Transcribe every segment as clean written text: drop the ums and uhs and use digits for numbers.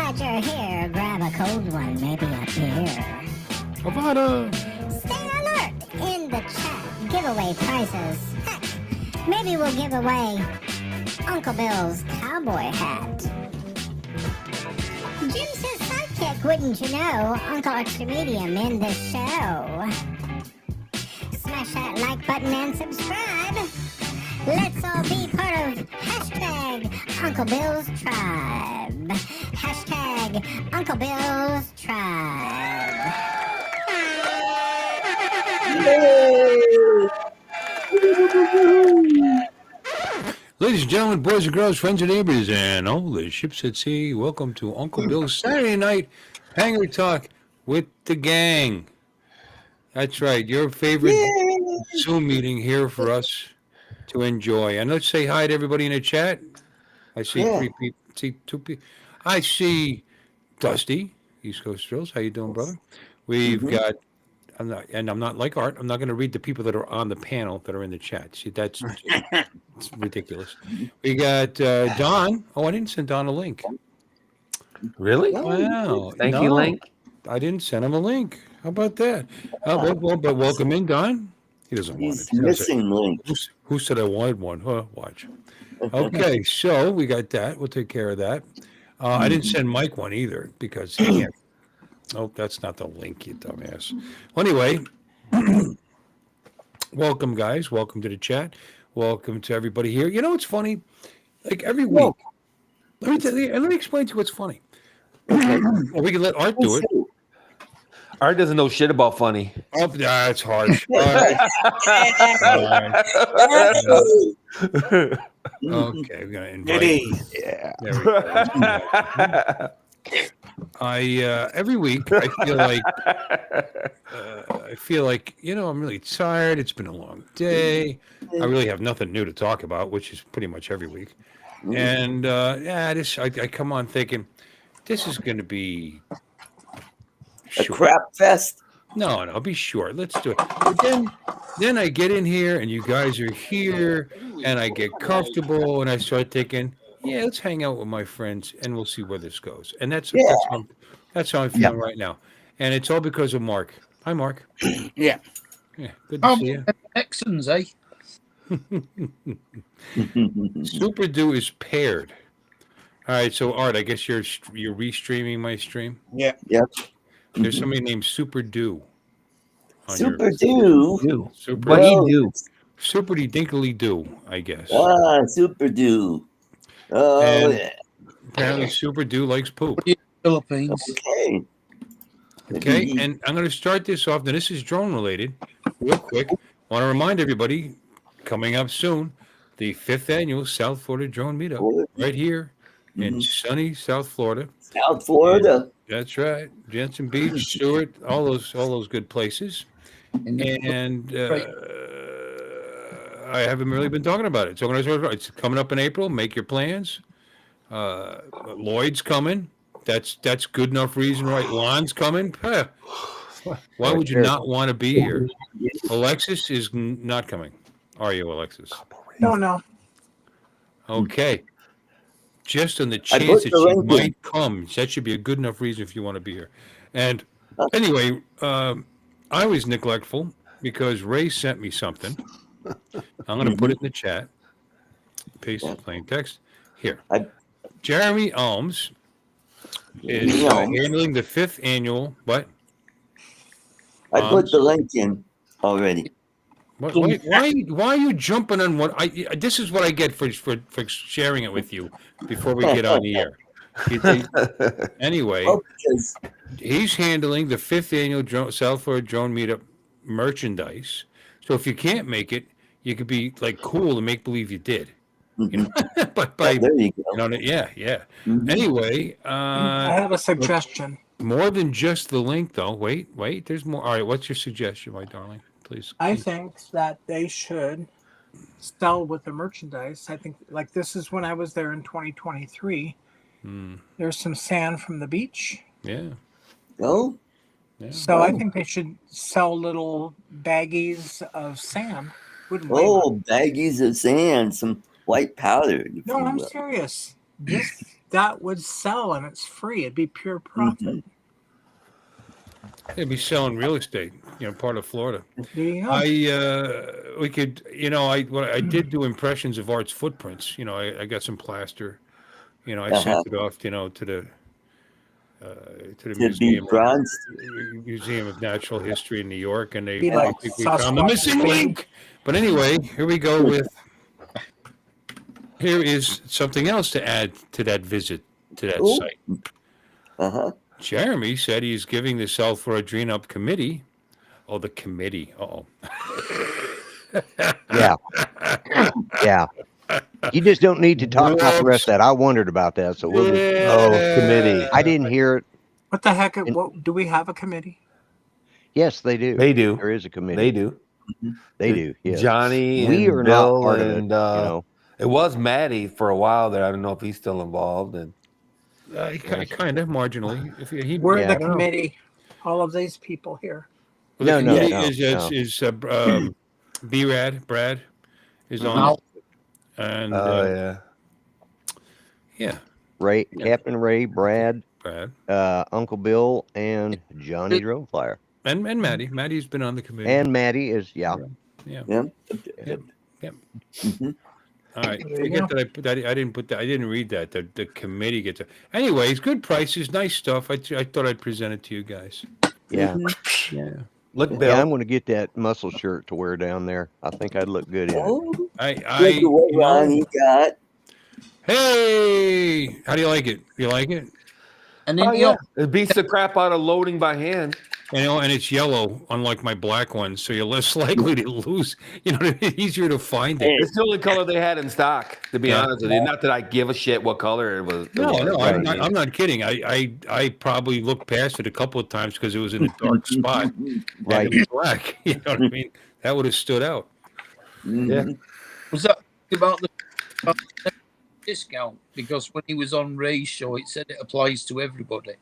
Glad you're here. Grab a cold one, maybe a beer. Avada. Stay alert in the chat. Giveaway prizes. Heck, maybe we'll give away Uncle Bill's cowboy hat. Jim's his sidekick, wouldn't you know? Uncle Extra Medium in the show. Smash that like button and subscribe. Let's all be part of hashtag Uncle Bill's Tribe. Hashtag Uncle Bill's Tribe. Ladies and gentlemen, boys and girls, friends and neighbors, and all the ships at sea, welcome to Uncle Bill's Saturday Night Hangar Talk with the gang. That's right, your favorite Zoom meeting here for us to enjoy. And let's say hi to everybody in the chat. I see three people, see two people. I see Dusty, East Coast Drills. How you doing, brother? We've got, I'm not like Art. I'm not going to read the people that are on the panel that are in the chat. See, that's it's ridiculous. We got Don. Oh, I didn't send Don a link. Really? Wow. Thank you, Link. I didn't send him a link. How about that? But welcome in, Don. He doesn't want it. He's missing Link. Who said I wanted one? Huh? Watch. Okay, so we got that. We'll take care of that. I didn't send Mike one either because he can't. Oh, that's not the link, you dumbass. Well, anyway, welcome, guys. Welcome to the chat. Welcome to everybody here. You know what's funny? Like every week, let me explain to you what's funny. Or we can let Art do it. Art doesn't know shit about funny. Oh, that's harsh. Okay, we're gonna invite. Yeah. There we go. Every week I feel like I'm really tired. It's been a long day. I really have nothing new to talk about, which is pretty much every week. And I come on thinking this is going to be a crap fest. No, it'll be short. Let's do it. But then I get in here and you guys are here and I get comfortable and I start thinking, yeah, let's hang out with my friends and we'll see where this goes. And that's how I'm feeling right now. And it's all because of Mark. Hi, Mark. Yeah. Yeah. Good to see you. Texans, eh? Super Do is paired. All right. So Art, I guess you're restreaming my stream. Yeah. Yep. There's somebody named Super Do. Super Do. Super What do you do? Super Dinkly Do, I guess. Super Do. Oh, And yeah. apparently Super Do likes poop. Philippines. Okay, and I'm going to start this off. Now, this is drone related. Real quick, want to remind everybody, coming up soon, the 5th annual South Florida Drone Meetup right here in sunny South Florida. South Florida. And that's right, Jensen Beach, Stewart, all those good places. And I haven't really been talking about it. So it's coming up in April. Make your plans. Lloyd's coming. That's good enough reason, right? Lon's coming. Why would you not want to be here? Alexis is not coming. Are you, Alexis? No. Okay. Just on the chance that she might come, that should be a good enough reason if you want to be here. And anyway, I was neglectful because Ray sent me something. I'm going to put it in the chat. Paste in plain text. Here. Jeremy Alms is handling the 5th annual. What? I put the link in already. Why are you jumping on what? This is what I get for sharing it with you before we get on the air. Anyway, he's handling the 5th annual South Florida Drone Meetup merchandise. So if you can't make it, you could be like cool and make believe you did. You know? But by there you go. Yeah. Anyway, I have a suggestion. More than just the link, though. Wait. There's more. All right. What's your suggestion, my darling? Please. I think that they should sell with the merchandise. I think like this is when I was there in 2023. There's some sand from the beach. Yeah. Oh. Yeah. So I think they should sell little baggies of sand. Baggies of sand, some white powder. No, I'm serious. that would sell and it's free. It'd be pure profit. They'd be selling real estate, part of Florida. There you go. We could, I did do impressions of Art's footprints. I got some plaster. I sent it off, to the To be museum. bronzed. Museum of Natural History in New York, and Be like we found the Sasquatch. missing link. But anyway, here we go with. Here is something else to add to that visit to that Ooh. site. Jeremy said he's giving the Sell for a Dream Up committee. Oh, the committee. Yeah. Yeah. You just don't need to talk about the rest of that. I wondered about that. So we'll committee. I didn't hear it. What the heck? What, do we have a committee? Yes, they do. They do. There is a committee. They do. They do. Yes. Johnny We and are Bill not part of it. and it was Maddie for a while there. I don't know if he's still involved. And Kind of marginally. If he, We're Yeah. the committee. All of these people here. well, the No, committee no. is B-Rad, Brad is on, and yeah, Ray, Captain Ray, Brad, Brad, Uncle Bill, and Johnny Dromeflyer. and Maddie. Maddie's been on the committee, And Maddie is, yeah. yeah. Yeah. All right, There you forget go. that I put that. I didn't put that. I didn't read that. The committee gets it. Anyways, good prices, nice stuff. I thought I'd present it to you guys. Yeah. Yeah. look, Bill. Yeah, I'm going to get that muscle shirt to wear down there. I think I'd look good in it. Oh, I look at what Ronnie got. Hey, how do you like it? You like it? And then It beats the crap out of loading by hand. And it's yellow, unlike my black one, so you're less likely to lose. Easier to find it. It's the only color they had in stock, to be Yeah. honest with you. Not that I give a shit what color it was. No, Right. I'm not kidding. I probably looked past it a couple of times because it was in a dark spot. Right. And it was black. You know what I mean? That would have stood out. Yeah. was that about the discount? Because when he was on Ray's show, it said it applies to everybody.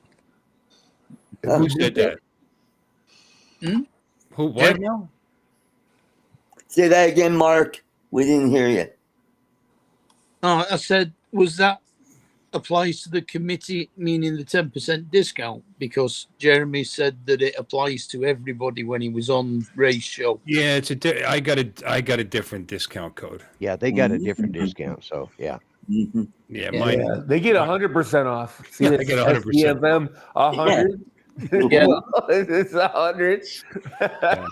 Who said that? Who? What? Yeah. Say that again, Mark. We didn't hear you. No, I said, was that applies to the committee, meaning the 10% discount? Because Jeremy said that it applies to everybody when he was on Ray's show. Yeah, I got a different discount code. Yeah, they got a different discount. So, yeah. Mhm. Yeah, Yeah. mine. Yeah, they get 100% off. See, Yeah, I it's get 100%. SDFM 100. Yeah. It's 100.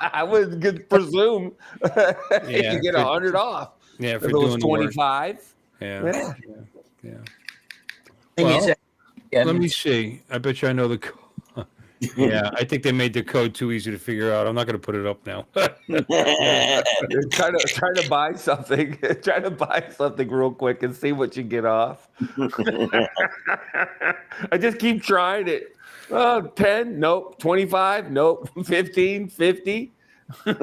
I would presume Yeah, you get for- 100 off. Yeah, If for it was doing the work. 25. Yeah. Yeah. Thing is, Well, let me see. I bet you I know the code. Yeah, I think they made the code too easy to figure out. I'm not going to put it up now. Try to buy something. Try to buy something real quick and see what you get off. I just keep trying it. Oh, 10? Nope. 25? Nope. 15? 50? Hey,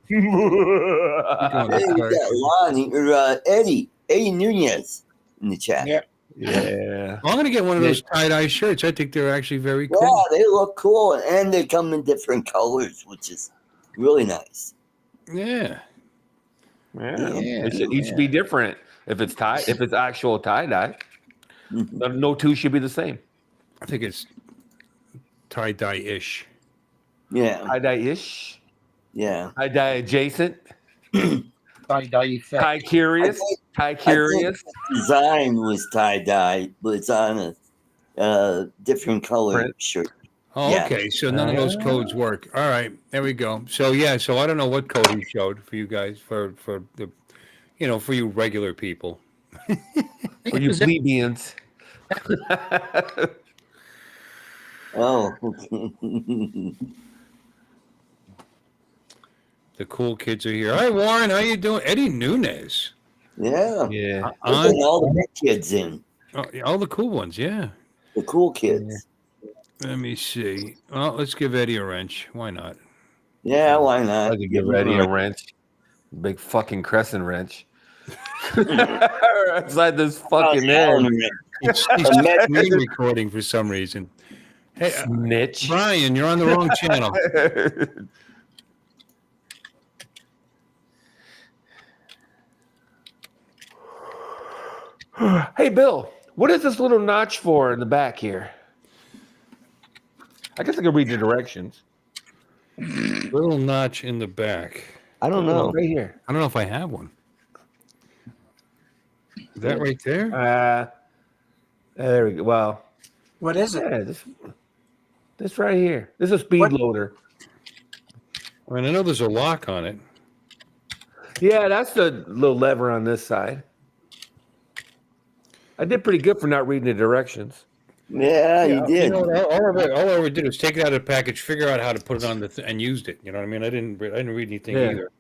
we got Lonnie or Eddie Nunez in the chat. Yeah. Yeah. I'm going to get one of those tie-dye shirts. I think they're actually very Yeah, cool. they look cool, and they come in different colors, which is really nice. Yeah. It should each be different. If it's actual tie-dye, no two should be the same. I think it's tie-dye-ish. Yeah, Tie-dye-ish, yeah. tie-dye adjacent, tie-dye effect. tie-curious, tie-curious. Design was tie dye, but it's on a different color Print. shirt. Oh, Yeah. okay. So none of those codes work. All right. There we go. So, yeah. So I don't know what code he showed for you guys, for the, for you regular people. For you plebeians. Oh, The cool kids are here. Hi, Warren. How you doing? Eddie Nunez. yeah. Yeah. We're getting all the big kids in, All the cool ones. Yeah. the cool kids. Let me see. Well, let's give Eddie a wrench. Why not? Yeah, why not? I could give Eddie a wrench. Big fucking crescent wrench. Outside this fucking head. It's screen recording for some reason. Hey, Snitch. Brian, you're on the wrong channel. Hey, Bill, what is this little notch for in the back here? I guess I can read the directions. Little notch in the back. I don't know. Right here. I don't know if I have one. Is that right there? There we go. Well, What is it? yeah, this right here. This is a speed loader. I mean, I know there's a lock on it. Yeah, that's the little lever on this side. I did pretty good for not reading the directions. Yeah, you did. You know, all I ever did was take it out of the package, figure out how to put it on and used it. You know what I mean? I didn't read anything either.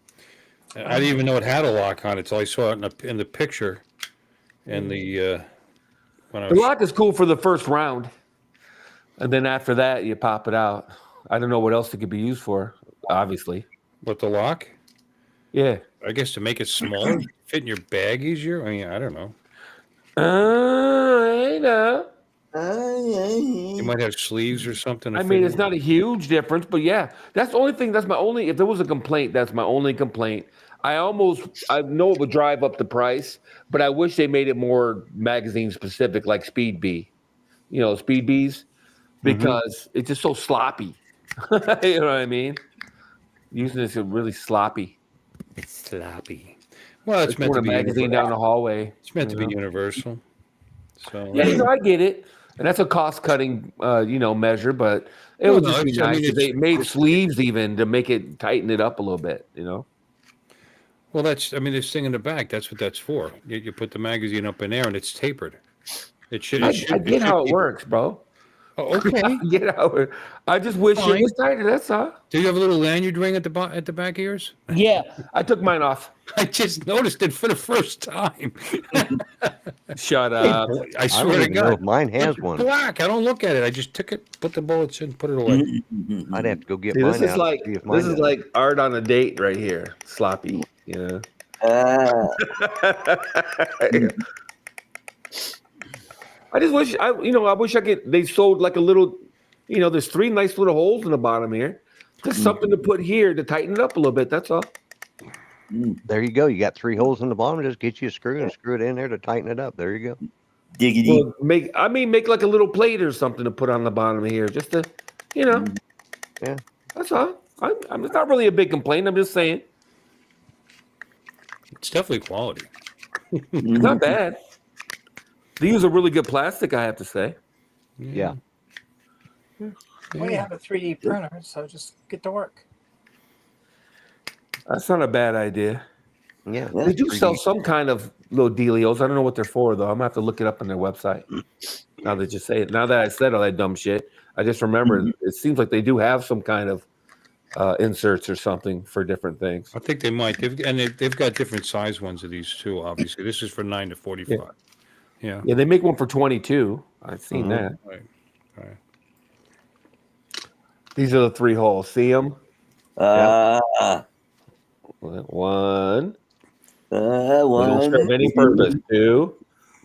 I didn't even know it had a lock on it until I saw it in the picture. And the lock is cool for the first round, and then after that you pop it out. I don't know what else it could be used for. Obviously, what the lock? Yeah, I guess to make it smaller, fit in your bag easier. I mean, I don't know. I know. You might have sleeves or something. I mean, it's not a huge difference, but yeah, that's the only thing. That's my only. If there was a complaint, that's my only complaint. I know it would drive up the price, but I wish they made it more magazine specific, like Speed Bee, Speed Bees, because it's just so sloppy. You know what I mean? Using this is really sloppy. It's sloppy. Well, it's meant to be a magazine down the hallway. It's meant to be universal. So yeah, I get it, and that's a cost-cutting, measure. But it would just be nice if they made sleeves even to make it tighten it up a little bit. Well, this thing in the back. That's what that's for. You put the magazine up in there, and it's tapered. I get how it works, bro. Oh, okay. I get how it. I just wish it was tighter. That's all. Do you have a little lanyard ring at the back of yours? Yeah, I took mine off. I just noticed it for the first time. Shut up! I swear to God, mine has one. Black. I don't look at it. I just took it, put the bullets in, put it away. I'd have to go get mine this out. This is like art on a date right here. Sloppy, I just wish I wish I could. They sold like a little, there's 3 nice little holes in the bottom here. Just something to put here to tighten it up a little bit. That's all. There you go. You got 3 holes in the bottom. Just get you a screw and screw it in there to tighten it up. There you go. Diggity. Well, make like a little plate or something to put on the bottom here, just to, Yeah. That's all. It's not really a big complaint. I'm just saying It's definitely quality. it's not bad. They use a really good plastic, I have to say. Yeah. Well, you have a 3D printer, so just get to work. That's not a bad idea. Yeah. They do sell some kind of little dealios. I don't know what they're for, though. I'm going to have to look it up on their website. Now that you say it. Now that I said all that dumb shit, I just remembered it seems like they do have some kind of inserts or something for different things. I think they might. They've got different size ones of these, too, obviously. This is for 9 to 45. Yeah. Yeah, they make one for 22. I've seen that. Right. These are the 3 holes. See them? One. Don't serve any purpose. 2.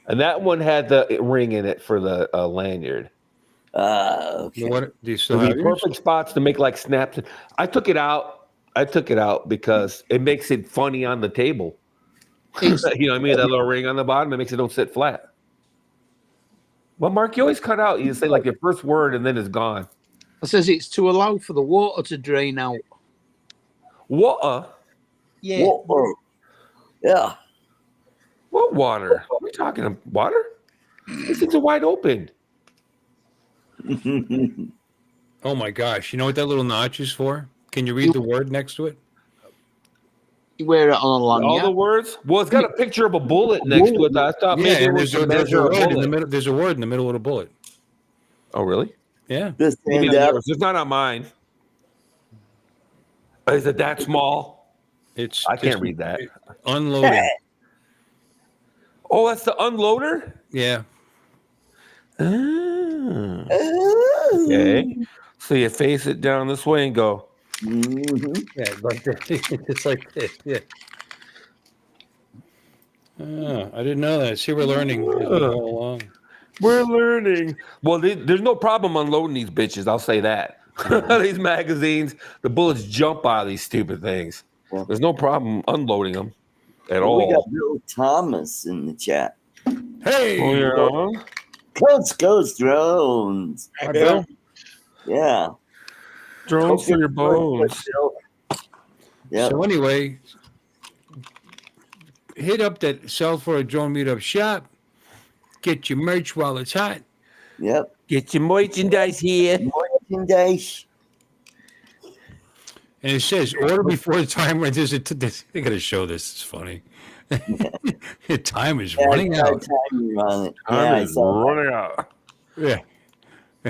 And that one had the ring in it for the lanyard. Okay. What do you still So have? the perfect spots to make like snaps. I took it out because it makes it funny on the table. You know what I mean? That little ring on the bottom, it makes it don't sit flat. Well, Mark, you always cut out. You say like your first word and then it's gone. It says it's to allow for the water to drain out. Water? Yeah. Whoa. Yeah. What water? We're talking about water? These things are wide open. Oh my gosh! You know what that little notch is for? Can you read the word next to it? You wear it on a lanyard. All the words? Well, it's got a picture of a bullet next to it. I thought maybe it was to measure a word in the bullet. middle. There's a word in the middle of the bullet. Oh, really? Yeah. Just Maybe stand up. it's not on mine. Is it that small? I can't read that. Unloading. Oh, that's the unloader? Yeah. Okay. So you face it down this way and go. Yeah, like it's like this. Yeah. I didn't know that. See, we're learning as we go along. We're learning. Well, there's no problem unloading these bitches. I'll say that. These magazines, the bullets jump out of these stupid things. There's no problem unloading them at all. We got Bill Thomas in the chat. Hey, Oh, yeah. Ghost drones. Hi, Bill. Yeah. Drones for your bones. Yeah. So anyway, hit up that Sell for a Drone Meetup shop. Get your merch while it's hot. Yep. Get your merchandise here. Merchandise. And it says order before the time when there's they got to show this. It's funny. The time is running out. Time on it. Yeah, Time I is saw that. running out. Yeah.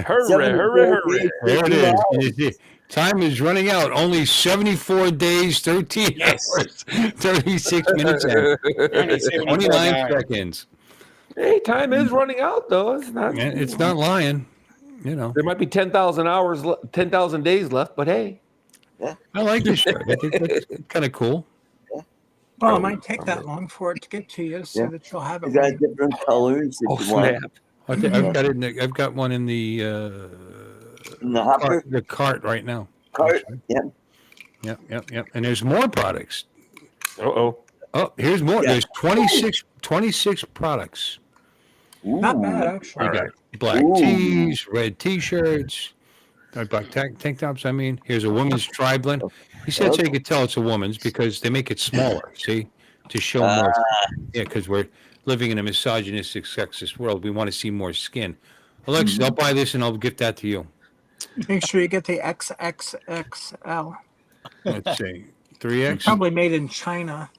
Hurry, 74 hurry, hurry. days, There 13 it hours. is. Time is running out. Only 74 days, 13 hours, 36 minutes, and 29 seconds. Hey, time is running out, though. It's not. And it's not lying. You know, There might be 10,000 hours, 10,000 days left, but hey. I like this shirt. I think that's kind of cool. Well, it might take that long for it to get to you, so Yeah. that you'll have You it. got when you- different colors if Oh, you want. snap. I've got it. I've got one in the In the hopper cart right now. cart. Yeah. Yep. And there's more products. Uh-oh. Oh, here's more. Yeah. There's 26 products. Not bad, Ooh. actually. You got black Ooh. tees, red t-shirts, black tank tops. I mean, here's a woman's tri-blend. He said so you could tell it's a woman's because they make it smaller, see, to show more. Yeah, because we're living in a misogynistic, sexist world. We want to see more skin. Alexis, I'll buy this and I'll gift that to you. Make sure you get the XXXL. Let's see, 3X. Probably made in China.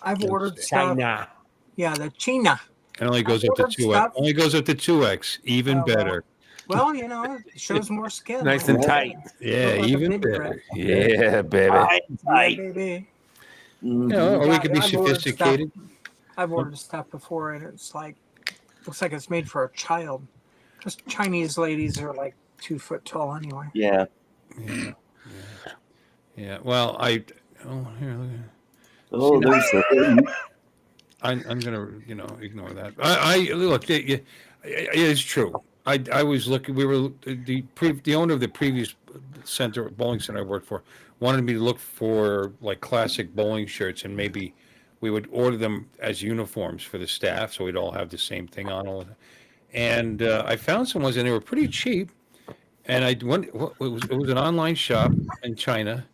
I've ordered stuff. China. Yeah, the China. It only goes up to 2X. Only goes up to 2X. Even better. Well, you know, it shows more skin. Nice and tight. Yeah, Like a even baby better. Yeah, baby. Yeah, baby. You know, or we could be I've ordered sophisticated. I've ordered stuff before, and it's like, looks like it's made for a child. Just Chinese ladies are like 2 foot tall anyway. Yeah. Yeah. Well, here, look at Oh, there's a I'm gonna, ignore that. I look. It's true. I was looking. We were the owner of the previous bowling center I worked for wanted me to look for like classic bowling shirts, and maybe we would order them as uniforms for the staff, so we'd all have the same thing on all. And I found some ones, and they were pretty cheap. And I went. It was an online shop in China.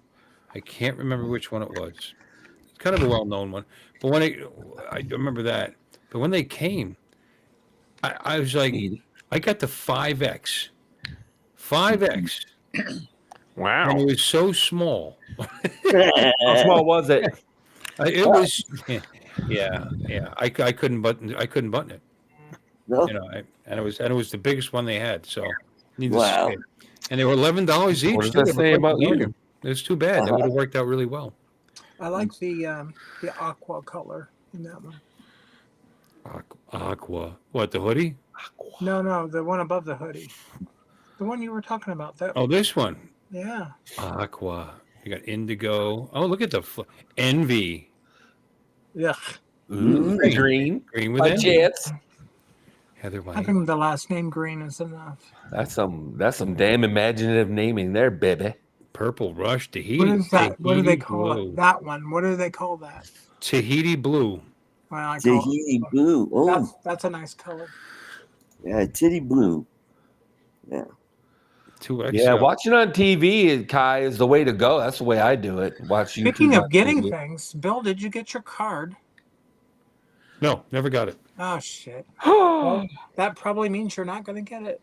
I can't remember which one it was. It's kind of a well-known one. But when I remember that. But when they came, I was like, I got the 5X. 5X. Wow. And it was so small. How small was it? It was, yeah. I couldn't button it. No. And it was the biggest one they had. So, needless to Wow. say. And they were $11 each. What does that say about you? It's too bad. That would have worked out really well. I like the aqua color in that one. Aqua. What, the hoodie? No, the one above the hoodie. The one you were talking about. That. Oh, this one. Yeah. Aqua. You got indigo. Oh, look at the envy. Yeah. Green. Green with A envy. chance. Heather I White. think the last name Green is enough. That's some damn imaginative naming there, baby. Purple Rush. Tahiti. What is that? What do they Tahiti call blue. it? That one. What do they call that? Tahiti blue. Well, I call Tahiti it, blue. Oh, that's a nice color. yeah, titty blue. 2X. Yeah, watching on TV, Kai, is the way to go. That's the way I do it. Watch YouTube. Speaking of on getting TV. things, Bill, did you get your card? No, never got it. Oh shit. Well, that probably means you're not going to get it.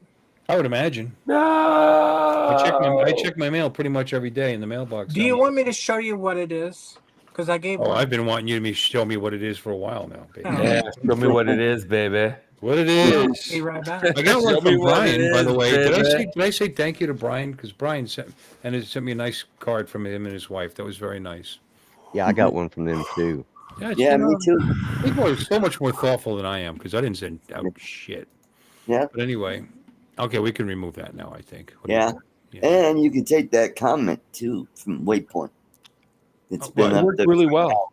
I would imagine. No. I check my mail pretty much every day in the mailbox. Do you want me to show you what it is? Because I gave. Oh, one. I've been wanting you to show me what it is for a while now, baby. Oh. Yeah, show me what it is, baby. What it is. Be right back. I got one Show me from what Brian, it by the is, way. baby. Did I say thank you to Brian? Because Brian sent me a nice card from him and his wife. That was very nice. Yeah, I got one from them too. Yeah, me too. People are so much more thoughtful than I am because I didn't send out shit. Yeah. But anyway, okay, we can remove that now, I think. What do you Yeah. think? Yeah. And you can take that comment too from Waypoint. It's been well, It up worked there. really well.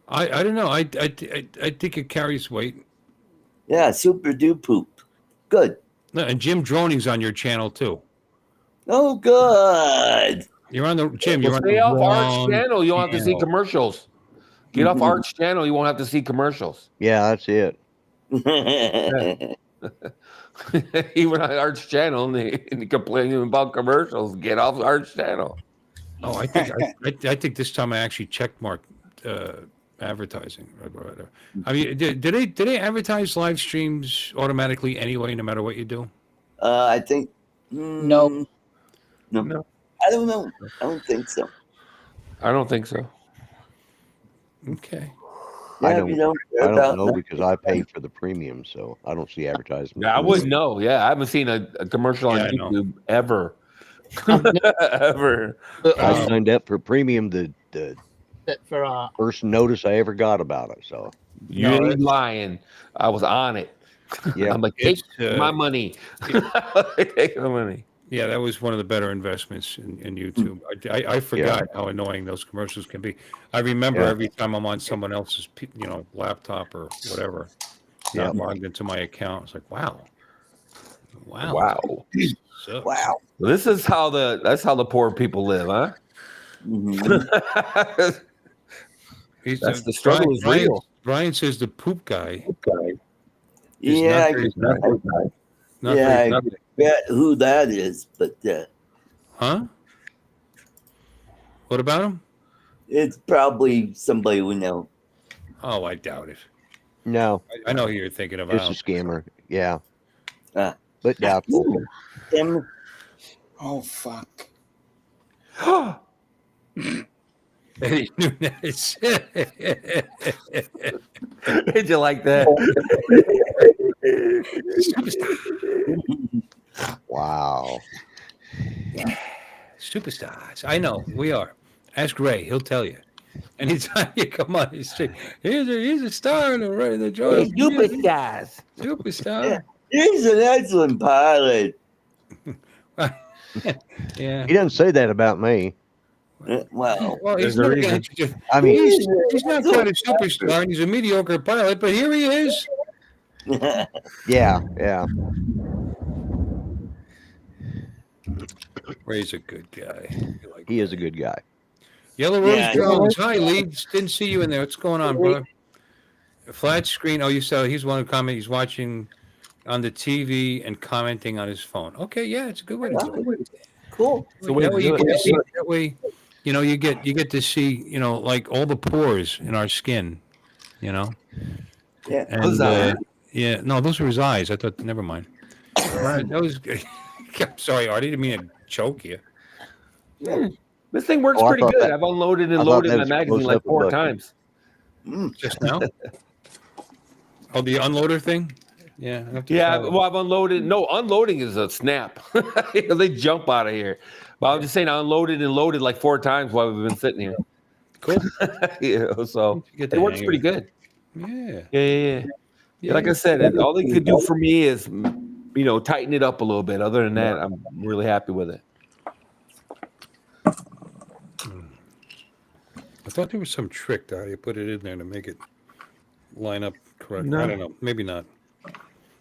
I don't know. I think it carries weight. Yeah, super do poop. Good. No, and Jim Droning's on your channel too. Oh, good. You're on the Jim. Well, You're on stay the off wrong Art's channel. You won't have to see channel. commercials. Get off Art's channel. You won't have to see commercials. Yeah, that's it. Even on Art's channel, and they complaining about commercials. Get off Art's channel. Oh, I think this time I actually checkmarked advertising. I mean, do they advertise live streams automatically anyway, no matter what you do? I think No. no. I don't know. I don't think so. I don't think so. Okay. Yeah, I if don't, you don't I care don't about know that. because I pay for the premium, so I don't see advertisements. Yeah, I wouldn't know. Yeah, I haven't seen a commercial on Yeah, I know. YouTube ever. Ever. I signed up for premium the For art. first notice I ever got about it. So You No, ain't that's- lying. I was on it. yeah, I'm like, take It's, my money. Take my money. Yeah, that was one of the better investments in YouTube. I forgot how annoying those commercials can be. I remember Yeah. every time I'm on someone else's laptop or whatever, not logged into my account. It's like, wow. Wow. Sucks. Wow. That's how the poor people live, huh? Mhm. That's the struggle is real. Brian says the poop guy. Yeah, I very forget nothing. who that is, but Huh? What about him? it's probably somebody we know. Oh, I doubt it. no, I know who you're thinking about. just a scammer. Yeah, Ah. but doubtful. Him. Oh fuck. Eddie Nunez. Did you like that? Wow. Superstars. I know we are. Ask Ray; he'll tell you. Anytime you come on the street, he's a star in the joint. Superstars. Superstar. He's an excellent pilot. Yeah. He doesn't say that about me. Wow. Well, he's There's a not, reason. I mean, he's not quite a superstar, and he's a mediocre pilot, but here he is. yeah. Ray's a good guy. He is a good guy. Yellow Rose Yeah. Jones. Hi, Leeds. Didn't see you in there. What's going on, brother? A flat screen. Oh, you saw. He's one who commented. He's watching on the TV and commenting on his phone. Okay, yeah, it's a good way to do it. Cool. So way That to way do you it. get to see. That way, you get to see. Like all the pores in our skin. Yeah. And Huzzah. yeah, no, those were his eyes. I thought. Never mind. That was. I'm sorry, Artie. Didn't mean to choke you. This thing works Oh, I pretty thought good. that- I've unloaded I and thought loaded that my was magazine close like up 4 above. times. Just now. Oh, the unloader thing. Yeah. I have to Yeah, follow. well, I've unloaded. No, unloading is a snap. They jump out of here. But I'm just saying, I unloaded and loaded like 4 times while we've been sitting here. Cool. So You get it the works hang of pretty it. good. Yeah. Yeah. Like I said, all they could do for me is, tighten it up a little bit. Other than that, I'm really happy with it. I thought there was some trick to how you put it in there to make it line up correctly. No. I don't know. Maybe not.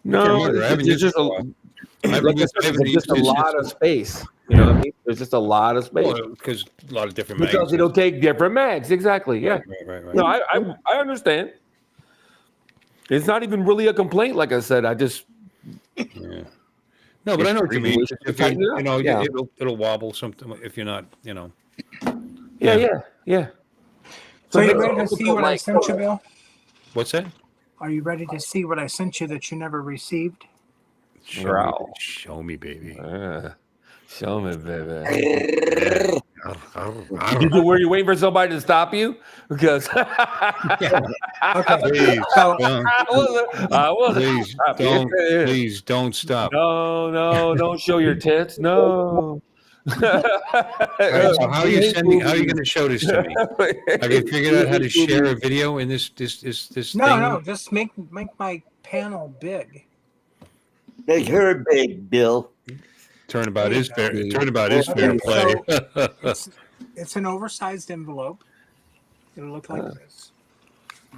No, remember. I haven't there's used just it a, in a while. I haven't like I used- I said, haven't there's just a used it lot since- of space. You know what I mean? There's just a lot of space. Because a lot of different Because magazines. it'll take different mags. Exactly. Yeah. Right. No, I understand. It's not even really a complaint. Like I said, I just Yeah. No, but I know what you mean. If Tighten it up. Yeah. it'll wobble something if you're not, yeah. So are you there's ready to also see what I like- sent you, Bill? What's that? Are you ready to see what I sent you that you never received? Growl. Show me, baby. Show me, baby. Were you waiting for somebody to stop you? Because Okay. Please, So I wasn't. please Stop you. don't, please don't stop. No, don't show your tits. No. All right, so how are you going to show this to me? Have you figured out how to share a video in this thing? no, just make my panel big. Make her big, Bill. Turnabout is fair. Turnabout is fair Okay, play. It's an oversized envelope. It'll look like this.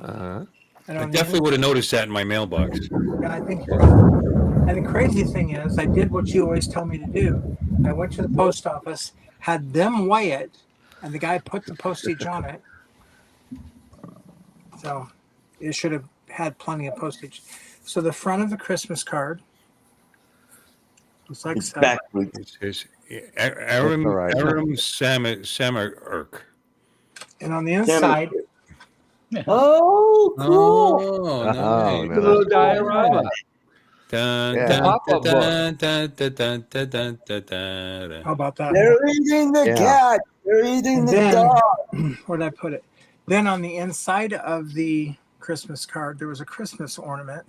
Uh-huh. I I don't definitely would have noticed that in my mailbox. And I think, and the crazy thing is, I did what you always tell me to do. I went to the post office, had them weigh it, and the guy put the postage on it. So it should have had plenty of postage. So the front of the Christmas card looks like It's so. backwards. It says Aram all right. Samark. And on the inside, Oh, cool. Oh, Oh, nice. no. The little diorama. Dun, Yeah. dun, Pop-up dun, dun, dun, dun, dun, dun, dun, dun. how about that? They're eating the Yeah. cat. They're eating And the then, dog. where'd I put it? Then on the inside of the Christmas card, there was a Christmas ornament.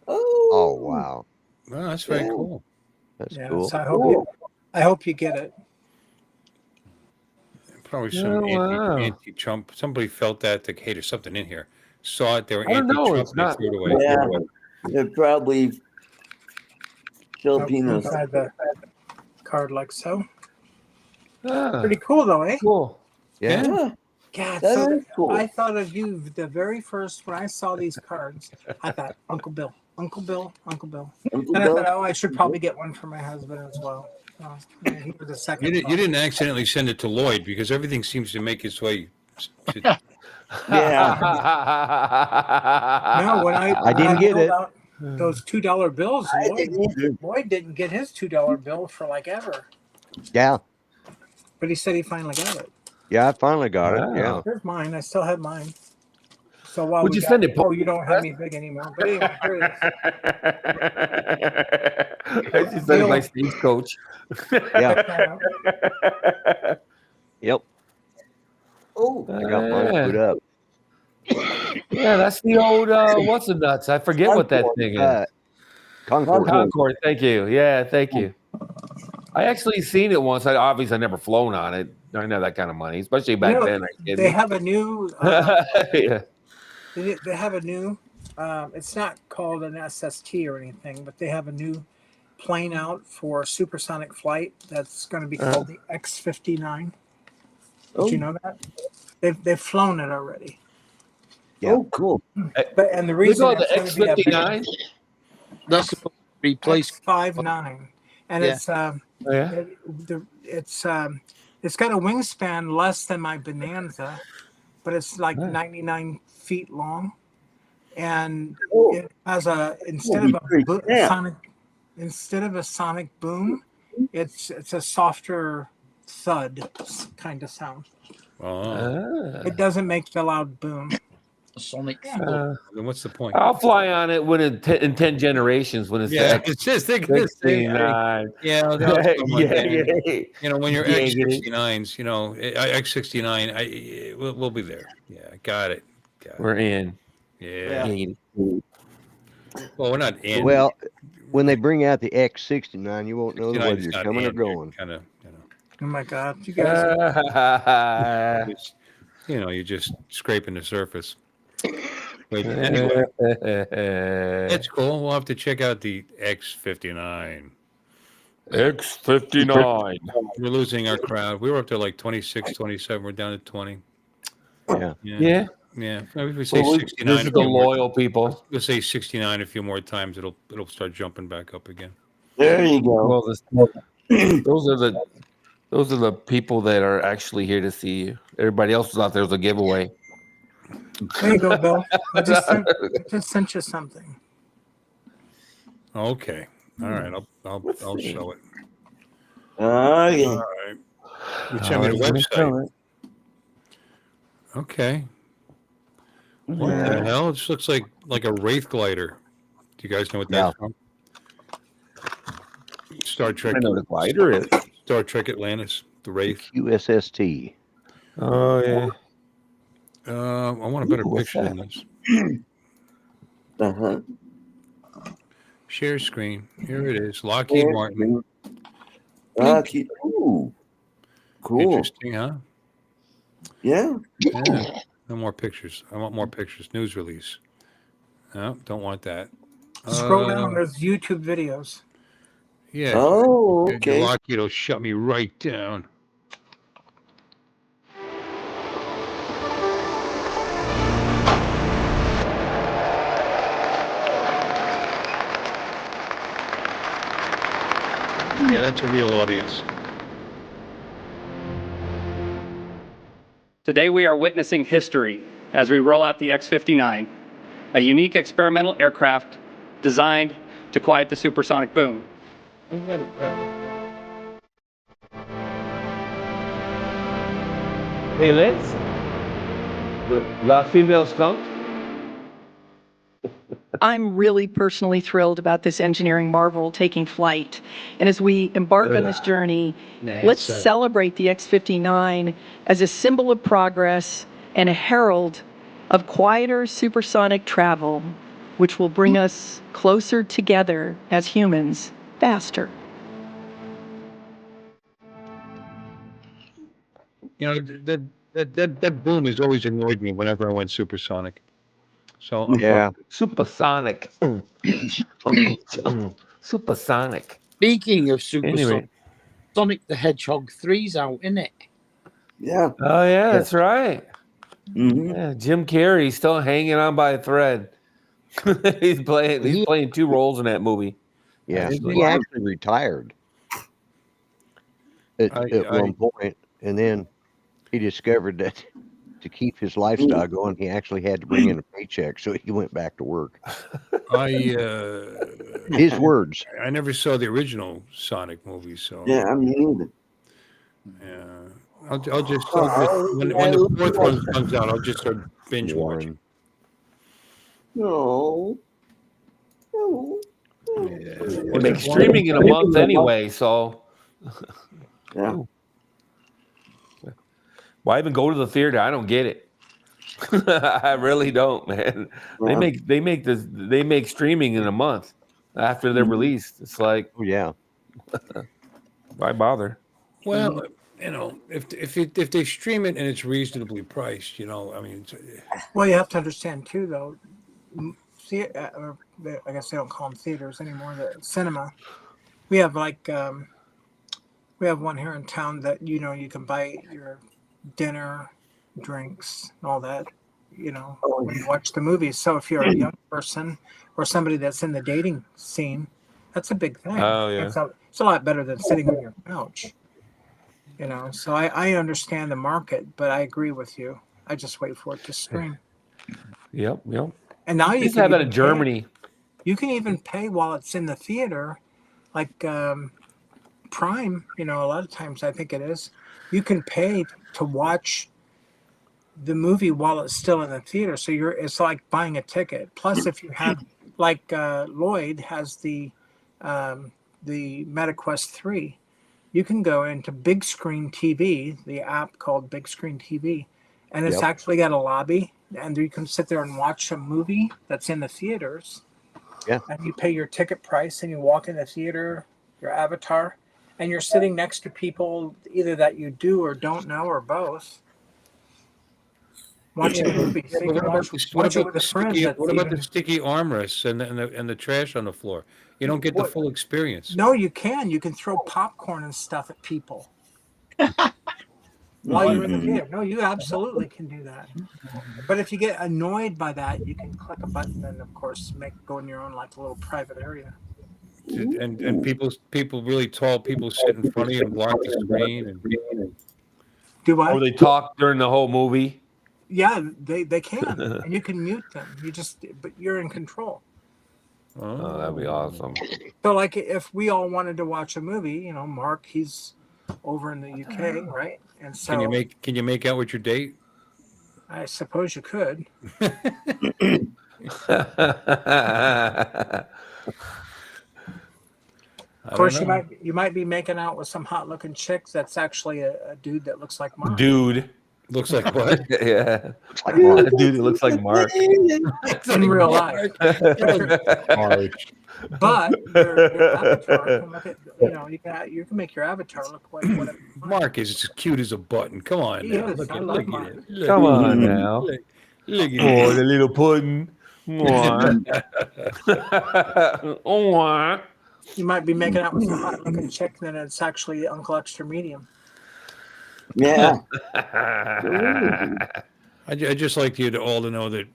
Oh, wow. Oh, that's very Yeah. cool. That's Yeah, cool. so I hope you get it. Probably some Oh, wow. anti-Trump. Somebody felt that hey, there's something in here. Saw it. They were I don't know, anti-Trump. it's They not- threw it away. Yeah. They're probably Filipinos. Inside the card like so. Ah, Pretty cool though, eh? cool. Yeah. Yeah, God, that so is cool. I thought of you the very first when I saw these cards. I thought Uncle Bill, Uncle Bill, Uncle Bill. Uncle And I Bill. thought, oh, I should probably get one for my husband as well. Yeah, he was the second. You didn't accidentally send it to Lloyd because everything seems to make its way. To, Yeah. No, when I didn't when get pulled it. out those $2 bills, I didn't either. Lloyd didn't get his $2 bill for like ever, Yeah. but he said he finally got it. Yeah, I finally got it. Wow. Yeah. Here's mine. I still have mine. So while Would we you got- send it? Oh, you don't have me big anymore. But anyway, here it is. She said my stagecoach. Yeah. Yep. Oh, I got mine put up. Yeah, that's the old what's the nuts? I forget what that thing is. Concord. Concord. Thank you. Yeah, thank you. I actually seen it once. I obviously never flown on it. I didn't have that kind of money, especially back You know, then. Are you kidding They me? have a new. Yeah. They have a new. It's not called an SST or anything, but they have a new plane out for supersonic flight that's going to be called the X-59. Did you know that? They've flown it already. Yeah. oh, cool. But and the We reason call it the it's gonna be a X-59. That's supposed to replace. X-59, and Yeah. it's Oh, yeah. it's got a wingspan less than my Bonanza, but it's like 99 feet long, and Oh. it has instead Holy of a crap. sonic boom, it's a softer thud kind of sound. oh, It doesn't make the loud boom. Sonic. then what's the point? I'll fly on it when in 10 generations when it's Yeah, the it's just think this thing. X-69. Yeah, that's something like that. Yeah. You know, when you're Yeah, X69s, you know, X69, we'll be there. Yeah, got it. We're in. Yeah. Yeah. Well, we're not in. Well, when they bring out the X69, you won't know 69 whether is you're not coming or in. You're going. kind of, Oh my God, you guys! you're just scraping the surface. But anyway, it's cool. We'll have to check out the X59. X-59. We're losing our crowd. We were up to like 26, 27. We're down to 20. Yeah. Yeah. Yeah. Maybe if we say Well, 69. this is the loyal people. We'll say 69 a few more times. It'll start jumping back up again. There you go. Well, those are the people that are actually here to see you. Everybody else is out there as a giveaway. There you go, Bill. I just sent you something. Okay. All right. I'll show it. Okay. All right. You sent me the website. Okay. What the hell? It just looks like a Wraith glider. Do you guys know what that's from? Star Trek. I know what a glider is. Star Trek Atlantis. The Wraith. QSST. Oh, yeah. I want a better Ooh, what's picture that? than this. Uh-huh. Share screen. Here it is. Lockheed Martin. Okay. Ooh. Cool. Interesting, huh? Yeah. Yeah. No more pictures. I want more pictures. News release. No, don't want that. Scroll down. There's YouTube videos. Yeah. Oh, okay. Lockheed will shut me right down. Yeah, that's a real audience. Today we are witnessing history as we roll out the X-59. a unique experimental aircraft designed to quiet the supersonic boom. Hey, let's. La female skunk. I'm really personally thrilled about this engineering marvel taking flight. And as we embark on this journey, let's celebrate the X-59 as a symbol of progress and a herald of quieter supersonic travel, which will bring us closer together as humans faster. You know, that boom has always annoyed me whenever I went supersonic. So Yeah. Supersonic. Supersonic. Speaking of supersonic, Anyway. Sonic the Hedgehog 3's out, isn't it? Yeah. Oh yeah, that's right. hmm Yeah, Jim Carrey still hanging on by a thread. He's playing two roles in that movie. Yeah. Actually. He actually retired at I- one point, and then he discovered that to keep his lifestyle going, he actually had to bring in a paycheck, so he went back to work. His words. I never saw the original Sonic movie, so Yeah, I mean, yeah. I'll just when the fourth one comes out, I'll just start binge watching. no. No. It makes streaming in a month anyway, so Yeah. why even go to the theater? I don't get it. I really don't, man. Yeah. They make streaming in a month after they're released. It's like, Oh, yeah. why bother? Well, you know, if they stream it and it's reasonably priced, you know, I mean, Well, you have to understand too, though. I guess they don't call them theaters anymore. The cinema. We have we have one here in town that you can buy your dinner, drinks, and all that. When you watch the movies. So if you're a young person or somebody that's in the dating scene, that's a big thing. Oh, yeah. It's a lot better than sitting on your couch. So I understand the market, but I agree with you. I just wait for it to stream. Yep. And now you Just can have that even in Germany. you can even pay while it's in the theater, like Prime. A lot of times I think it is. You can pay to watch the movie while it's still in the theater. So it's like buying a ticket. Plus, if you have like Lloyd has the MetaQuest 3, you can go into Big Screen TV, the app called Big Screen TV, and it's actually got a lobby, and you can sit there and watch a movie that's in the theaters. Yeah. And you pay your ticket price, and you walk in the theater, your avatar, and you're sitting next to people either that you do or don't know or both. Watching a movie. So you can watch it with a friend. What about the sticky armrests and the trash on the floor? You don't get the full experience. No, you can. You can throw popcorn and stuff at people while you're in the theater. No, you absolutely can do that. But if you get annoyed by that, you can click a button and, of course, go in your own like a little private area. And people really tall people sit in front of you and block the screen. Do what? Or they talk during the whole movie. Yeah, they can, and you can mute them. But you're in control. Oh, that'd be awesome. So, like, if we all wanted to watch a movie, Mark, he's over in the UK, right? And so, Can you make out with your date? I suppose you could. Of course, you might be making out with some hot-looking chick that's actually a dude that looks like Mark. Dude. Looks like what? Yeah. Looks like Mark. Dude, it looks like Mark. In real life. But your avatar can look at, you can make your avatar look like whatever. Mark is as cute as a button. Come on. He Now. is. Look I at love look Mark. at it. Come on now. Look at Oh, it. the little pudding. Oh, You might be making out with some hot-looking chick, and then it's actually Uncle Extra Medium. Yeah. I'd just like you all to know that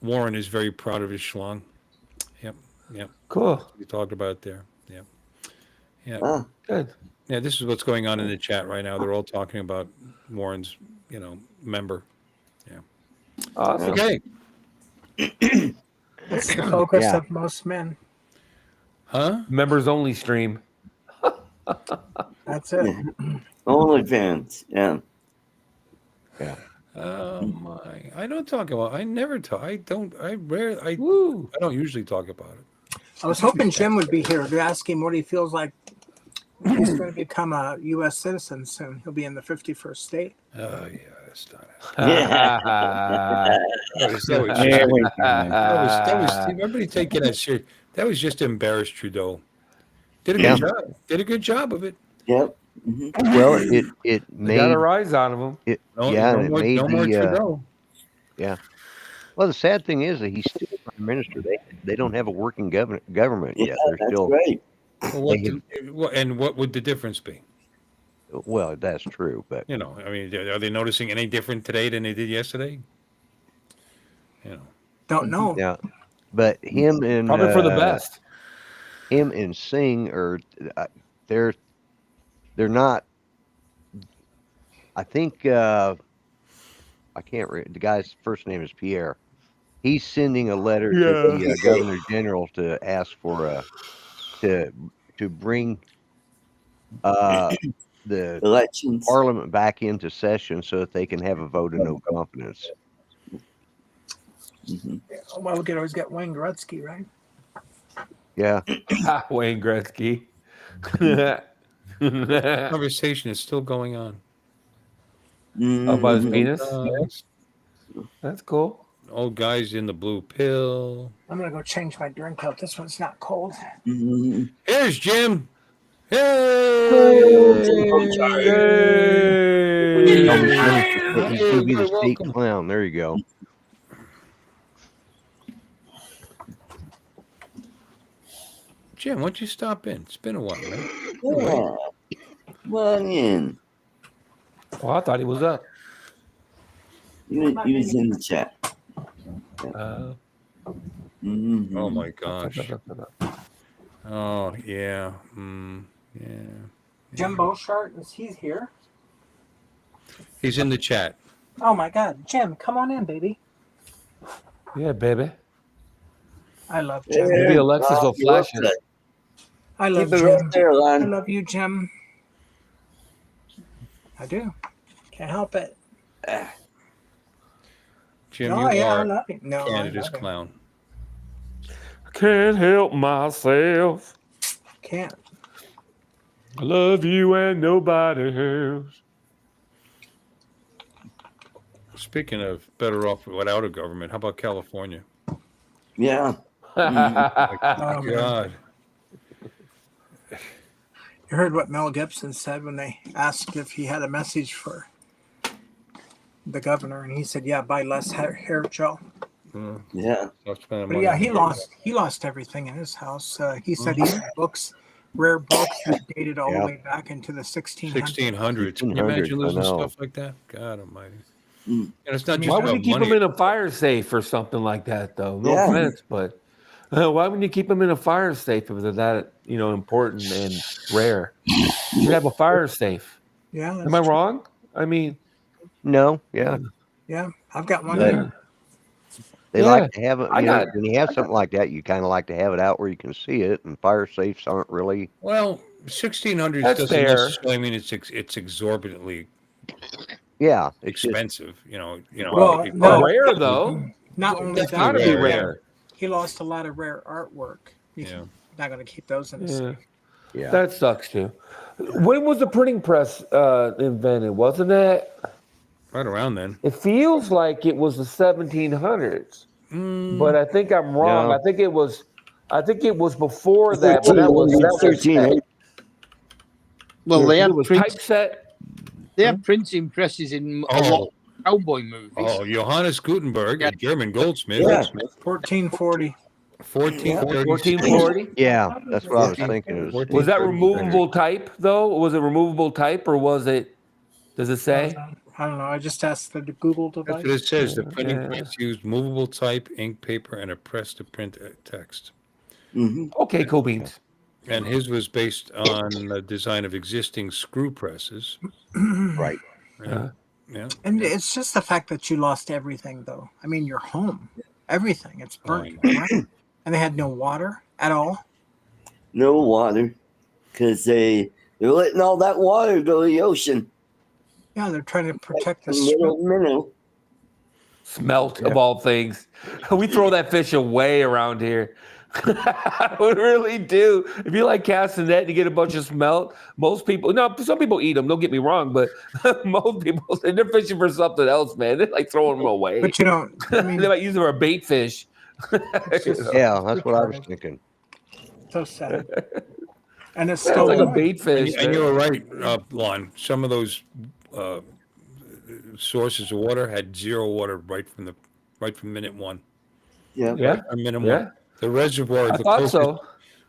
Warren is very proud of his schlong. Yep. cool. We talked about it there. Yeah. Oh, Good. Yeah, this is what's going on in the chat right now. They're all talking about Warren's, member. Awesome. Okay. It's the focus Yeah. of most men. Huh? Members only stream. That's it. Yeah. OnlyFans. Yeah. Yeah. Oh my! I don't talk about. I never talk. I don't. I rare. I Woo. don't usually talk about it. I was hoping Jim would be here to ask him what he feels like. He's going to become a U.S. citizen soon. He'll be in the 51st state. Oh yeah, that's not. Yeah. That was just, that was. Remember taking that shit. That was just to embarrass Trudeau. Did a good job. Did a good job of it. Yep. Mhm. Well, it They made got a rise out of him. it. No, Yeah, no and it more, made no more the. Trudeau. Yeah. Well, the sad thing is that he's still prime minister. They don't have a working government Yeah, yet. They're that's still. right. Well, They and what would the difference be? Well, that's true, but You know, I mean, are they noticing any different today than they did yesterday? You know, Don't know. yeah. But him and Probably for the best. him and Singh are they're not. I think I can't read. The guy's first name is Pierre. He's sending a letter to the Governor General to ask for to bring the Elections. Parliament back into session so that they can have a vote of no confidence. Mhm. Well, we could always get Wayne Gretzky, right? Yeah. Wayne Gretzky. conversation is still going on. About his Mhm. penis. Guys, That's cool. old guys in the blue pill. I'm going to go change my drink out. This one's not cold. Mhm. Here's Jim. Hey! Yay! He's going to be the You're state welcome. clown. There you go. Jim, why don't you stop in? It's been a while, right? Yeah. Come on in. Oh, I thought he was up. He was in the chat. Mhm. Oh my gosh. Oh yeah. Yeah. Jim Beauchart, is he here? He's in the chat. Oh my God. Jim, come on in, baby. Yeah, baby. I love Jim. Maybe Alexis will you're flash it. upset. I love Keep it right Jim. there, I Lon. love you, Jim. I do. Can't help it. Jim, Oh, you yeah, I are love him. No, I Canada's love him. clown. Can't help myself. Can't. I love you and nobody else. Speaking of better off without a government, how about California? Yeah. Oh, My man. God. You heard what Mel Gibson said when they asked if he had a message for the governor, and he said, "Yeah, buy less hair gel." Yeah. Stop spending But money yeah, on he lost everything in his house. He said he had books, rare books that dated all the way back into the 1600s. 1600s. Can you 1600s, imagine I losing know. stuff like that? God almighty. Mm. And it's not just Why would about you keep money. him in a fire safe or something like that, though? No Yeah. offense, but why wouldn't you keep him in a fire safe if they're that important and rare? You should have a fire safe. Yeah, that's Am I true. wrong? I mean, No, yeah. Yeah, I've got one But here. they like to have it. I You know, got- when you have something like that, you kind of like to have it out where you can see it. And fire safes aren't really. Well, 1600s That's doesn't fair. necessarily mean it's exorbitantly Yeah, it's just, expensive. Well, it- no. rare though. Not only Definitely that, Gotta be rare. rare. he lost a lot of rare artwork. He's Yeah. not going to keep those in his Yeah. safe. yeah. That sucks too. When was the printing press invented? Wasn't it? Right around then. It feels like it was the 1700s, Mm, but I think I'm wrong. No. I think it was before that. But that was 1300. Well, they it had was print, typeset. they had printing presses in a lot of cowboy movies. Oh, Johannes Gutenberg, a German goldsmith. Yeah. 1440. 1440. Yeah, that's what I was thinking. It was, 14. Was that removable type though? Was it removable type or was it? Does it say? I don't know. I just asked the Google That's device. what it says. The printing Yeah. press used movable type, ink, paper, and a press to print text. Mhm. Okay, cool beans. And his was based on the design of existing screw presses. right. Yeah. Yeah. And it's just the fact that you lost everything, though. I mean, your home. Everything. It's burnt. Oh, Right? And they had no water at all. No water, because they're letting all that water go to the ocean. Yeah, they're trying to protect the Little minnow. Smelt of all things. We throw that fish away around here. We really do. If you like casting net and you get a bunch of smelt, most people, no, some people eat them, don't get me wrong, but most people say they're fishing for something else, man. They're like throwing them away. But you don't. I mean, They might use them for a bait fish. it's just, Yeah, that's what I was thinking. so sad. And it's It's still like a going. bait fish. And you were right, Lon. Some of those sources of water had zero water right from minute one. Yeah. Yeah. Or minute Yeah. one. The reservoir. I thought so.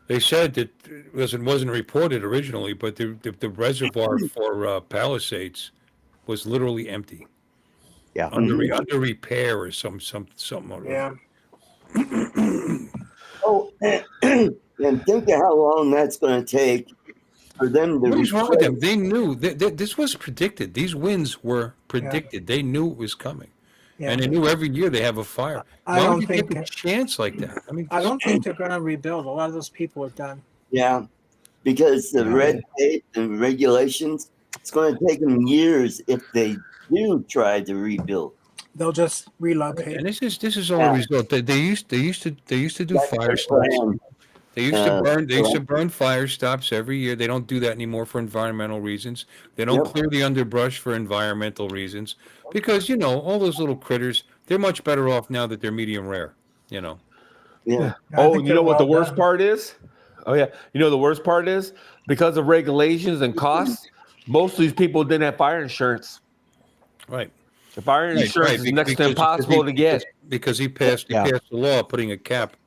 They said that it wasn't reported originally, but the reservoir for Palisades was literally empty. Yeah. Under repair or something. Yeah. Oh, and think of how long that's going to take for them to. What is wrong with them? They knew this was predicted. These winds were predicted. They knew it was coming, Yeah. and they knew every year they have a fire. I Why don't would you think take a chance like that? I mean, I don't think they're going to rebuild. A lot of those people are done. Yeah, because the red tape and regulations, it's going to take them years if they do try to rebuild. They'll just relocate. And this is all a result. They used to do fire stops. They used to burn fire stops every year. They don't do that anymore for environmental reasons. They don't clear the underbrush for environmental reasons because all those little critters. They're much better off now that they're medium rare. Yeah. Oh, you know what the worst part is? Oh yeah, you know the worst part is because of regulations and costs. Most of these people didn't have fire insurance. Right. The fire insurance is next to impossible to get because he passed the law putting a cap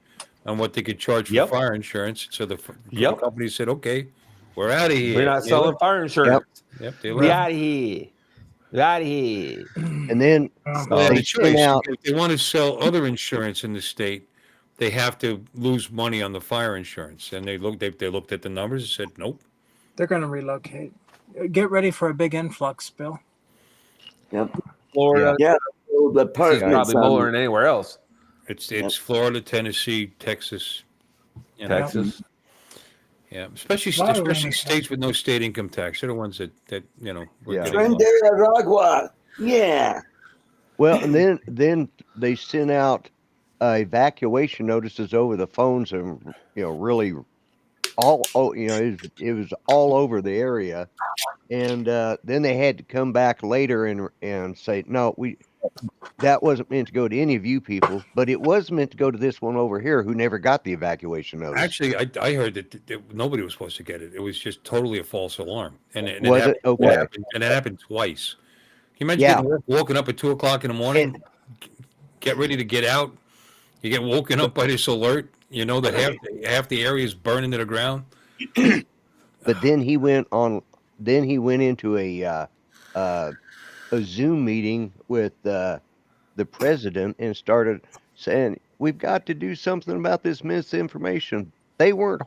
on what they could charge for fire insurance. So the company said, "Okay, we're out of here. We're not selling fire insurance. Yep, we out of here. We're out of here." And then they sent out. If they want to sell other insurance in the state, they have to lose money on the fire insurance. And they looked at the numbers and said, "Nope." They're going to relocate. Get ready for a big influx, Bill. Yep. Florida. Yeah. The It's probably lower than anywhere else. It's Florida, Tennessee, Texas, Texas. Yeah, especially states with no state income tax. They're the ones that Trinidad. Yeah. Well, and then they sent out evacuation notices over the phones, and really it was all over the area, and then they had to come back later and say, no, that wasn't meant to go to any of you people, but it was meant to go to this one over here who never got the evacuation notice. Actually, I heard that nobody was supposed to get it. It was just totally a false alarm, and it happened twice. Can you imagine getting woken up at 2:00 in the morning, get ready to get out, you get woken up by this alert. You know that half the area is burning to the ground. But then he went into a Zoom meeting with the president and started saying, "We've got to do something about this misinformation. They weren't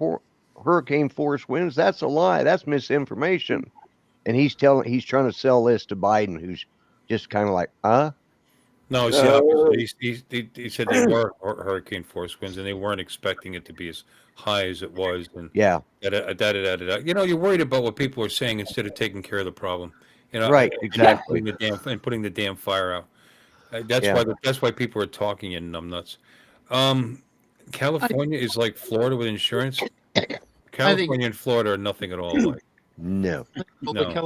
hurricane force winds. That's a lie. That's misinformation." And he's trying to sell this to Biden, who's just kind of like, No, it's the opposite. He said they were hurricane force winds, and they weren't expecting it to be as high as it was. And you're worried about what people are saying instead of taking care of the problem. Right, exactly. Putting the damn fire out. That's why people are talking in numbnuts. California is like Florida with insurance. California and Florida are nothing at all alike. No, nothing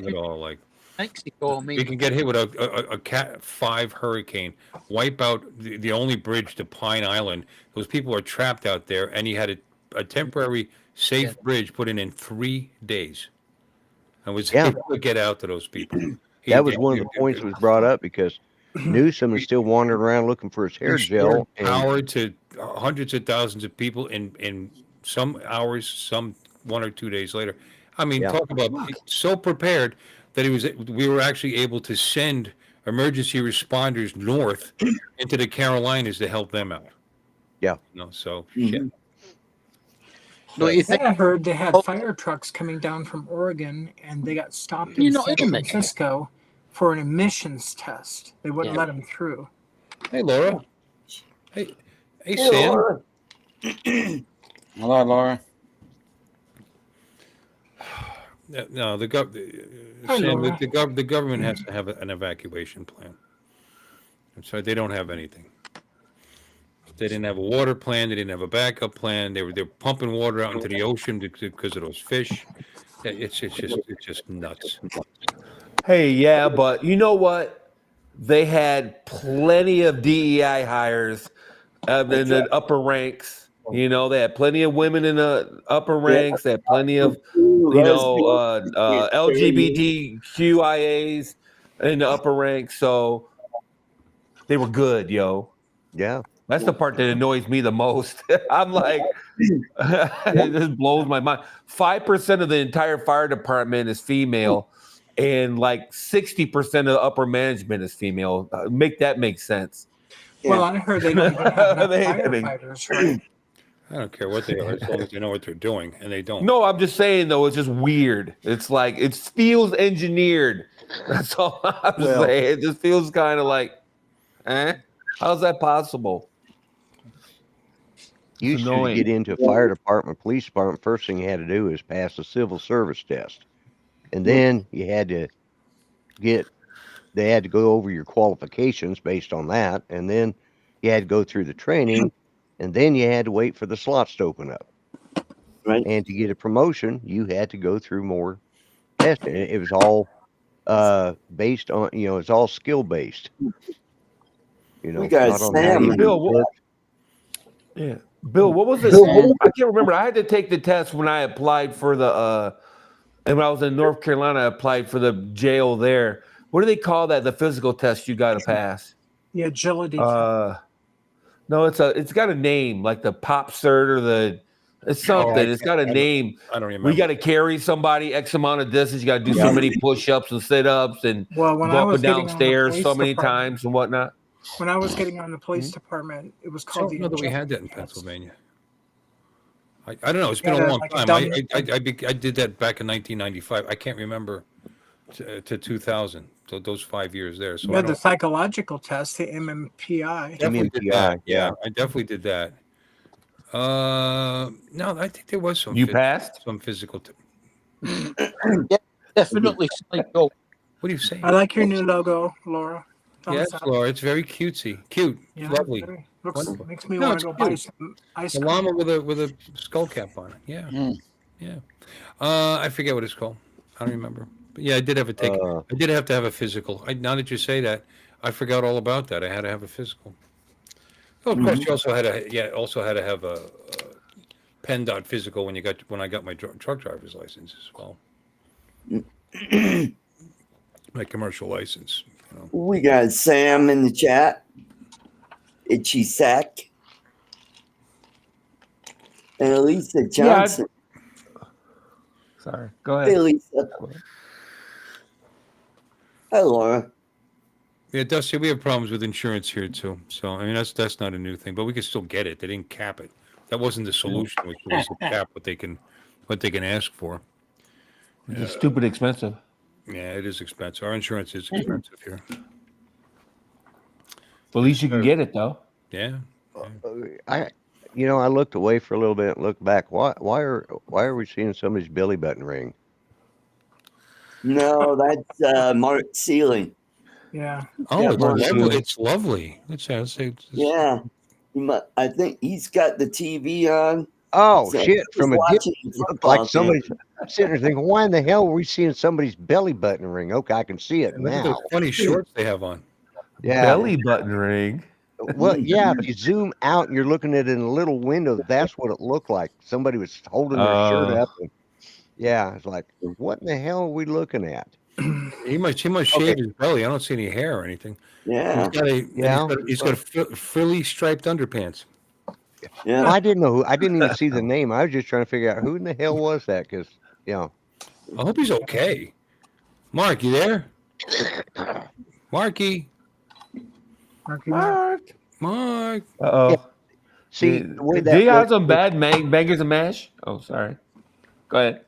at all alike. Mexico, We can get hit with a Cat 5 hurricane, wipe out the only bridge to Pine Island. Those people are trapped out there, and you had a temporary safe bridge put in 3 days. And was able to get out to those people. That was one of the points that was brought up because Newsom is still wandering around looking for his hair gel. Power to hundreds of thousands of people in some hours, some 1 or 2 days later. I mean, talk about so prepared that we were actually able to send emergency responders north into the Carolinas to help them out. Yeah. No, I heard they had fire trucks coming down from Oregon, and they got stopped in San Francisco for an emissions test. They wouldn't let them through. Hey, Laura. Hey, Hey, Sam. Laura. Hello, Laura. No, Hi, Sam, Laura. the government has to have an evacuation plan. I'm sorry, they don't have anything. They didn't have a water plan. They didn't have a backup plan. They're pumping water out into the ocean because of those fish. It's just nuts. Hey, yeah, but you know what? They had plenty of DEI hires in the upper ranks. You know, they had plenty of women in the upper Yeah. ranks. They had plenty of, LGBTQIAs in the upper ranks. So they were good, yo. Yeah. That's the part that annoys me the most. I'm like, it just blows my mind. 5% of the entire fire department is female, and like 60% of the upper management is female. Make sense. Well, I heard they don't even have enough They- firefighters, right? I don't care what they are as long as they know what they're doing, and they don't. No, I'm just saying though, it's just weird. It's like it feels engineered. That's all I'm saying. It just feels kind of like, how's that possible? Used to annoying. get into a fire department, police department, first thing you had to do is pass a civil service test. And then you had to they had to go over your qualifications based on that. And then you had to go through the training, and then you had to wait for the slots to open up. Right. And to get a promotion, you had to go through more testing. It was all based on, it's all skill based. We got not on how Sam. you Bill, work. Yeah. Bill, what was it? I can't remember. I had to take the test when I applied for the and when I was in North Carolina, I applied for the jail there. What do they call that? The physical test you got to pass? The agility. No, it's got a name, like the pop cert or it's something. It's got a name. I don't remember. We got to carry somebody X amount of distance. You got to do so many push-ups and sit-ups and Well, when go I up was and getting on the downstairs police so many department- times and whatnot. When I was getting on the police department, it was I called don't the know that we had that in agility test. Pennsylvania. I don't know. It's been Yeah, a long like a time. dummy. I did that back in 1995. I can't remember to 2000. So those 5 years there. So You I had the don't, psychological test, the MMPI. definitely did that. MMPI, Yeah, I definitely did that. No, I think there was some. You passed? some physical. Definitely psycho. What are you saying? I like your new logo, Laura. Thumbs Yes, up. Laura. It's very cutesy. Cute. Yeah, Lovely. looks Wonderful. makes me No, want it's to go buy cute. some ice A cream. llama with a skull cap on it. Yeah. Yeah. I forget what it's called. I don't remember. But yeah, I did have I did have to have a physical. Now that you say that, I forgot all about that. I had to have a physical. Oh, of course, you also had to have a PennDOT physical when I got my truck driver's license as well. My commercial license. We got Sam in the chat. Itchy Sack. And Elisa Johnson. Sorry. Go Hey, ahead. Lisa. Hi, Laura. Yeah, Dusty, we have problems with insurance here too. So I mean, that's not a new thing, but we can still get it. They didn't cap it. That wasn't the solution. Which was to cap what they can ask for. It's stupid expensive. Yeah, it is expensive. Our insurance is expensive here. At least you can get it though. Yeah. I looked away for a little bit and looked back. Why are we seeing somebody's belly button ring? No, that's Mark Sealing. Yeah. Oh, Yeah, it's Mark lovely. Sealing. It's lovely. Yeah. I think he's got the TV on. Oh So shit! he's From a watching distance, the it looked football like somebody's sitting there thinking, "Why in the hell are we seeing somebody's belly button ring?" Okay, I can see it Look at those now. funny shorts they have on. Yeah. Belly button ring. Well, yeah. If you zoom out and you're looking at it in a little window, that's what it looked like. Somebody was holding their shirt up. And, yeah, it's like, what in the hell are we looking at? He must shave his belly. I don't see any hair or anything. Yeah. He's got frilly striped underpants. Yeah. Well, I didn't know I didn't even see the name. I was just trying to figure out who in the hell was that, because I hope he's okay. Mark, you there? Marky. Mark. Uh-oh. Yeah. See, the way Do you have that some bad bangers and mash? Oh, sorry. Go ahead.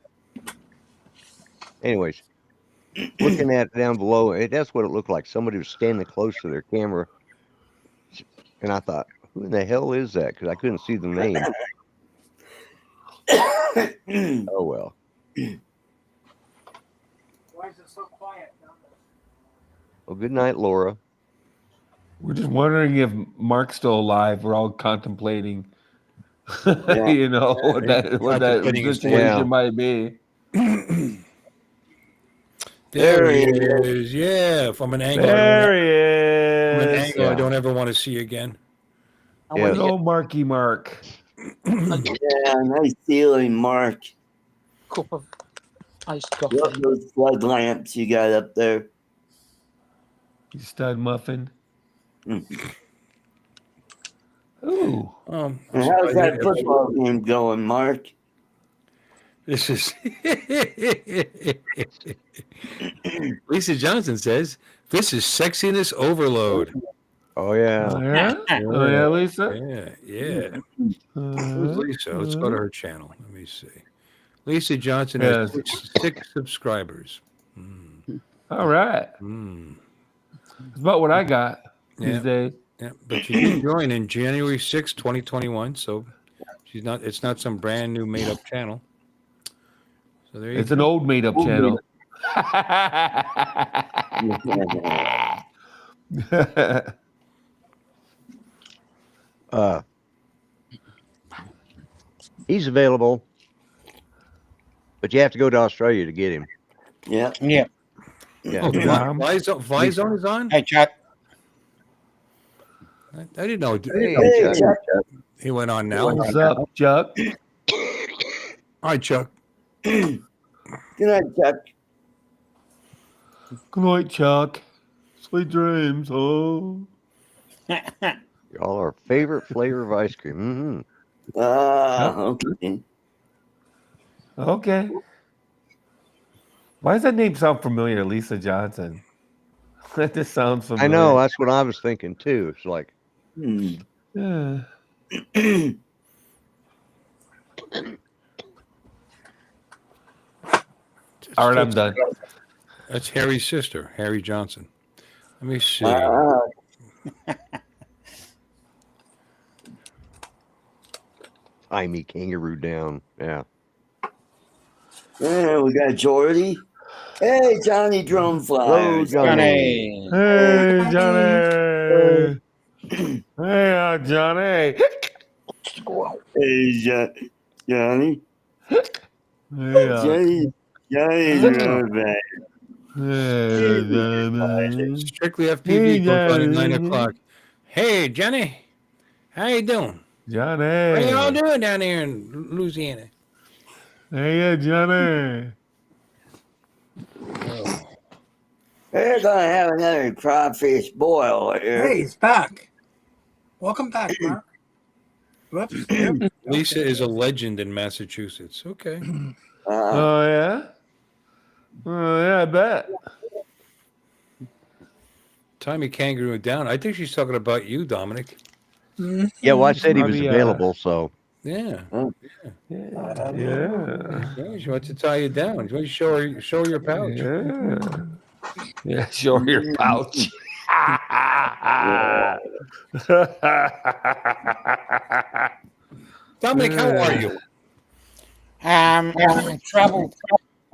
anyways, looking at it down below, that's what it looked like. Somebody was standing close to their camera, and I thought, Who in the hell is that? Because I couldn't see the name. Oh well. Why is it so quiet down there? Well, good night, Laura. We're just wondering if Mark's still alive. We're all contemplating, Yeah. you know, what that Contemplating his situation Yeah. might be. There he is. Yeah, from an angle. There he From an is. angle I Yeah. don't ever want to see again. Yes. Hello, Marky Mark. Yeah, nice ceiling, Mark. Cup of iced coffee. Love those flood lamps you got up there. You stud muffin. Mm. Ooh. And how's that football game going, Mark? This is Lisa Johnson says this is sexiness overload. Oh yeah. Oh, yeah? Oh, yeah, Lisa? Yeah. Who's Lisa? Let's go to her channel. Let me see. Lisa Johnson has six subscribers. All right. That's about what I got these days. Yeah, but she did join in January 6, 2021, so it's not some brand new made up channel. So there you It's go. an old made up channel. He's available, but you have to go to Australia to get him. Yeah. Yeah. Yeah. Oh, Vizone is on? Hey, Chuck. I didn't know. Hey, Chuck. He went on now. What's up, Chuck? Hi, Chuck. Good night, Chuck. Good night, Chuck. Sweet dreams. Oh. Y'all our favorite flavor of ice cream. Okay. Okay. Why does that name sound familiar, Lisa Johnson? That just sounds familiar. I know. That's what I was thinking too. It's like, Yeah. All right, I'm done. That's Harry's sister, Harry Johnson. Let me see. tie me kangaroo down. Yeah. Yeah, we got Jordy. Hey, Johnny Drone Hello, Flyers. Johnny. Hey, Johnny. Hey, Johnny. Hey, Johnny. Hey, Johnny's right back. Hey, Johnny. Strictly FPV Hey, goes on at 9 Johnny. o'clock. Hey, Johnny. How you doing? Johnny. What are y'all doing down there in Louisiana? Hey, Johnny. We're gonna have another crawfish boil here. Hey, he's back. Welcome back, Mark. Whoops. Yep. Lisa is a legend in Massachusetts. Okay. Oh, yeah? Oh, yeah, I bet. Tommy Kangaroo down. I think she's talking about you, Dominic. Yeah, well, I said he was Probably, available, so. Yeah. Yeah. She wants to tie you down. She wants to show her your pouch. Yeah, show your pouch. Dominic, how are you? Trouble.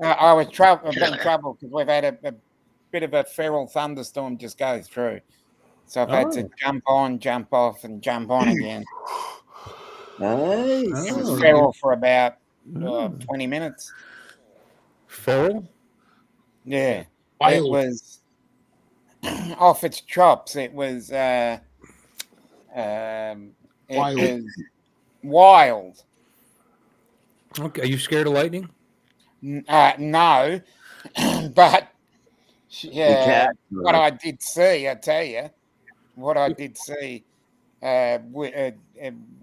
I was in trouble because we've had a bit of a feral thunderstorm just go through. So I've had to jump on, jump off, and jump on again. Nice. It was feral for about 20 minutes. Feral? Yeah. Wild. It was off its chops. It was was wild. Okay. Are you scared of lightning? No, but cat. what I did see, I tell you, what I did see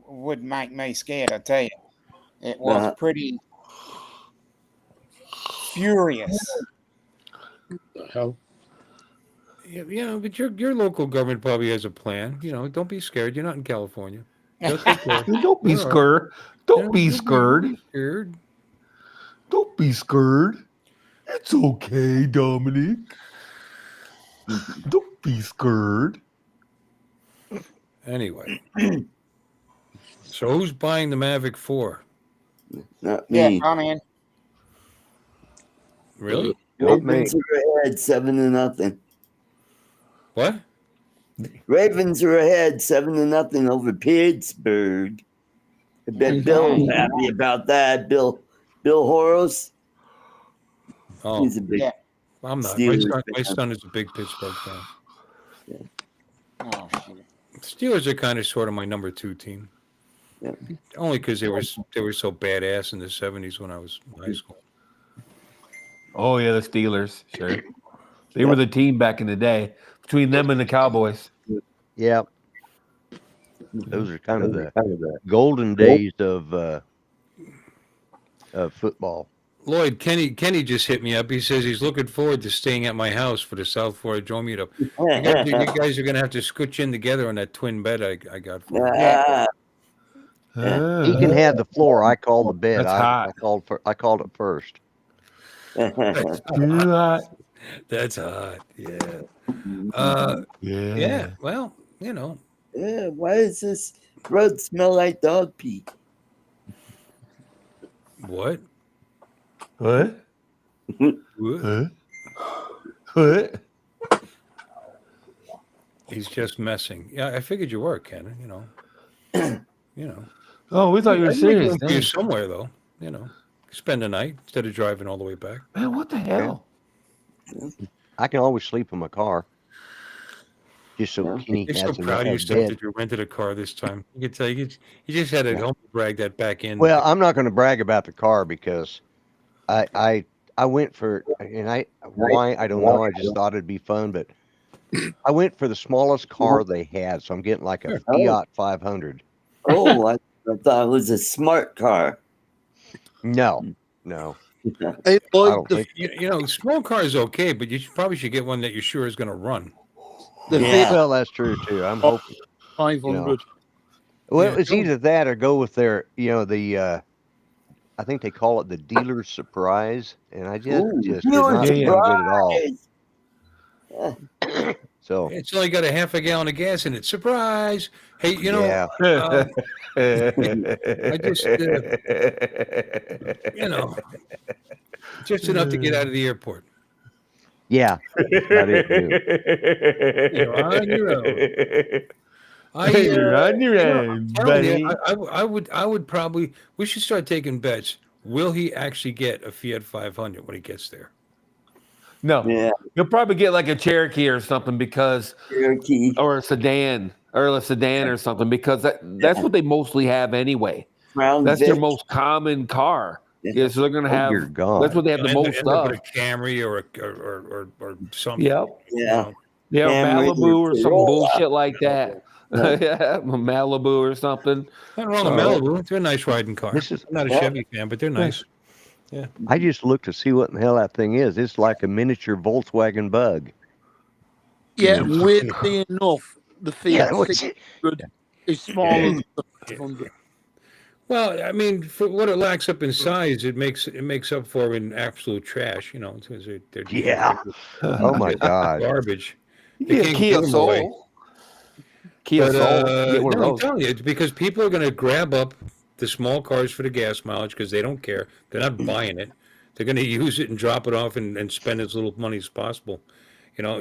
would make me scared. I tell you, it was pretty furious. Hell. Yeah, but your local government probably has a plan. Don't be scared. You're not in California. They'll take care. Don't be scared. Don't be scared. Scared. Don't be scared. It's okay, Dominic. Don't be scared. Anyway, so who's buying the Mavic 4? Not Yeah, me. I'm in. Really? Not me. Ravens are ahead 7-0. What? Ravens are ahead 7-0 over Pittsburgh. I bet Bill's happy about that. Bill Horos. Oh, He's a big Yeah. I'm not. Steelers My fan. son is a big Pittsburgh fan. Oh shit. Steelers are kind of sort of my number 2 team. Yeah. Only because they were so badass in the 70s when I was in high school. Oh yeah, the Steelers. Sure, they were the team back in the day. Between them and the Cowboys. Yeah. Those are kind of the golden days of football. Lloyd, Kenny just hit me up. He says he's looking forward to staying at my house for the South Florida Joe meetup. You guys are going to have to scooch in together on that twin bed I got for you. Yeah. He can have the floor. I call the bed. That's I hot. called it first. That's hot. Yeah. Yeah. Well, you know. Yeah, why does this road smell like dog pee? What? What? What? What? He's just messing. Yeah, I figured you were, Ken. You know. Oh, we thought you were I'd make serious. room for you somewhere, though. Spend the night instead of driving all the way back. Man, what the hell? I can always sleep in my car. Just so Kenny You're has so proud of a yourself bed. that you rented a car this time. You can tell you just had to humble brag that back in. Well, I'm not going to brag about the car because I went for, and why I don't know. I just thought it'd be fun, but I went for the smallest car they had, so I'm getting like a Fiat 500. Oh, I thought it was a smart car. No. Hey, I Lloyd, don't the, small car is okay, but you probably should get one that you're sure is going to run. the Yeah. Well, that's true too. I'm hoping. 500. Well, Yeah, it's either that or go with their, the I think they call it the dealer's surprise, and I just Ooh, did dealer's not feel good at all. surprise. So It's only got a half a gallon of gas in it. Surprise! Hey, yeah, I just, just enough to get out of the airport. yeah, about it too. You're on your own. You're on your own, I'm telling you, buddy. I would probably. We should start taking bets. Will he actually get a Fiat 500 when he gets there? No, Yeah, you'll probably get like a Cherokee or something Cherokee. or a sedan or something because that's what they mostly have anyway. Crown That's Vic. their most common car. Yeah, so they're gonna have. Dear God. That's what they have the And most end up of. with a Camry or something. Yep. Yeah. Yeah, Camry Malibu or some Corolla. bullshit like that. Yeah, Malibu or something. Nothing wrong with Malibu. They're a nice riding car. This is- I'm not a Chevy fan, but they're nice. I just looked to see what in the hell that thing is. It's like a miniature Volkswagen Bug. Yeah, weirdly enough, the Yeah, Fiat what's 600 is smaller than the 500. Well, I mean, for what it lacks up in size, it makes up for in absolute trash. Because they're Yeah. Oh my God. garbage. You get a can't Kia give them away. Soul. Kia But, Soul. Get one of no, I'm those. telling you, it's because people are going to grab up the small cars for the gas mileage because they don't care. They're not buying it. They're going to use it and drop it off and spend as little money as possible.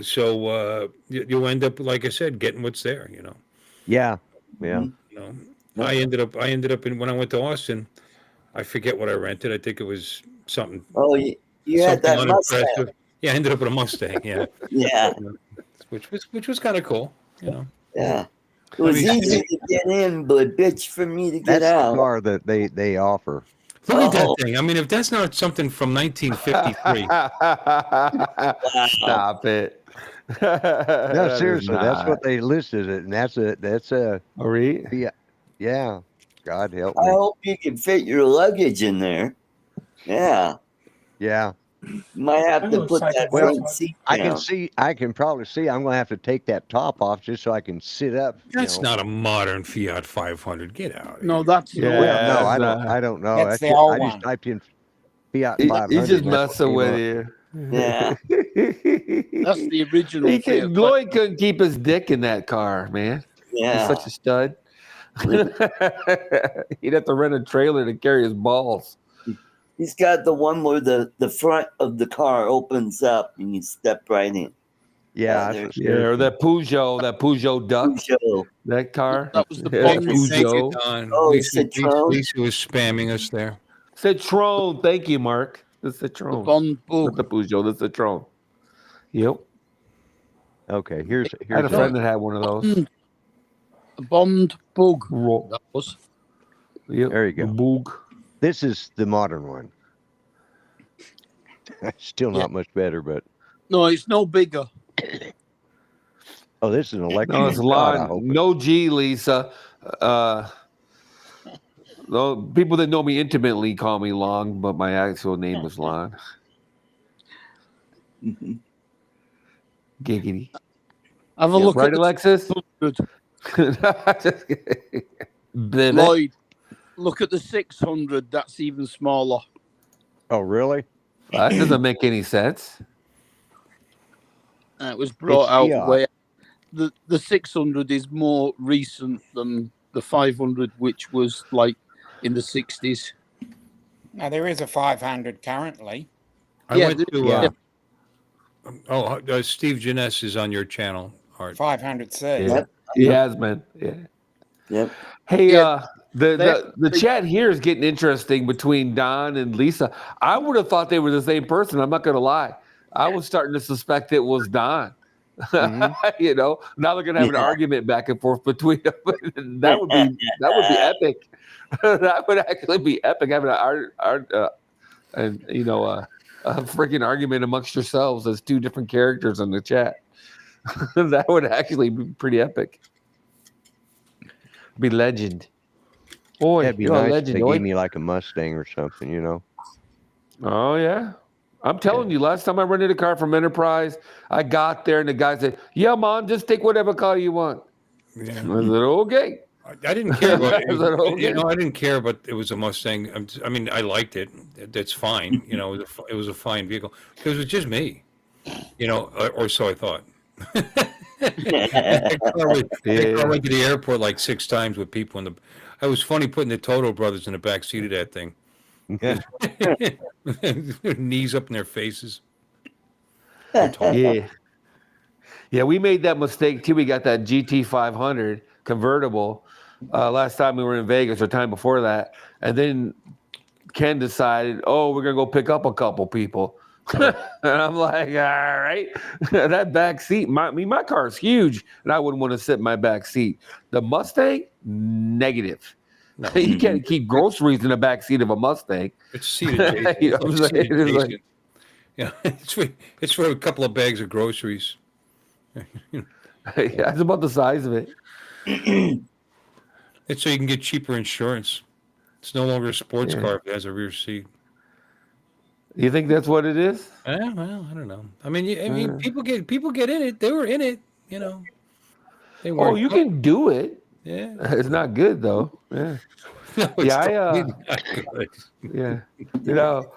So you'll end up, like I said, getting what's there. Yeah. Yeah. I ended up when I went to Austin. I forget what I rented. I think it was something. Oh, you had something that Mustang. unimpressive. Yeah, I ended up with a Mustang. Yeah, Yeah. which was kind of cool. Yeah. It was easy to get in, but bitch for me to get That's out. the car that they offer. Look at that Oh. thing. I mean, if that's not something from 1953, Stop it. No, seriously, that's what they listed it, and that's a yeah. God help I me. hope you can fit your luggage in there. Yeah. Yeah. Might have to put that Well, front seat I down. can probably see. I'm going to have to take that top off just so I can sit up. that's not a modern Fiat 500. Get out. No, that's Yeah. Well, no, that's I don't know. That's That's the just, old I just one. typed in Fiat He- 500. He's just and that's messing what with came you. Yeah. That's the original Fiat. Lloyd couldn't keep his dick in that car, man. He's such a stud. He'd have to rent a trailer to carry his balls. He's got the one where the front of the car opens up and you step right in. Yeah, or that Peugeot duck. Peugeot. That car. That was the Thank Bond. you, Peugeot. Don. Oh, Lisa Citroen. was spamming us there. Citroen. Thank you, Mark. The The Citroen. Bond Not bug. the Peugeot, the Citroen. Yep. Okay, here's I had a friend that had one of those. A Bond bug. Roll. That was. Yep. There you go. The Boog. This is the modern one. Still not much better, but No, it's no bigger. oh, this is an electric. No, it's God, I Lon. hope No G, Lisa. No, people that know me intimately call me Long, but my actual name was Lon. Giggity. Have a look Right, at the Alexis? 600. Just kidding. Baby. Lloyd, look at the 600. That's even smaller. Oh, really? That doesn't make any sense. It was brought It's out Fiat. where the 600 is more recent than the 500, which was like in the 60s. Now there is a 500 currently. I Yeah, went to Steve Jeunesse is on your channel, Art. 500C. Yeah. Yep. He has, man. Yeah. Yep. Hey, Yeah, the chat here is getting interesting between Don and Lisa. I would have thought they were the same person. I'm not going to lie. I was starting to suspect it was Don. You know, now they're going to have an argument back and forth between them. that would be epic. That would actually be epic having a freaking argument amongst yourselves as two different characters in the chat. That would actually be pretty epic. Be legend. Boy, That'd be you're a nice legend. if they Oi. gave me like a Mustang or something, you know. Oh yeah. I'm telling you, last time I rented a car from Enterprise, I got there and the guy said, "Yeah, man, just take whatever car you want." Yeah. I said, "Okay." I didn't care about it. I said, "Okay." You know, I didn't care, but it was a Mustang. I mean, I liked it. That's fine. You know, it was a fine vehicle because it was just me. You know, or so I thought. That car went to the airport like 6 times with people in the. It was funny putting the Toto brothers in the back seat of that thing. Knees up in their faces. Yeah. Yeah, we made that mistake too. We got that GT 500 convertible last time we were in Vegas or time before that. And then Ken decided, oh, we're going to go pick up a couple people. And I'm like, all right. That back seat, my car is huge, and I wouldn't want to sit in my back seat. The Mustang, negative. No. You can't keep groceries in the back seat of a Mustang. It's seated. You know what I'm saying? It's like, yeah, it's for a couple of bags of groceries. That's about the size of it. It's so you can get cheaper insurance. It's no longer a sports car if it has a rear seat. You think that's what it is? Well, I don't know. I mean, people get in it. They were in it, you know. They weren't. Oh, you can do it. Yeah. It's not good though. Yeah. No, Yeah, not good. Yeah. You know,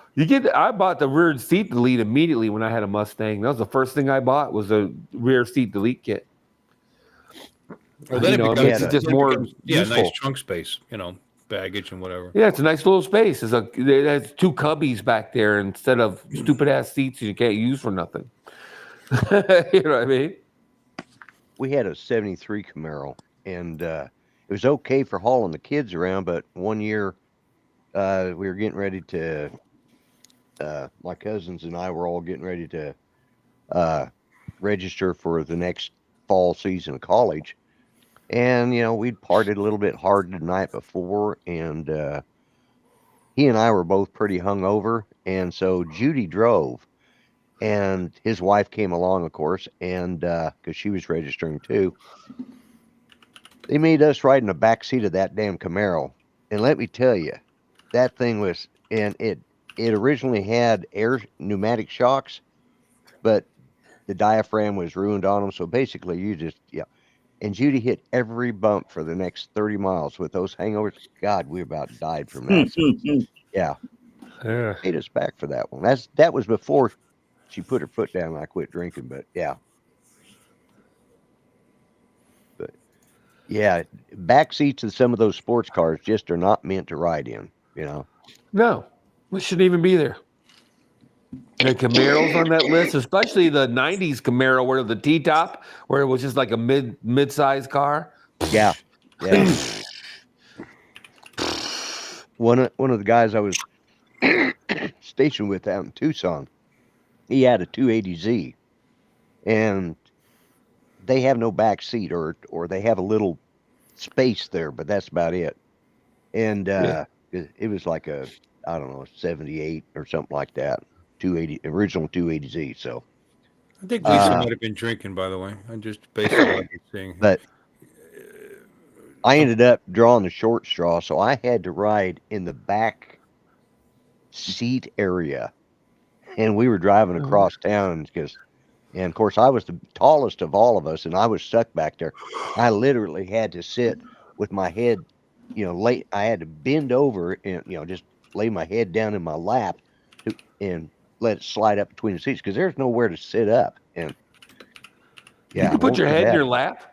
I bought the rear seat delete immediately when I had a Mustang. That was the first thing I bought was a rear seat delete kit. Well, then it makes it just more useful. Nice trunk space, you know, baggage and whatever. Yeah, it's a nice little space. It has 2 cubbies back there instead of stupid ass seats you can't use for nothing. You know what I mean? We had a 73 Camaro, and it was okay for hauling the kids around, but one year we were getting ready to, my cousins and I were all getting ready to register for the next fall season of college. And, you know, we'd partied a little bit hard the night before, and he and I were both pretty hungover. And so Judy drove, and his wife came along, of course, and because she was registering too. They made us ride in the back seat of that damn Camaro. And let me tell you, that thing was, and it originally had pneumatic shocks, but the diaphragm was ruined on them. So basically you just, and Judy hit every bump for the next 30 miles with those hangovers. God, we about died from that. So, yeah. Paid us back for that one. That was before she put her foot down and I quit drinking, but yeah. But Yeah, back seats of some of those sports cars just are not meant to ride in. You know. No, we shouldn't even be there. The Camaros on that list, especially the '90s Camaro, where the T-top, where it was just like a mid-sized car. Yeah, yeah. One of the guys I was stationed with out in Tucson, he had a 280Z, and they have no back seat, or they have a little space there, but that's about it. And it was like a, I don't know, 78 or something like that. 280 original 280Z. So I think Lisa might have been drinking, by the way. I just based on what you're saying. but I ended up drawing the short straw, so I had to ride in the back seat area, and we were driving across town and of course I was the tallest of all of us, and I was stuck back there. I literally had to sit with my head, I had to bend over and just lay my head down in my lap and let it slide up between the seats because there's nowhere to sit up. And you can put your head in your lap.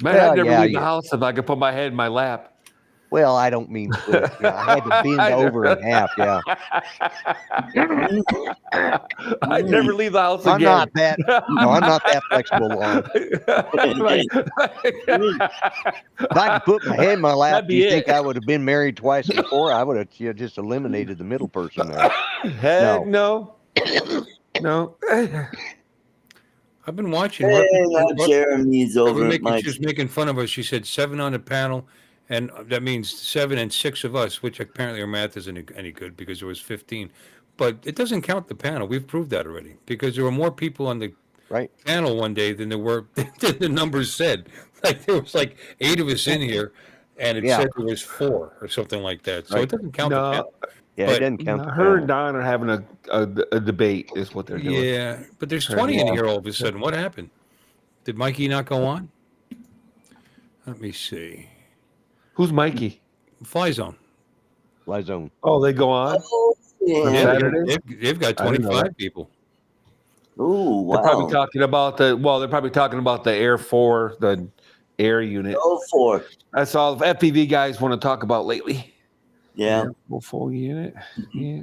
Man, I'd never leave the house if I could put my head in my lap. Well, I don't mean split. I had to bend over in half. Yeah. I'd never leave the house I'm again. not that. No, I'm not that flexible. If I could put my head in my lap, do you think I would have been married twice before? I would have just eliminated the middle person there. Heck no. No. I've been watching. Jeremy's over. She was making fun of us. She said 7 on the panel, and that means 7 and 6 of us, which apparently our math isn't any good because there was 15. But it doesn't count the panel. We've proved that already because there were more people on the panel one day than there were than the numbers said. Like there was like 8 of us in here, and it said there was 4 or something like that. So it doesn't count the panel. Yeah, it doesn't count. Her and Don are having a debate, is what they're doing. Yeah, but there's 20 in here all of a sudden. What happened? Did Mikey not go on? Let me see. Who's Mikey? Fly Zone. Fly Zone. Oh, they go on? Yeah, they've got 25 people. Oh, wow. They're probably talking about the Air 4, the air unit. Go for it. That's all FPV guys want to talk about lately. Yeah. Full unit. Yeah.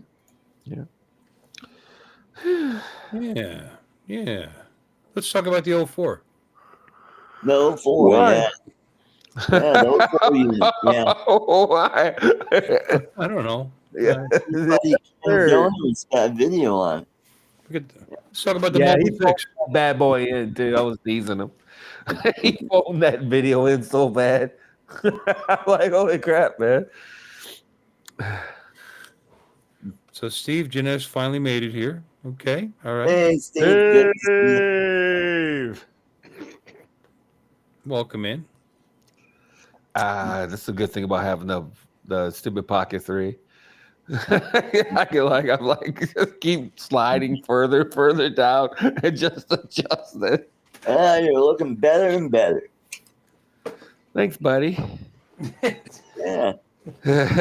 Yeah. Let's talk about the 04. The 04, yeah. Yeah, the 04 unit. Yeah. Why? I don't know. Yeah. Jones got a video on. Let's talk about the he Mobile 6. Bad boy in, dude. I was teasing him. He phoned that video in so bad. I'm like, holy crap, man. So Steve Jeunesse finally made it here. Okay. All right. Hey, Steve. Welcome in. That's a good thing about having the stupid Pocket 3. I'm just keep sliding further down and just adjust it. You're looking better and better. Thanks, buddy. Yeah. You're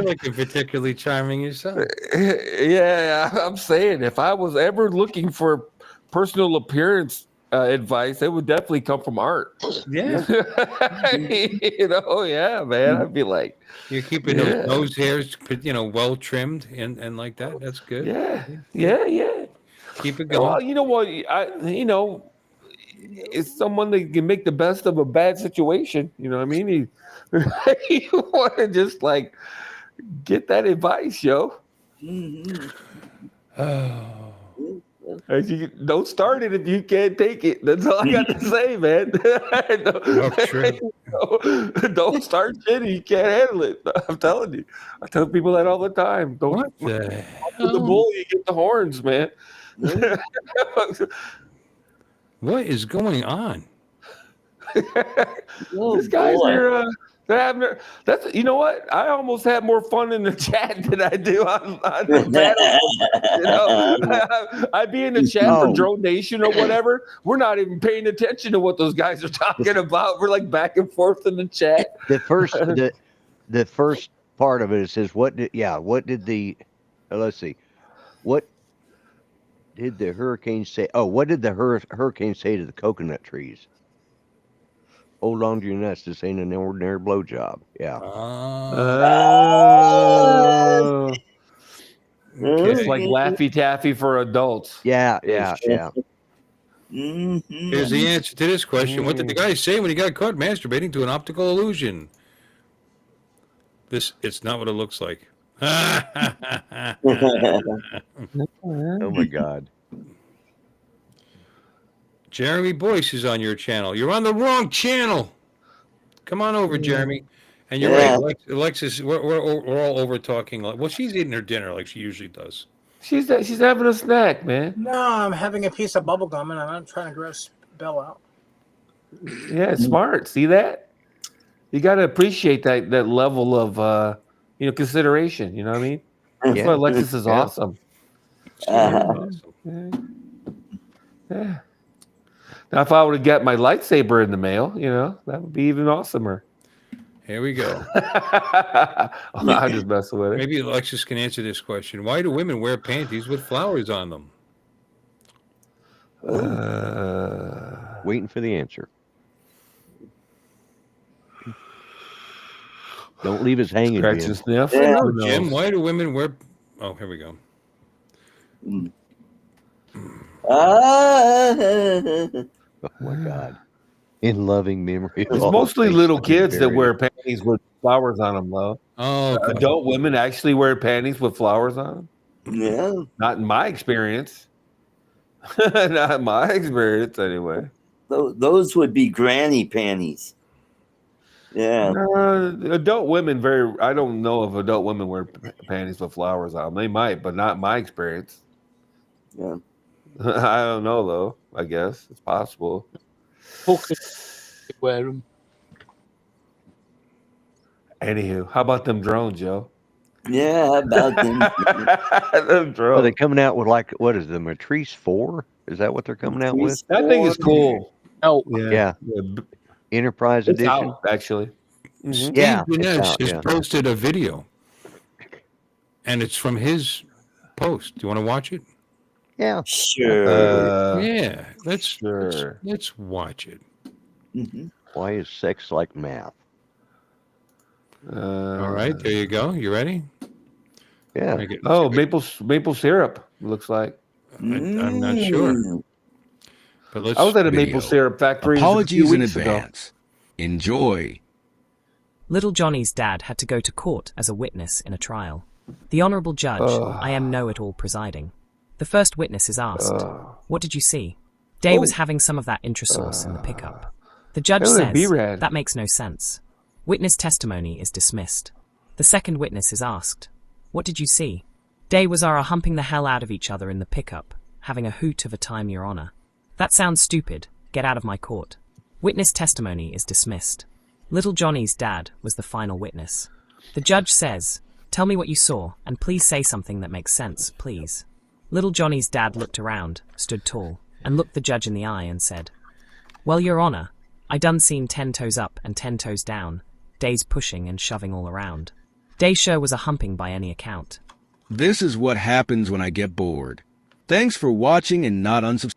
looking particularly charming yourself. Yeah, I'm saying if I was ever looking for personal appearance advice, it would definitely come from Art. Yeah. Yeah, man. I'd be like, you're keeping those nose hairs, well trimmed and like that. That's good. Yeah. Keep it going. Well, you know what? It's someone that can make the best of a bad situation. You know what I mean? You want to just like get that advice, yo. Mm-hmm. Don't start it if you can't take it. That's all I got to say, man. Don't start shit if you can't handle it. I'm telling you. I tell people that all the time. Don't the bull, you get the horns, man. What is going on? These guys are that's you know what? I almost have more fun in the chat than I do on the battle. I'd be in the chat for Drone Nation or whatever. We're not even paying attention to what those guys are talking about. We're like back and forth in the chat. The first part of it says let's see. What did the hurricane say? Oh, what did the hurricane say to the coconut trees? Hold on to your nuts. This ain't an ordinary blowjob. Yeah. Okay. It's like Laffy Taffy for adults. Yeah. Ish. Here's the answer to this question. What did the guy say when he got caught masturbating to an optical illusion? It's not what it looks like. Oh my God. Jeremy Boyce is on your channel. You're on the wrong channel. Come on over, Jeremy. And you're right, Alexis. We're all over talking. Well, she's eating her dinner like she usually does. She's having a snack, man. No, I'm having a piece of bubble gum and I'm trying to gross Bill out. Yeah, it's smart. See that? You got to appreciate that level of consideration. You know what I mean? That's why Alexis is awesome. Awesome. Yeah. Now, if I would have got my lightsaber in the mail, that would be even awesomer. Here we go. I'm just messing with it. Maybe Alexis can answer this question. Why do women wear panties with flowers on them? Waiting for the answer. Don't leave us hanging, Scratch Jim. and sniff. Yeah. Jim, why do women wear... Oh, here we go. Oh my God. In loving memory. It's mostly little kids that wear panties with flowers on them, though. Oh, okay. Adult women actually wear panties with flowers on them? Yeah. Not in my experience. Not in my experience, anyway. Those would be granny panties. Yeah. Adult women I don't know if adult women wear panties with flowers on them. They might, but not in my experience. Yeah. I don't know, though. I guess it's possible. Hookers wear them. Anywho, how about them drones, Joe? Yeah, how about them? Them drones. Are they coming out with what is the Matrice 4? Is that what they're coming out with? That thing is cool. Oh, Yeah. Enterprise It's Edition. out, actually. Steve Yeah, it's Dinesh out, has yeah. posted a video, and it's from his post. Do you want to watch it? Yeah. Sure. Yeah, let's watch it. Mhm. Why is sex like math? All right, there you go. You ready? Yeah. Oh, maple syrup, looks like. I'm not sure. But let's. I was at a maple syrup factory. Apologies in weeks ago. advance. Enjoy. Little Johnny's dad had to go to court as a witness in a trial. The Honourable Judge, I am know-it-all presiding. The first witness is asked, what did you see? Day was having some of that intrasauce in the pickup. The judge says, that makes no sense. Witness testimony is dismissed. The second witness is asked, what did you see? Day was humping the hell out of each other in the pickup, having a hoot of a time, Your Honour. That sounds stupid. Get out of my court. Witness testimony is dismissed. Little Johnny's dad was the final witness. The judge says, tell me what you saw, and please say something that makes sense, please. Little Johnny's dad looked around, stood tall, and looked the judge in the eye and said, well, Your Honour, I done seen 10 toes up and 10 toes down, Day's pushing and shoving all around. Day sure was a humping by any account. This is what happens when I get bored. Thanks for watching and not unsubscribe.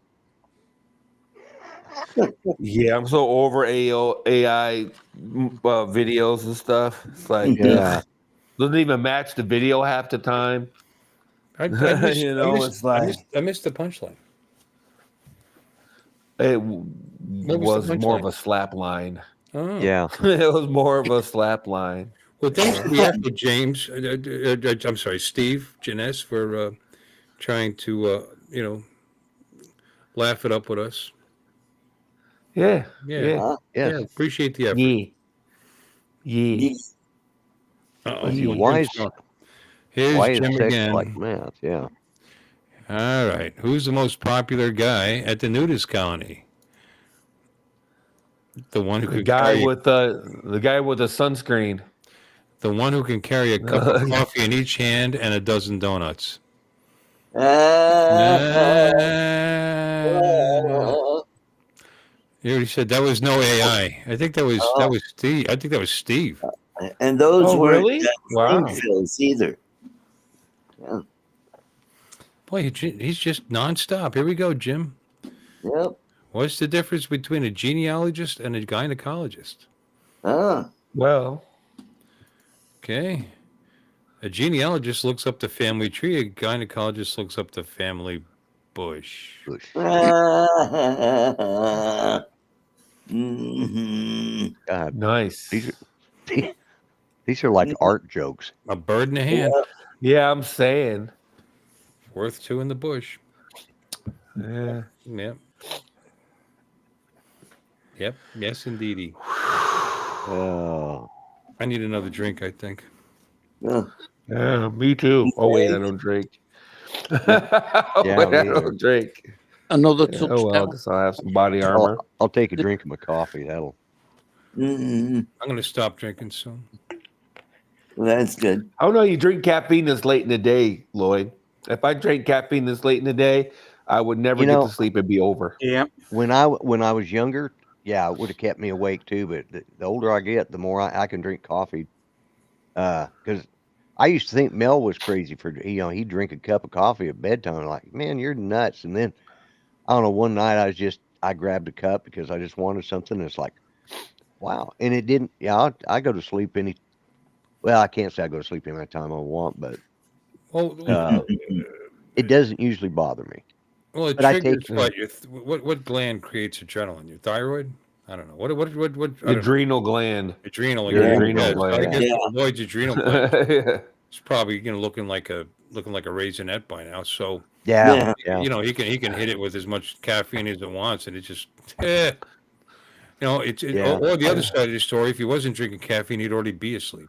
Yeah, I'm so over AI videos and stuff. It's like, doesn't even match the video half the time. I missed the punchline. It was more of a slap line. Oh. Yeah. It was more of a slap line. Well, thanks to the effort, James. I'm sorry, Steve Jeunesse, for trying to, laugh it up with us. Yeah. Yeah. Appreciate the effort. Yeah. Why Here's is Jim sex again. like math? Yeah. All right. Who's the most popular guy at the nudist colony? The one who the guy with the sunscreen. The one who can carry a cup of coffee in each hand and a dozen donuts. You already said that was no AI. I think that was Steve. I think that was Steve. And those weren't really? fills either. Yeah. Boy, he's just nonstop. Here we go, Jim. Yep. What's the difference between a genealogist and a gynecologist? Well, okay. A genealogist looks up the family tree. A gynecologist looks up the family bush. God, nice. These are like art jokes. A bird in the hand. Yeah, I'm saying. Worth two in the bush. Yeah. Yep. Yep. Yes, indeedy. Oh. I need another drink, I think. Yeah, me too. Oh, wait, I don't drink. I don't drink. Another touchdown. Oh, well, I guess I'll have some body armor. I'll take a drink of my coffee. That'll. I'm going to stop drinking soon. Well, that's good. I don't know. You drink caffeine this late in the day, Lloyd. If I drank caffeine this late in the day, I would never get to sleep and be over. Yeah. When I was younger, yeah, it would have kept me awake too. But the older I get, the more I can drink coffee. Because I used to think Mel was crazy for he'd drink a cup of coffee at bedtime. Like, man, you're nuts. And then I don't know. One night I grabbed a cup because I just wanted something. And it's like, wow. And it didn't. Yeah, I go to sleep well, I can't say I go to sleep any time I want, but it doesn't usually bother me. Well, it triggers what gland creates adrenaline? Your thyroid? I don't know. What adrenal gland. Adrenal gland. I guess Lloyd's adrenal gland. It's probably looking like a raisinette by now. So he can hit it with as much caffeine as it wants, and it just or the other side of the story. If he wasn't drinking caffeine, he'd already be asleep.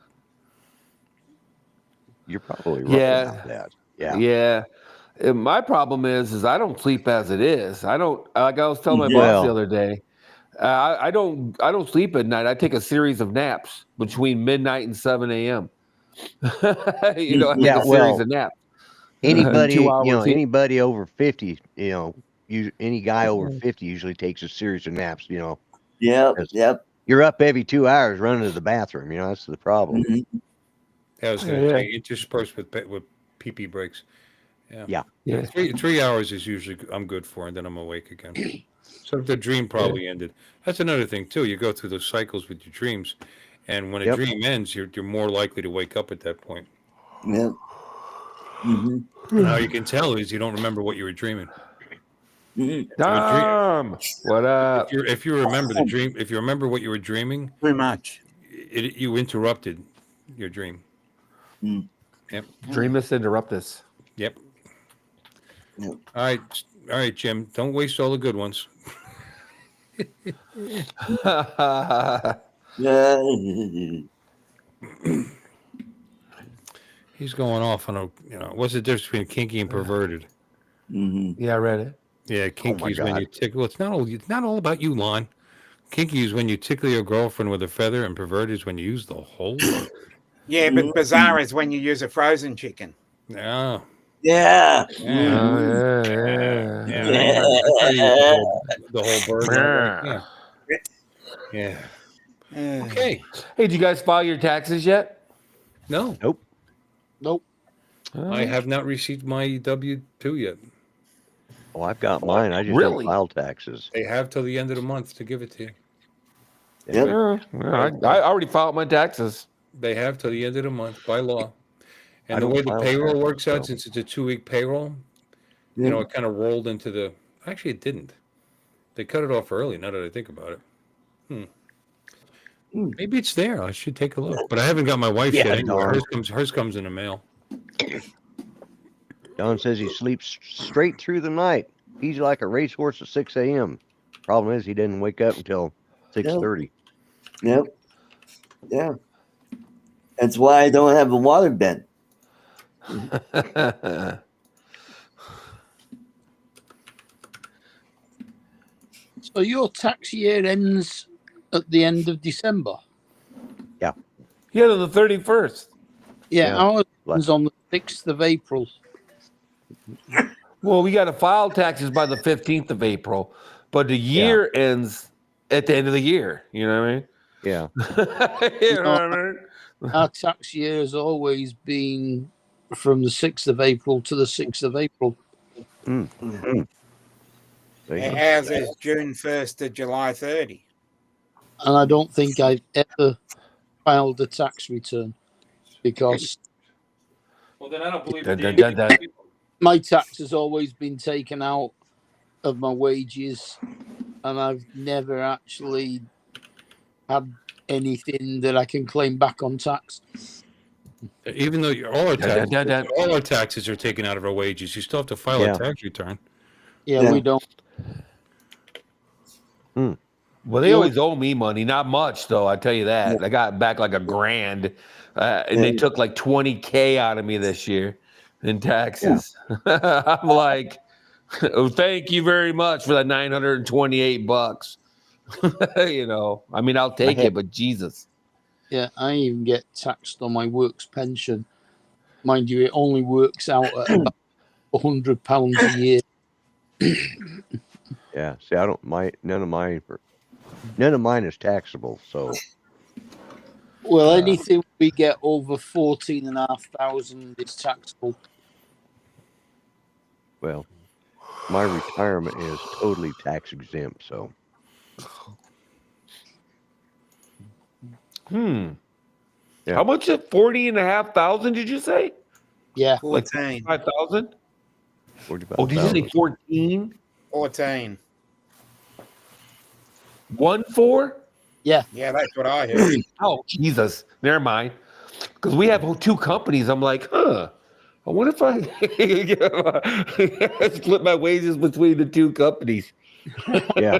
You're probably right about that. Yeah. And my problem is I don't sleep as it is. I don't, like I was telling my boss the other day, I don't sleep at night. I take a series of naps between midnight and 7 a.m. I take a series of naps. Anybody, anybody over 50, any guy over 50 usually takes a series of naps, Yep. You're up every 2 hours running to the bathroom, that's the problem. I was going to say interspersed with pee-pee breaks. Yeah. 3 hours is usually I'm good for, and then I'm awake again. So the dream probably ended. That's another thing too. You go through those cycles with your dreams, and when a dream ends, you're more likely to wake up at that point. Yep. And how you can tell is you don't remember what you were dreaming. Dom, what up? If you remember the dream, if you remember what you were dreaming, pretty much, you interrupted your dream. Yep. Dreamus interruptus. Yep. All right, Jim. Don't waste all the good ones. He's going off on what's the difference between kinky and perverted? Yeah, I read it. Yeah, kinky is when you tickle. It's not all about you, Lon. Kinky is when you tickle your girlfriend with a feather, and perverted is when you use the whole word. Yeah, but bizarre is when you use a frozen chicken. Oh. Yeah. The whole bird. Yeah. Okay. Hey, did you guys file your taxes yet? No. Nope. I have not received my W-2 yet. Oh, I've got mine. I just don't file taxes. They have till the end of the month to give it to you. I already filed my taxes. They have till the end of the month by law. And the way the payroll works out, since it's a 2-week payroll, it kind of rolled into the. Actually, it didn't. They cut it off early. Now that I think about it, maybe it's there. I should take a look. But I haven't got my wife yet. Anyway. Hers comes in the mail. Don says he sleeps straight through the night. He's like a racehorse at 6 a.m. Problem is, he didn't wake up until 6:30. Yep. Yeah. That's why I don't have a water bed. So your tax year ends at the end of December? Yeah. Yeah, to the 31st. Yeah, ours ends on the 6th of April. Well, we got to file taxes by the 15th of April, but the year ends at the end of the year. You know what I mean? Yeah. You know what I mean? Our tax year has always been from the 6th of April to the 6th of April. Ours is June 1st to July 30. And I don't think I've ever filed a tax return because Well, then I don't believe my tax has always been taken out of my wages, and I've never actually had anything that I can claim back on tax. Even though all our taxes are taken out of our wages, you still have to file a tax return. Yeah, we don't. Well, they always owe me money. Not much, though. I tell you that. I got back like $1,000, and they took like $20K out of me this year in taxes. I'm like, oh, thank you very much for that $928. You know, I mean, I'll take it, but Jesus. Yeah, I even get taxed on my works pension. Mind you, it only works out at about £100 a year. Yeah. See, I don't. None of mine is taxable. So. Well, anything we get over 14,500 is taxable. Well, my retirement is totally tax exempt. So. Yeah. How much is 40,500? Did you say? Yeah, 14. Like 5,000. Oh, did you say 14? 14. 1-4? Yeah. Yeah, that's what I heard. Oh, Jesus. Never mind. Because we have 2 companies. I'm like, I wonder if I split my wages between the 2 companies. Yeah.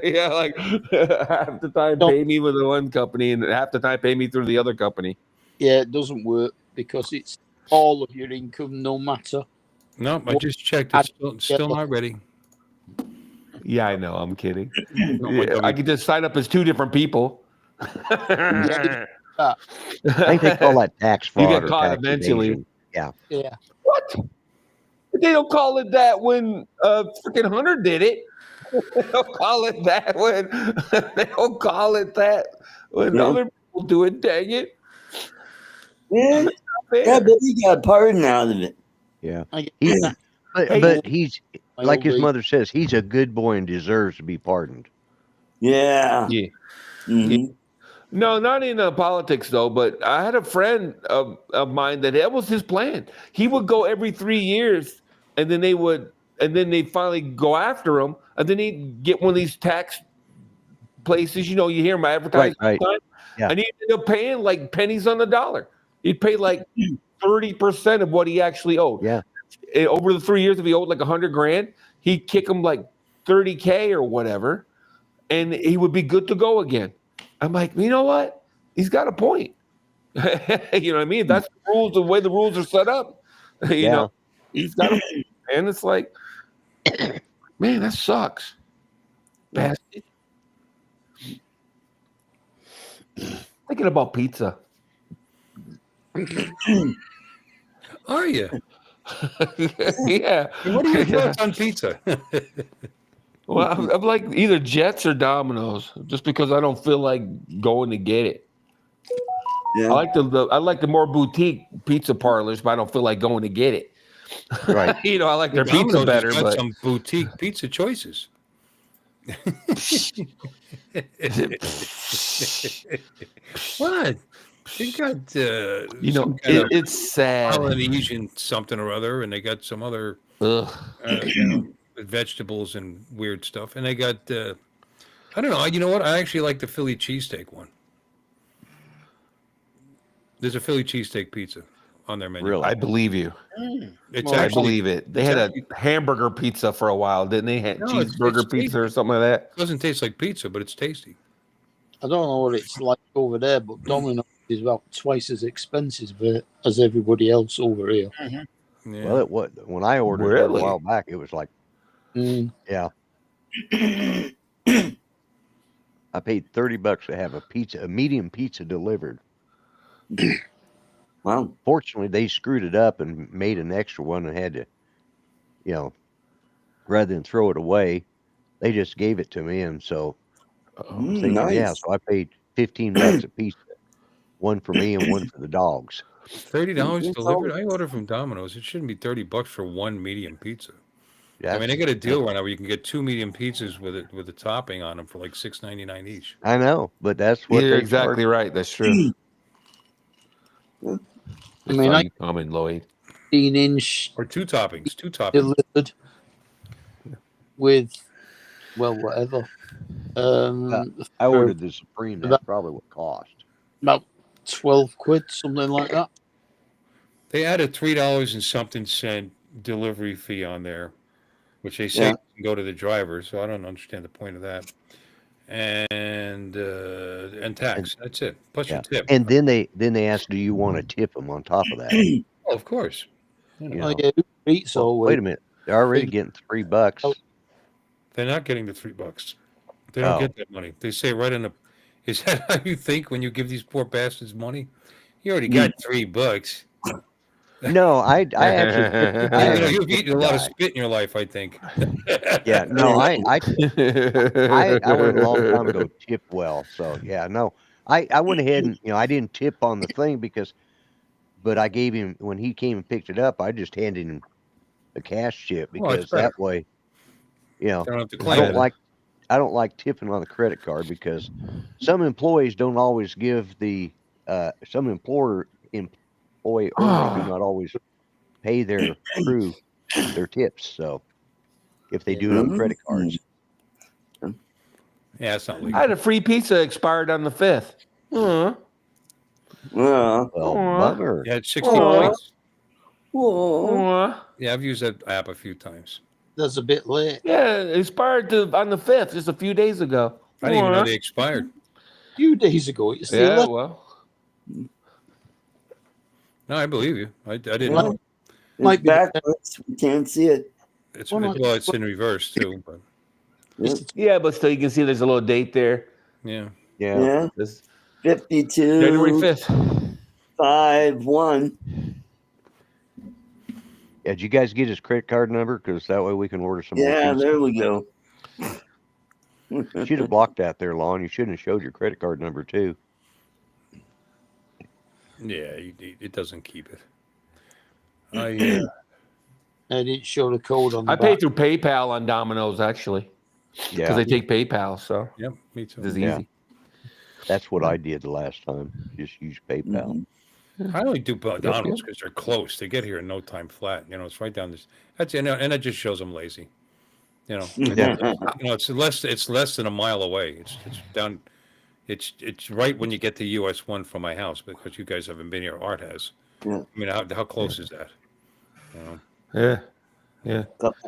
Yeah, like half the time pay me with the one company and half the time pay me through the other company. Yeah, it doesn't work because it's all of your income, no matter. No, I just checked. It's still not ready. Yeah, I know. I'm kidding. Yeah, I could just sign up as 2 different people. I think they call that tax fraud. You get or caught tax eventually. evasion. Yeah. Yeah. What? They don't call it that when freaking Hunter did it. They don't call it that when other people do it. Dang it! Yeah, but he got a pardon out of it. Yeah. But he's like his mother says, he's a good boy and deserves to be pardoned. Yeah. Yeah. Mm-hmm. Yeah. No, not in politics though. But I had a friend of mine that was his plan. He would go every 3 years, and then they'd finally go after him, and then he'd get one of these tax places. You know, you hear him advertise, Right. Yeah. and he'd end up paying like pennies on the dollar. He'd pay like 30% of what he actually owed. Yeah. Over the 3 years, if he owed like $100,000, he'd kick him like $30K or whatever, and he would be good to go again. I'm like, you know what? He's got a point. You know what I mean? That's the rules, the way the rules are set up. You know, he's got a point. And it's like, man, that sucks. Bastard. Thinking about pizza. Are you? Yeah. What are your thoughts on pizza? Well, I'm like either Jets or Domino's, just because I don't feel like going to get it. Yeah. I like the more boutique pizza parlors, but I don't feel like going to get it. Right. You know, I like their pizza Domino's better, got but some boutique pizza choices. What? They got you know, it's sad. Polynesian something or other, and they got some other vegetables and weird stuff, and they got I don't know. You know what? I actually like the Philly cheesesteak one. There's a Philly cheesesteak pizza on their menu. Really? I believe you. I believe it. They had a hamburger pizza for a while, didn't they? Cheeseburger it's pizza or something like that. It doesn't taste like pizza, but it's tasty. I don't know what it's like over there, but Domino's is about twice as expensive as everybody else over here. Mm-hmm. Yeah. Well, it was when I ordered it a while back. It was like, yeah. I paid $30 to have a medium pizza delivered. Wow. Fortunately, they screwed it up and made an extra one and had to, you know, rather than throw it away, they just gave it to me. And so I was thinking, nice. yeah, so I paid $15 a piece. one for me and one for the dogs. $30 delivered. I order from Domino's. It shouldn't be $30 for one medium pizza. I mean, they got a deal right now where you can get 2 medium pizzas with a topping on them for like $6.99 each. I know, but that's what You're they exactly charge. right. That's true. I mean, I comment, Lloyd. 18-inch Or two toppings. delivered with, well, whatever. I ordered the Supreme. That's probably what cost. About 12 quid, something like that. They add a $3 and something cent delivery fee on there, which they say can go to the driver. So I don't understand the point of that. And tax. That's it. Plus your tip. And then they ask, do you want to tip them on top of that? Oh, of course. You Oh, know. yeah, Uber Eats always. Wait a minute. They're already getting $3. They're not getting the $3. They don't get that money. They say right in the. Is that how you think when you give these poor bastards money? You already got $3. No, I actually you've eaten a lot of spit in your life, I think. Yeah, no, I learned a long time ago tip well. So yeah, no, I went ahead and I didn't tip on the thing but I gave him when he came and picked it up. I just handed him a cash chip because that way, don't have to I claim it. don't like tipping on the credit card because some employees don't always give some employers do not always pay their crew their tips. So if they do it on credit cards. Yeah, it's not legal. I had a free pizza expired on the 5th. Well, bummer. You had 60 points. Aw. Yeah, I've used that app a few times. That's a bit late. Yeah, it expired on the 5th, just a few days ago. I didn't even know they expired. A few days ago. It's still left. Well. No, I believe you. I didn't know. Might be backwards. We can't see it. It's in reverse too. But Yeah, but still, you can see there's a little date there. yeah. This 52. January 5th. 5-1. Yeah, did you guys get his credit card number? Because that way we can order some more pizza. There we go. You should have blocked that there, Lon. You shouldn't have showed your credit card number too. Yeah, it doesn't keep it. I didn't show the code on the I back. pay through PayPal on Domino's, actually. Yeah. Because they take PayPal, so. Yep, me too. It's easy. Yeah. That's what I did the last time. Just use PayPal. I only do Domino's because they're close. They get here in no time flat. It's right down this. And it just shows I'm lazy. It's less than a mile away. It's down. It's right when you get to US 1 from my house because you guys haven't been here. Art has. Yeah. I mean, how close is that? Yeah.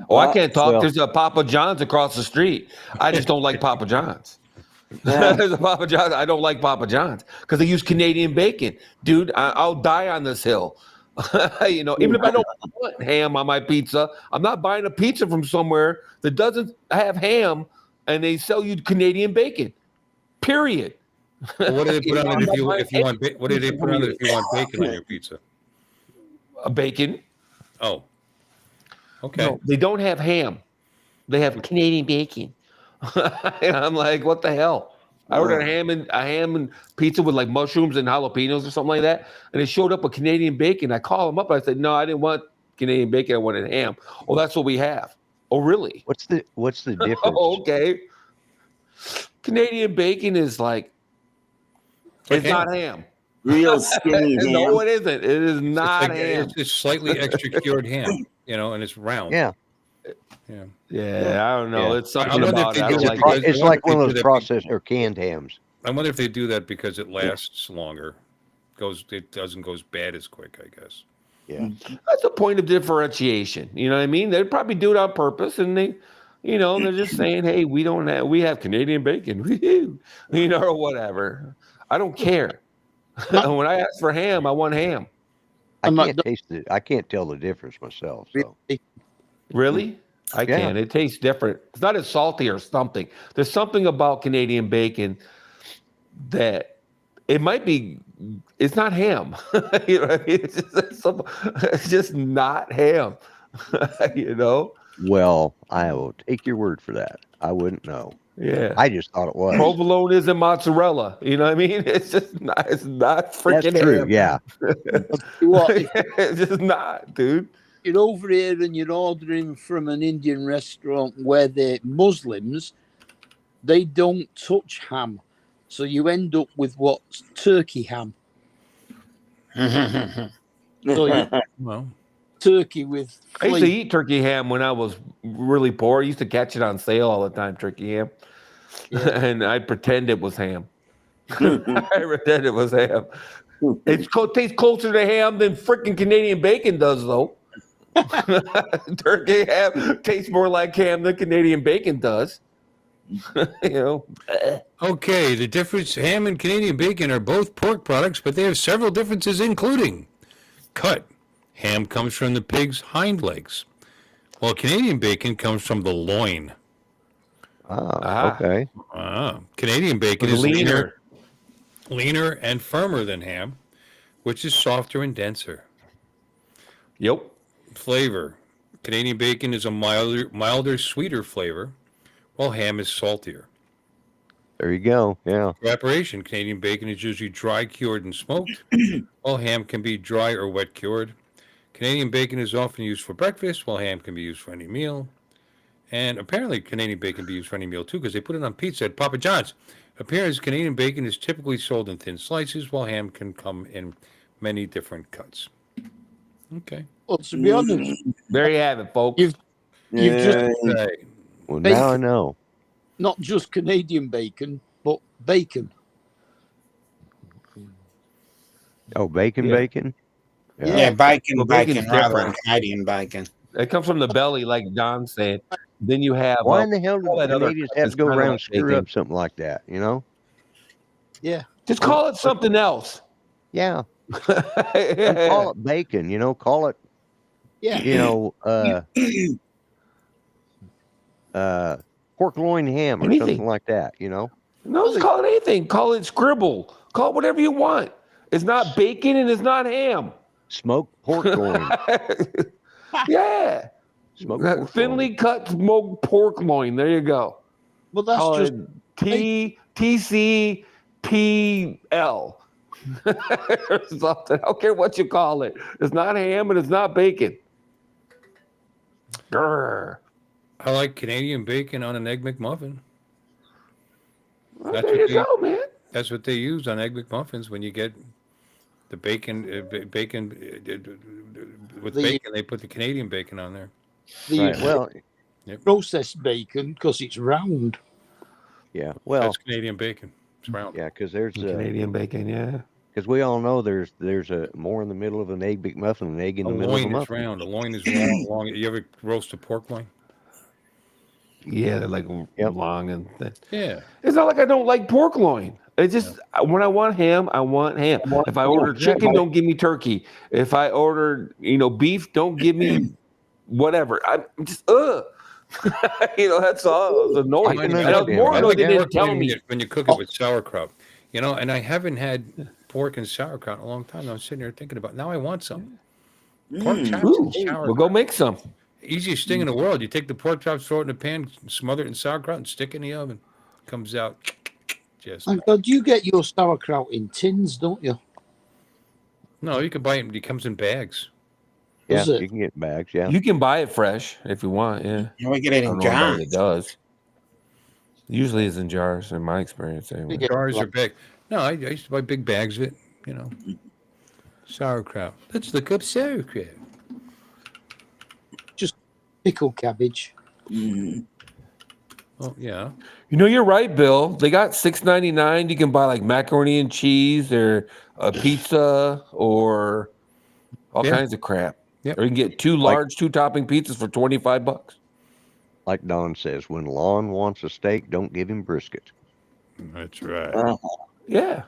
Oh, I can't talk. There's a Papa John's across the street. I just don't like Papa John's. There's a Papa John's. I don't like Papa John's because they use Canadian bacon. Dude, I'll die on this hill. Even if I don't want ham on my pizza, I'm not buying a pizza from somewhere that doesn't have ham and they sell you Canadian bacon. Period. Well, what do they put on it if you want? What do they put on it if you want bacon on your pizza? A bacon. Oh. Okay. No, they don't have ham. They have Canadian bacon. And I'm like, what the hell? I ordered a ham and pizza with like mushrooms and jalapenos or something like that, and it showed up with Canadian bacon. I called them up. I said, no, I didn't want Canadian bacon. I wanted ham. Oh, that's what we have. Oh, really? What's the difference? Okay. Canadian bacon is like it's not ham. Real skinny ham. No, it isn't. It is not it's ham. It's slightly extra cured ham, and it's round. Yeah. Yeah, I don't know. Yeah. It's something I wonder about if it. they I do don't it like it. It's like one of those processed or canned hams. I wonder if they do that because it lasts longer. It doesn't go as bad as quick, I guess. Yeah. That's a point of differentiation. You know what I mean? They'd probably do it on purpose, and they're just saying, "Hey, we have Canadian bacon, or whatever." I don't care. When I ask for ham, I want ham. I can't taste it. I can't tell the difference myself. So. Really? I can. It tastes different. It's not as salty or something. There's something about Canadian bacon that it might be. It's not ham. You know what I mean? It's just not ham. Well, I will take your word for that. I wouldn't know. Yeah. I just thought it was. Provolone isn't mozzarella. You know what I mean? It's not freaking That's true. ham. Yeah. What if It's just not, dude. you're over here and you're ordering from an Indian restaurant where they're Muslims, they don't touch ham. So you end up with what's turkey ham. So Well, turkey with I used to flavor. eat turkey ham when I was really poor. I used to catch it on sale all the time, turkey ham. And I'd pretend it was ham. I pretend it was ham. It tastes closer to ham than freaking Canadian bacon does, though. Turkey ham tastes more like ham than Canadian bacon does. You know. okay, the difference, ham and Canadian bacon are both pork products, but they have several differences, including cut. Ham comes from the pig's hind legs, while Canadian bacon comes from the loin. Okay. Canadian bacon It's is leaner. leaner and firmer than ham, which is softer and denser. Yep. Flavor. Canadian bacon is a milder, sweeter flavor, while ham is saltier. There you go. Yeah. Preparation. Canadian bacon is usually dry cured and smoked, while ham can be dry or wet cured. Canadian bacon is often used for breakfast, while ham can be used for any meal. And apparently Canadian bacon can be used for any meal too, because they put it on pizza at Papa John's. Appears Canadian bacon is typically sold in thin slices, while ham can come in many different cuts. Okay. Well, to be honest, There you have it, folks. you've just Right. Well, Bacon. now I know. not just Canadian bacon, but bacon. Oh, bacon, Yeah. bacon. Yeah, bacon, Well, bacon bacon's rather than different. Canadian bacon. It comes from the belly, like Don said. Then you have Why in the hell all do that other Canadians crap have to is go kinda around like and screw bacon. up something like that? You know? Yeah. Just call it something else. Yeah. Don't call it bacon. You know, call it. Yeah. You know, pork loin ham or Anything. something like that. You know? No, just call it anything. Call it scribble. Call it whatever you want. It's not bacon and it's not ham. Smoked pork loin. Yeah. Smoked pork Thinly loin. cut smoked pork loin. There you go. Well, that's Call just it TCPL. Or something. I don't care what you call it. It's not ham and it's not bacon. Grr. I like Canadian bacon on an Egg McMuffin. Well, That's there what you go, man. That's what they use on Egg McMuffins when you get the bacon. With The- bacon, they put the Canadian bacon on there. the Right. Well, processed bacon because it's round. yeah. Well, That's Canadian bacon. It's round. yeah, because there's Canadian bacon, yeah. because we all know there's a more in the middle of an egg McMuffin, an egg in A the middle of a loin is muffin. round. A loin is long. You ever roast a pork loin? Yeah, they're like Yep. long and thin. Yeah. It's not like I don't like pork loin. It's just when I want ham, I want ham. If I order chicken, don't give me turkey. If I order, beef, don't give me whatever. I'm just that's all. It's annoying. I can And I was understand more that. annoyed they pork didn't tell loin me. when you cook it with sauerkraut. And I haven't had pork and sauerkraut in a long time. I'm sitting there thinking about now I want some. Pork chops Ooh, and sauerkraut. we'll go make some. Easiest thing in the world. You take the pork chops, throw it in a pan, smother it in sauerkraut, and stick it in the oven. Comes out just. And God, you get your sauerkraut in tins, don't you? No, you can buy it. It comes in bags. Yeah, Is it? you can get bags. Yeah. You can buy it fresh if you want. Yeah, We get it I in don't know anybody jars. that does. Usually, it's in jars. In my experience, anyway. Yeah. Jars are big. No, I used to buy big bags of it. Sauerkraut. Let's look up sauerkraut. Pickled cabbage. Oh yeah. You're right, Bill. They got $6.99. You can buy like macaroni and cheese or a pizza or all Yeah. kinds of crap. Yep. Or you can get two large, two-topping pizzas for $25. Like Don says, when Lon wants a steak, don't give him brisket. That's right. Yeah.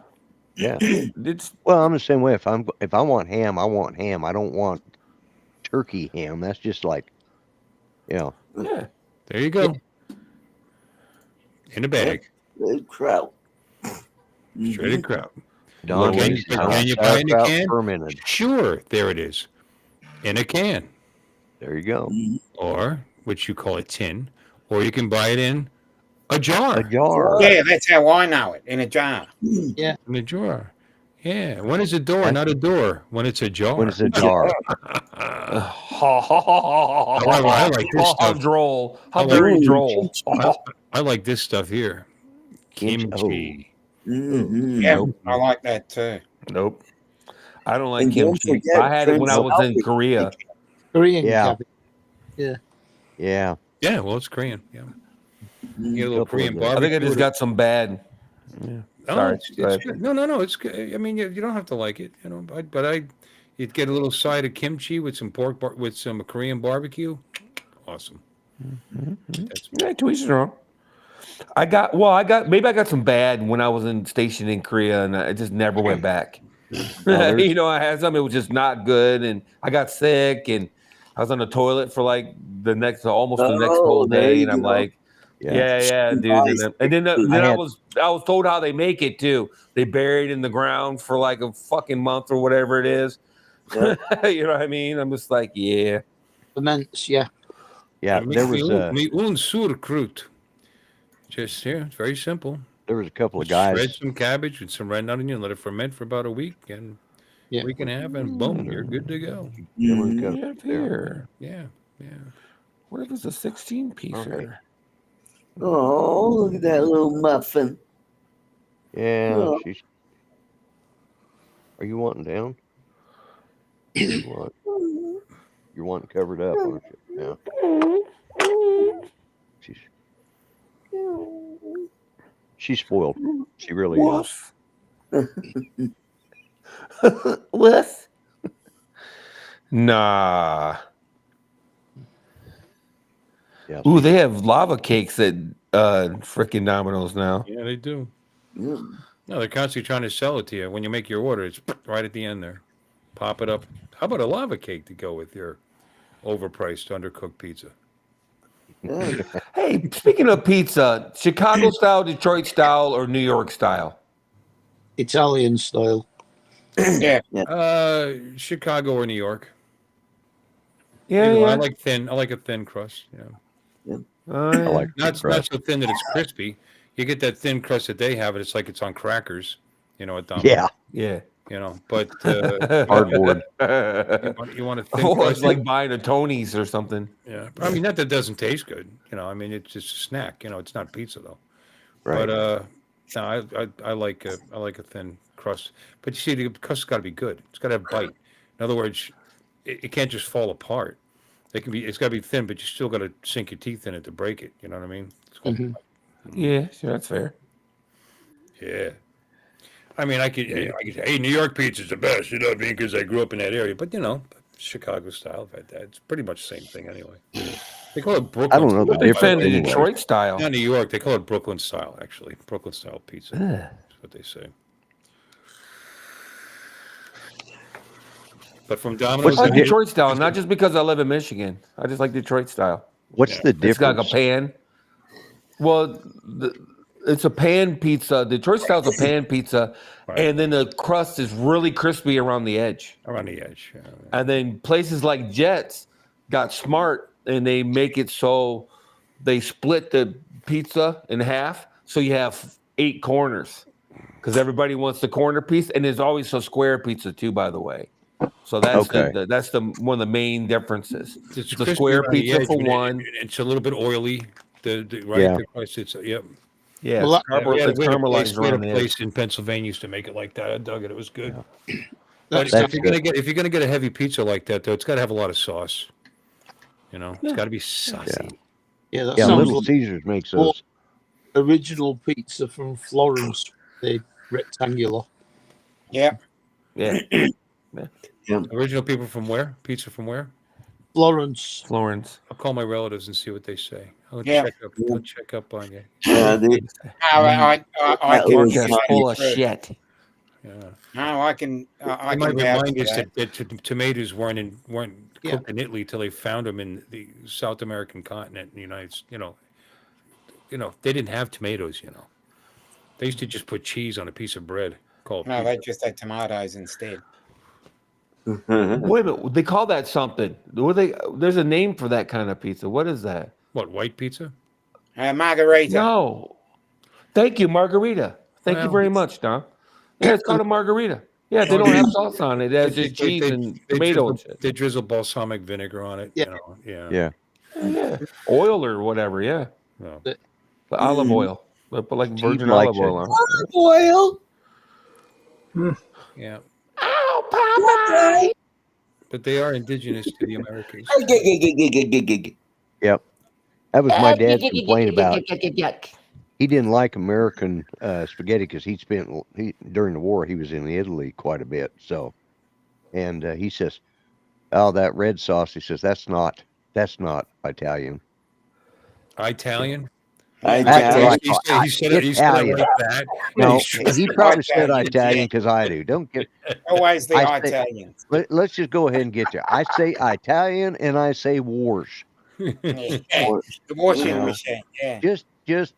Yeah. It's Well, I'm the same way. If I want ham, I want ham. I don't want turkey ham. That's just like, yeah. There you go. In a bag. Kraut. Shredded kraut. Don. Can makes you- his can you buy in a sauerkraut can? fermented. Sure, there it is. In a can. There you go. Or which you call a tin, or you can buy it in a jar. A jar. Yeah, that's how I know it, in a jar. Yeah. In a jar. Yeah. When is a door That's- not a door? When it's a jar. When it's a jar. I like this How stuff. droll. How I very like- droll. I like this stuff here. Kimchi. Mhm. Yeah, Nope. I like that too. Nope. I don't like And don't kimchi. forget I had it when I Prince was in Albert. Korea. Korean Yeah. cabbage. Yeah. Yeah. Yeah, well, it's Korean. Yeah. You get a little Couple of Korean those. I barbecue. think I just got some bad. Yeah. Oh, Sorry. it's Go ahead. good. No, it's good. I mean, you don't have to like it, you know. But you'd get a little side of kimchi with some with some Korean barbecue. Awesome. That's Yeah, to each his own. Maybe I got some bad when I was stationed in Korea, and I just never went back. there's- I had some. It was just not good, and I got sick, and I was on the toilet for like almost the next Oh, whole there day, you and I'm go. like, yeah, dude. And then I had- I was told how they make it too. They bury it in the ground for like a fucking month or whatever it is. Yep. You know what I mean? I'm just like, yeah. Ferments, yeah. Yeah, there was me un surkrut. Just here, it's very simple. a couple of Shred guys. some cabbage with some red onion, let it ferment for about a week and Yeah. week and a half, and boom, you're good to go. There was a Mhm. couple Right there. here. Yeah. What if it's a 16 piece? Okay. Oh, look at that little muffin. Yeah, Oh. she's. Are you wanting down? You're wanting covered up, aren't you? Yeah. She's spoiled. She really is. Woof. Nah. Yeah. Ooh, they have lava cakes at freaking Domino's now. Yeah, they do. Mm. No, they're constantly trying to sell it to you. When you make your order, it's right at the end there. Pop it up. How about a lava cake to go with your overpriced, undercooked pizza? Hey, speaking of pizza, Chicago style, Detroit style, or New York style? Italian style. Yeah. Chicago or New York. Yeah, Either way, yeah. I like thin. I like a thin crust. Yeah, I like not crust. so thin that it's crispy. You get that thin crust that they have, and it's like it's on crackers. You know, at Domino's. Yeah. Yeah. You know, but Cardboard. you want a thin Or crust. it's like buying a Tony's or something. Yeah, I mean, not that it doesn't taste good. You know, I mean, it's just a snack. You know, it's not pizza though. Right. But no, I like a thin crust. But you see, the crust's got to be good. It's got to have bite. In other words, it can't just fall apart. It's got to be thin, but you still got to sink your teeth in it to break it. You know what I mean? It's called Mhm. Yeah, sure, that's fair. Yeah. I mean, I could say, hey, New York pizza's the best, you know what I mean? Because I grew up in that area. But, you know, Chicago style, I've had that. It's pretty much the same thing anyway. They call it Brooklyn. I don't know the style. Big difference fan of anyway. Detroit style. Not New York. They call it Brooklyn style, actually. Brooklyn style pizza. That's what they say. But from Domino's, I like the di- Detroit style, not just because I live in Michigan. I just like Detroit style. What's the It's got like difference? a pan. Well, it's a pan pizza. Detroit style is a pan pizza, Right. and then the crust is really crispy around the edge. around the edge. Yeah. And then places like Jets got smart, and they make it so they split the pizza in half, so you have 8 corners, because everybody wants the corner piece, and there's always a square pizza too, by the way. So that's Okay. that's the one of the main differences. It's The crispy square around the pizza edge, for but one. it's a little bit oily. Right? Yeah. The crust, it's, yep. Yeah, Well, it's caramelized We had a around the edge. place in Pennsylvania used to make it like that. I dug it. It was good. But That's if you're gonna get a heavy pizza like that, though, it's got to have a lot of sauce. You know, it's got to be saucy. Yeah, that Yeah, sounds Little like Caesars makes those. original pizza from Florence. They rectangular. Yeah. Yeah, Original people from where? Pizza from where? Florence. Florence. I'll call my relatives and see what they say. I'll Yeah. check up on you. Yeah, they, I That can. was Podcast full of shit. Yeah. No, I can. I It might can vouch remind for us that. that tomatoes weren't Yeah. cooked in Italy till they found them in the South American continent, in the United States. You know, they didn't have tomatoes. You know, they used to just put cheese on a piece of bread called. No, pizza. they just had tomatoes instead. Wait a minute, they call that something. There's a name for that kind of pizza. What is that? What, white pizza? Margarita. No. Thank you, margarita. Thank you Well, very much, Don. Yeah, it's called a margarita. Yeah, they don't have sauce on it. It has just cheese and tomato and shit. They drizzle balsamic vinegar on it. Yeah. You know, Yeah. Yeah, oil or whatever. Yeah, No. but olive oil. They put like Steve virgin likes olive oil on. Oil. Yeah. Oh, But they are indigenous to the Americans. Popeye. Yep. That was my dad's complaint about. He didn't like American spaghetti because during the war he was in Italy quite a bit. So, and he says, "Oh, that red sauce." He says, "That's not Italian." Italian? Italian. He said it like that. No, He's- he probably said Italian, Italian because I do. Don't get. Always the I say- Italians. Let's just go ahead and get there. I say Italian and I say wars. Yeah. The washing You know. machine. Yeah. Just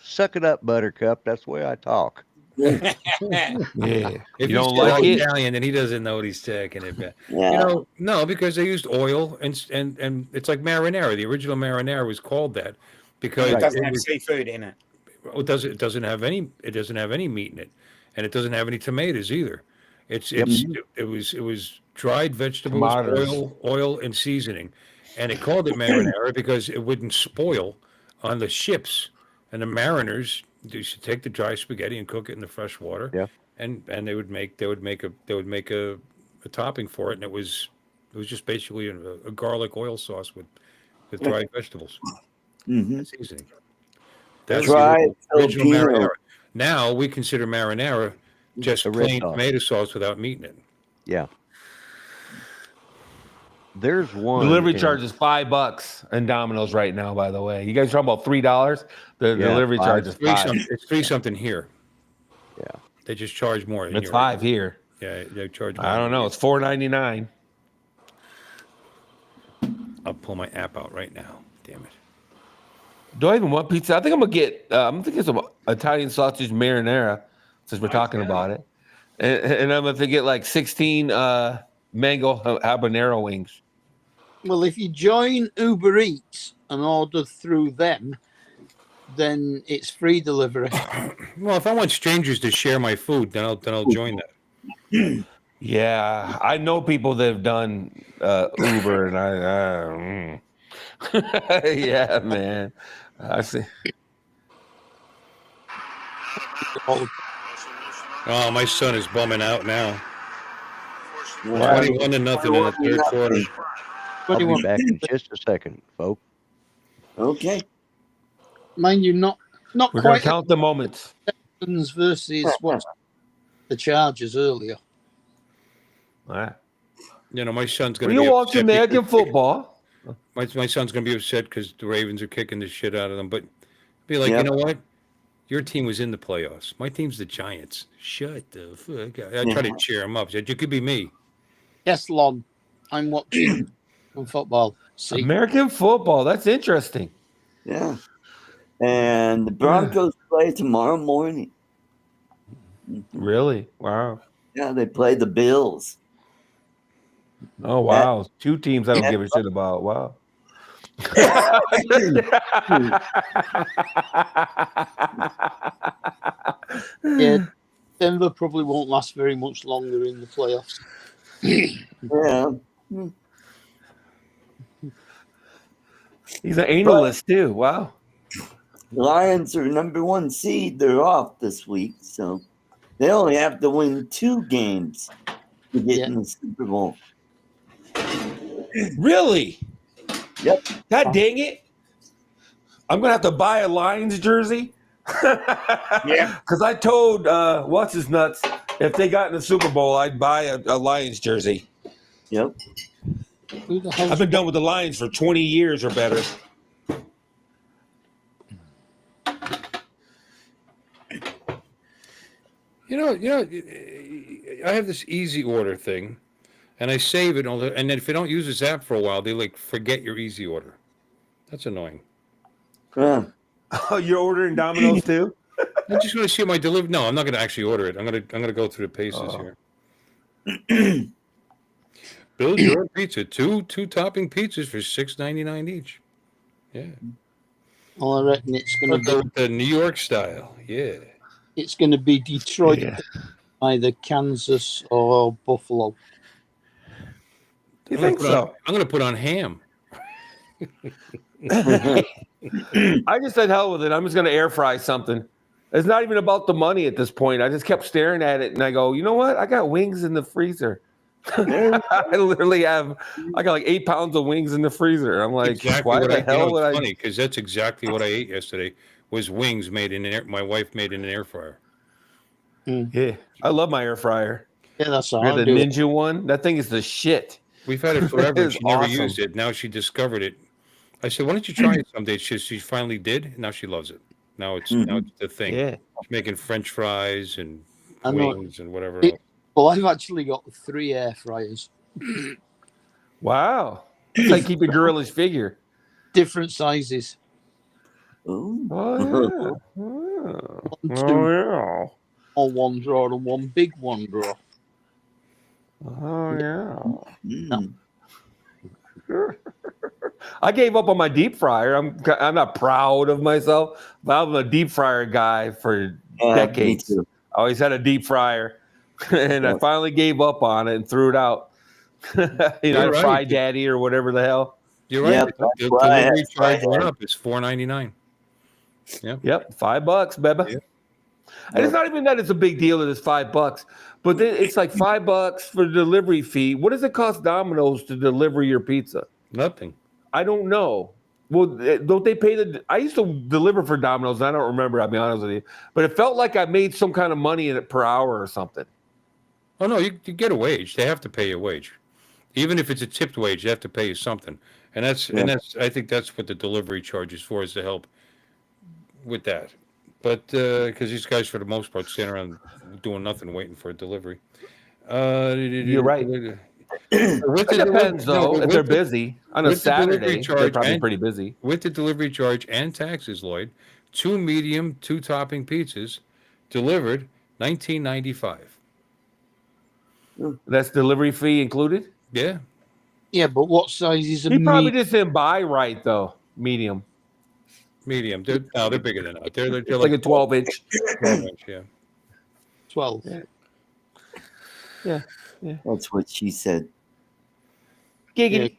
suck it up, Buttercup. That's the way I talk. Yeah, If you he's don't like it. Italian, then he doesn't know what he's taking it back. Yeah. You know, no, because they used oil and it's like marinara. The original marinara was called that because It doesn't it have was- seafood in it. it doesn't have any meat in it, and it doesn't have any tomatoes either. It was dried vegetables, Tomatoes. oil and seasoning, and it called it marinara because it wouldn't spoil on the ships, and the mariners used to take the dry spaghetti and cook it in the fresh water. Yeah. And they would make a topping for it, and it was just basically a garlic oil sauce with dried vegetables and seasoning. That's Dry the original Filipino. marinara. Now we consider marinara just The red plain sauce. tomato sauce without meat in it. Yeah. There's one Delivery in- charge is $5 in Domino's right now. By the way, you guys talking about $3? The Yeah, delivery $5. charge is $5. It's three something here. Yeah. They just charge more. in It's here. $5 here. Yeah, they charge more. I don't know. It's $4.99. I'll pull my app out right now. Damn it. Do I even want pizza? I think I'm gonna get. I'm gonna get some Italian sausage marinara since we're talking about it, and I'm gonna get like 16 mango habanero wings. Well, if you join Uber Eats and order through them, then it's free delivery. Well, if I want strangers to share my food, then I'll join that. Yeah, I know people that have done Uber, and yeah, man, I see. Oh, my son is bumming out now. Wow. 21-0 in the third quarter. I'll be back in just a second, folks. Okay. Mind you, not We're gonna quite count the moments. versus what the Chargers earlier. All right. You know, my son's going You to be watch upset American because- football. My son's going to be upset because the Ravens are kicking the shit out of them. But be like, Yep. you know what? Your team was in the playoffs. My team's the Giants. Shut the fuck up. I try to cheer him up. Said, you could be me. Yes, Lon, I'm watching on football. See, American football. That's interesting. Yeah. And the Broncos play tomorrow morning. Really? Wow. Yeah, they play the Bills. Oh wow. Two teams I don't give a shit about. Wow. yeah, Denver probably won't last very much longer in the playoffs. Yeah. He's an analyst too. Wow. Lions are number 1 seed. They're off this week, so they only have to win 2 games to get in the Super Bowl. Really? Yep. God dang it. I'm gonna have to buy a Lions jersey. Yeah. Because I told what's his nuts, if they got in the Super Bowl, I'd buy a Lions jersey. Yep. Who the hell? I've been done with the Lions for 20 years or better. You know, I have this easy order thing, and I save it. And then if you don't use this app for a while, they like forget your easy order. That's annoying. Yeah. Oh, you're ordering Domino's too? I just want to see my delivery. No, I'm not going to actually order it. I'm going to go through the paces here. Build your own pizza. Two topping pizzas for $6.99 each. Yeah. Well, I reckon it's going to be The New York style. Yeah. it's going to be Detroit, either Kansas or Buffalo. You think so? I'm going to put on ham. I just said hell with it. I'm just going to air fry something. It's not even about the money at this point. I just kept staring at it and I go, you know what? I got wings in the freezer. I literally have, I got like 8 pounds of wings in the freezer. I'm like, exactly why what the hell would I? Funny because that's exactly what I ate yesterday. Was wings made in my wife made in an air fryer. Yeah, I love my air fryer. Yeah, that's We all. had the Ninja one. That thing is the shit. We've had it forever. It's She never awesome. used it. Now she discovered it. I said, "Why don't you try it someday?" She finally did. Now she loves it. Now it's the thing. Yeah, she's making French fries and wings and whatever else. Well, I've actually got 3 air fryers. Wow, it's like keep a girlish figure. Different sizes. Oh yeah. Yeah. Or one drawer and one big one drawer. Oh yeah. I gave up on my deep fryer. I'm not proud of myself, but I'm a deep fryer guy for decades. I always had a deep fryer, and I finally gave up on it and threw it out. Right. Fry Daddy or whatever the hell. You're right. The delivery charge went up. It's $4.99. Yep, $5, baby. Yep. And it's not even that it's a big deal that it's $5, but then it's like $5 for the delivery fee. What does it cost Domino's to deliver your pizza? Nothing. I don't know. Well, don't they pay I used to deliver for Domino's, and I don't remember, I'll be honest with you. But it felt like I made some kind of money in it per hour or something. Oh, no, you get a wage. They have to pay you a wage. Even if it's a tipped wage, they have to pay you something. And that's I think that's what the delivery charge is for, is to help with that. But because these guys, for the most part, stand around doing nothing, waiting for a delivery. You're right. It depends, though. If they're busy on a Saturday, they're probably pretty busy. With the delivery charge and taxes, Lloyd, 2 medium, 2 topping pizzas delivered $19.95. That's delivery fee included? Yeah. Yeah, but what size is a He probably just didn't buy right, though. Medium. Medium. They're bigger than that. They're like a 12-inch. 12-inch, yeah. 12. Yeah. That's what she said. Giggity.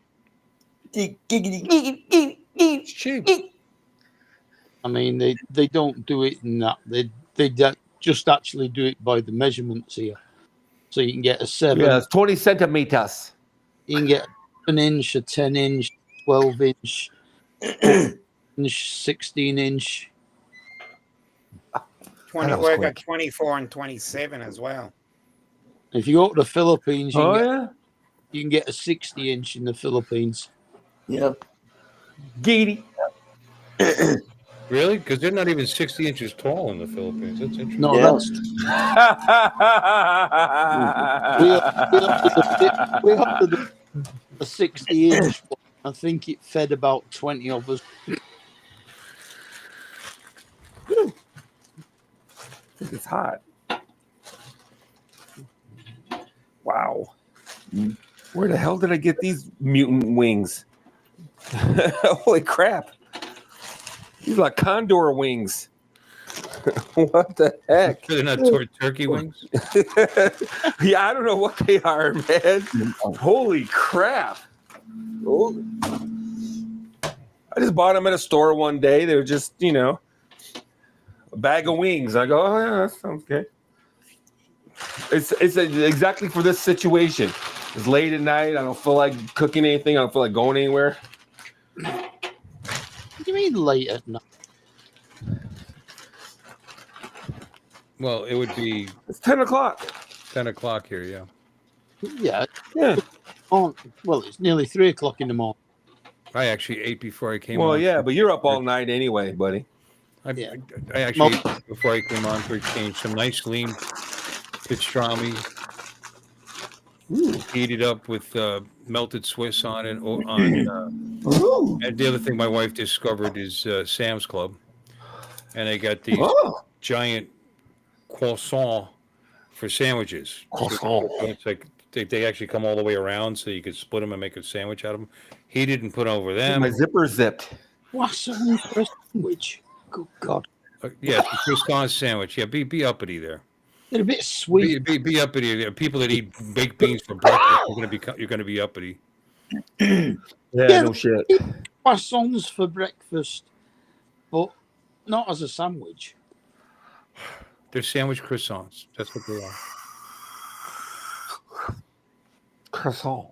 Giggity. It's cheap. I mean, they don't do it in that. They just actually do it by the measurements here. So you can get a 7. Yeah, it's 20 centimeters. You can get an inch, a 10-inch, 12-inch, 16-inch. 20, we got 24 and 27 as well. If you go to the Philippines, you can get a 60-inch in the Philippines. Yep. Giggity. Really? Because they're not even 60 inches tall in the Philippines. That's interesting. No, that's. we have to do a 60-inch one. I think it fed about 20 of us. It's hot. Wow. Where the hell did I get these mutant wings? Holy crap. These are like condor wings. What the heck? They're not turkey wings? Yeah, I don't know what they are, man. Holy crap. Oh. I just bought them at a store one day. They were just, a bag of wings. I go, oh, yeah, that sounds good. It's exactly for this situation. It's late at night. I don't feel like cooking anything. I don't feel like going anywhere. What do you mean late at night? Well, it would be... It's 10 o'clock. 10 o'clock here, yeah. Yeah. Oh, well, it's nearly 3 o'clock in the morning. I actually ate before I came on. Well, yeah, but you're up all night anyway, buddy. I actually ate before I came on for a change. Some nice lean pastrami. Heated up with melted Swiss on it. And the other thing my wife discovered is Sam's Club. And they got these giant croissant for sandwiches. So it's like they actually come all the way around, so you could split them and make a sandwich out of them. He didn't put over them. My zipper zipped. Croissant for a sandwich. Good God. Yes, the croissant sandwich. Yeah, be uppity there. They're a bit sweet. Be uppity. People that eat baked beans for breakfast, you're gonna be uppity. Yeah, no shit. Croissants for breakfast, but not as a sandwich. They're sandwich croissants. That's what they are. Croissant.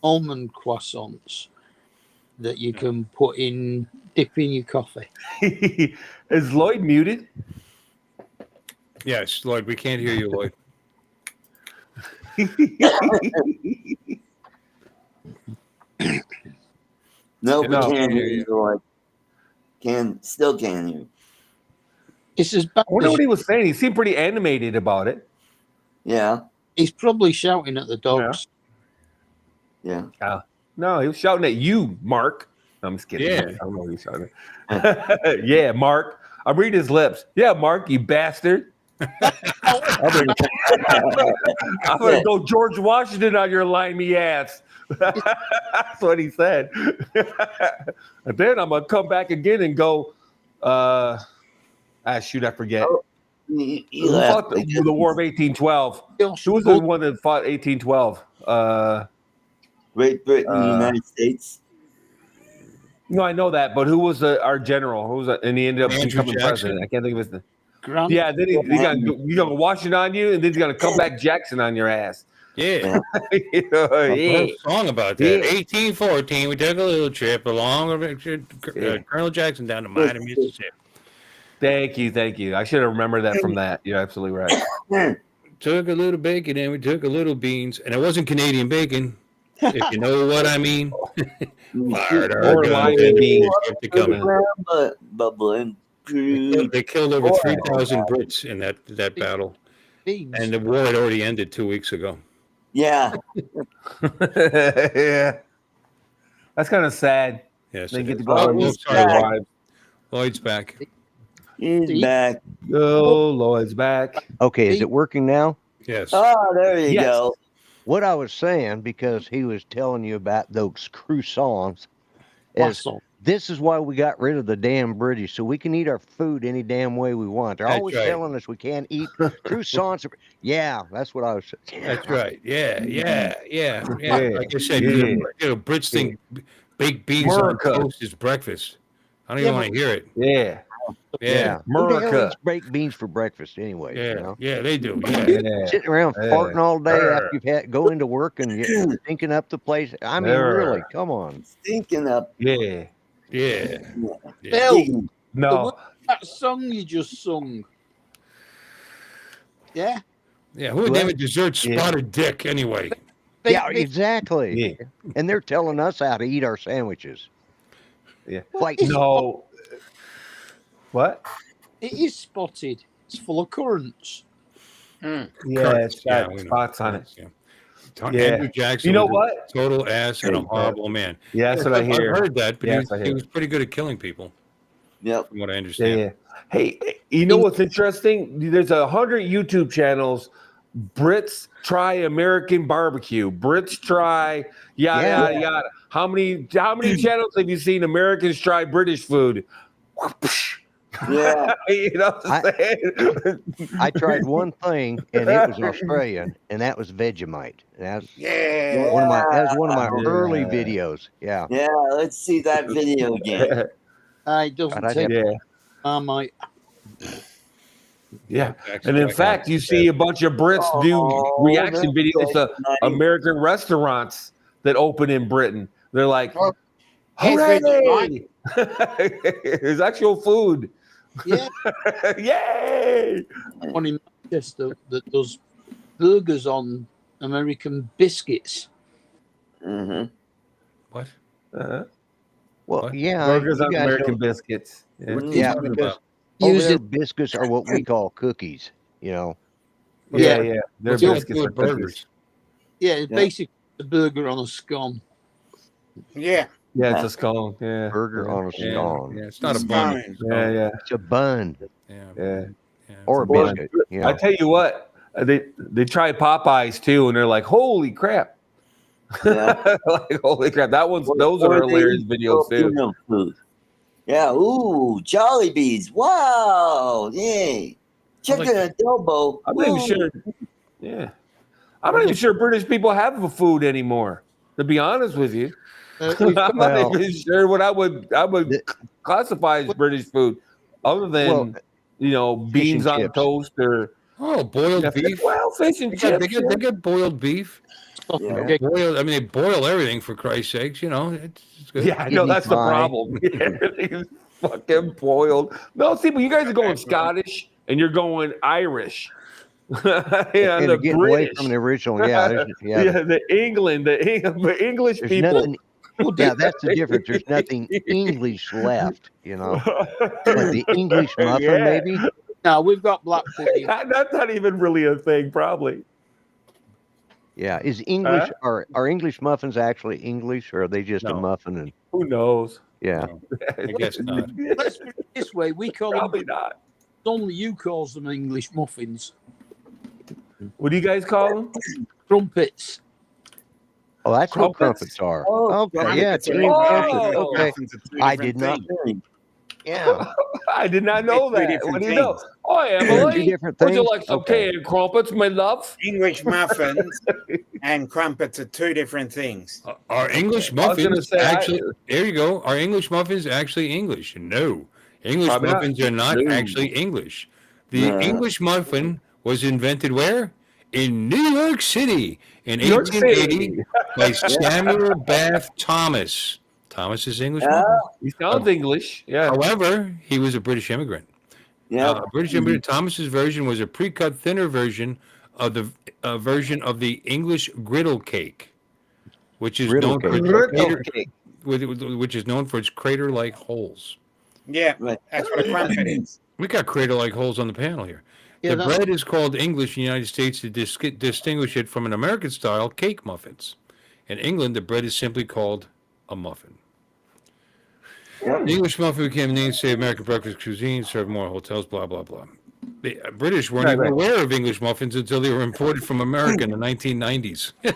Almond croissants that you can put in, dip in your coffee. Is Lloyd muted? Yes, Lloyd. We can't hear you, Lloyd. No, we No. can't hear you. Like, still can't hear you. It's as bad I wonder as what he was saying. He seemed pretty animated about it. Yeah, he's probably shouting at the dogs. yeah. No, he was shouting at you, Mark. I'm just kidding. Yeah. I don't know what he's shouting at. Yeah, Mark. I'm reading his lips. Yeah, Mark, you bastard. I'm gonna go George Washington on your limey ass. That's what he said. And then I'm gonna come back again and go. Shoot, I forget. Oh, Who fought the War of 1812? Who was the one that fought 1812? Great Britain, United States. No, I know that, but who was our general? Who was and he ended up Andrew becoming Jackson. president? I can't think of his name. Grant. Yeah, then he's gonna wash it on you, and then he's gonna come back Jackson on your ass. Yeah. You know, I yeah. wrote a song about that. Yeah. 1814, we took a little trip along Colonel Jackson down to Miami, Mississippi. Thank you. I should have remembered that from that. You're absolutely right. Took a little bacon and we took a little beans, and it wasn't Canadian bacon, if you know what I mean. Fired our Or gun, lima and beans. kept it coming. Bubbling. They killed over 3,000 Brits in that battle, Beans. and the war had already ended 2 weeks ago. Yeah. Yeah, that's kind of sad. Yes, They it get is. to go Oh, and meet sorry, their Lloyd. wives. Lloyd's back. He's back. Oh, Lloyd's back. Okay, is it working now? Yes. Oh, there you Yes. go. What I was saying, because he was telling you about those croissants, is Croissant. this is why we got rid of the damn British, so we can eat our food any damn way we want. They're That's always right. telling us we can't eat croissants. Yeah, that's what I was saying. That's right. Yeah. Yeah. Like I said, Yeah. Brits think baked beans on America. toast is breakfast. I don't even want to hear it. Yeah. Yeah. Who the hell America. eats baked beans for breakfast anyway? Yeah. You know? Yeah, they do. Yeah. Yeah. Sitting around Yeah. farting all day after you've had go into work and you're thinking up the place. I mean, really, come on. Stinking up. Yeah. Yeah. Bill, No. that song you just sung. Yeah. Yeah. Who would name a dessert spotted dick anyway? Yeah, exactly. Yeah. And they're telling us how to eat our sandwiches. Yeah. Like, No. What? It is spotted. It's full of currants. Yeah, it's got we know. spots on it. Yeah. Yeah. Andrew Jackson. You know was a what? Total ass and a horrible man. Yeah, that's what I hear. I've heard that, but Yes, I he hear. was pretty good at killing people, Yep. from what I Yeah, understand. yeah. Hey, you know what's interesting? There's 100 YouTube channels. Brits try American barbecue. Brits try yada Yeah. yada yada. How many channels have you seen Americans try British food? Yeah. You know what I'm saying? I tried one thing, and it was Australian, and that was Vegemite. And that was Yeah. one of my Yeah. early videos. Yeah. Yeah. Let's see that video again. It doesn't I'd take Yeah. Marmite. Yeah. And in fact, you see a bunch of Brits do reaction videos to American restaurants that open in Britain. They're like, Oh, here's hooray! There's actual food. Yeah. Yay! One in Manchester that does burgers on American biscuits. Mm-hmm. What? Uh-huh. Well, What? yeah. Burgers you on guys American don't- biscuits. Yeah. What are you Yeah, talking because about? over Use there, it. biscuits are what we call cookies. You know. Yeah, yeah. Their What's the biscuits deal are with cookies. burgers? Yeah, it's basically a burger on a scone. Yeah. Yeah, it's a scone. Yeah. Burger on a Yeah, scone. yeah, it's not a bun. Scone. Yeah, yeah, It's a bun Yeah. or Yeah. a It's a bun. biscuit. You know. I tell you what, They tried Popeyes too, and they're like, "Holy crap!" Yeah. Like, holy crap! Those are hilarious videos too. Filipino food. Yeah. Ooh, Jollibees. Wow. Yay. Chicken adobo. I'm not even sure. Yeah, I'm not even sure British people have a food anymore. To be honest with you, I'm not even sure what I would classify as British food, other than beans on chips. toast or boiled beef. Well, fish and chips. They get boiled beef. Yeah. Boiled. I mean, they boil everything for Christ's sakes. It's good. Yeah, I know that's the problem. Everything's fucking boiled. No, see, but you guys are going Scottish and you're going Irish. And they're getting away from the original. Yeah, the English people. Nothing, yeah, that's the difference. There's nothing English left. Like the English muffin, maybe. No, we've got black pudding. That's not even really a thing, probably. Yeah, is English are English muffins actually English, or are they just a muffin? And who knows? Yeah, I guess not. Let's put it this way: we call probably them. Not. Only you calls them English muffins. What do you guys call them? Crumpets. Oh, that's what crumpets are. Okay, yeah, crumpets. Okay, I did not. Yeah, I did not know that. What do you know? Oh, Two Emily, different would you things? like some Okay. canned crumpets, my love? English muffins and crumpets are two different things. Are English I was gonna muffins say, actually? There you go. Are English muffins actually English? No, English Probably not. muffins are not No. actually English. The English muffin was invented where? In New York City in New York 1880 City. by Samuel Bath Thomas. Thomas is English muffin. He sounds English. Yeah. However, he was a British immigrant. Yeah. British immigrant Thomas's version was a pre-cut, thinner version of the version of the English griddle cake, which is known for which is known for its crater-like holes. Yeah, that's what a crumpet is. We got crater-like holes on the panel here. Yeah, the bread is called English in the United States to distinguish it from an American-style cake muffins. In England, the bread is simply called a muffin. The English muffin became the namesake of American breakfast cuisine, served more hotels, blah, blah, blah. The British weren't even aware of English muffins until they were imported from America in the 1990s. You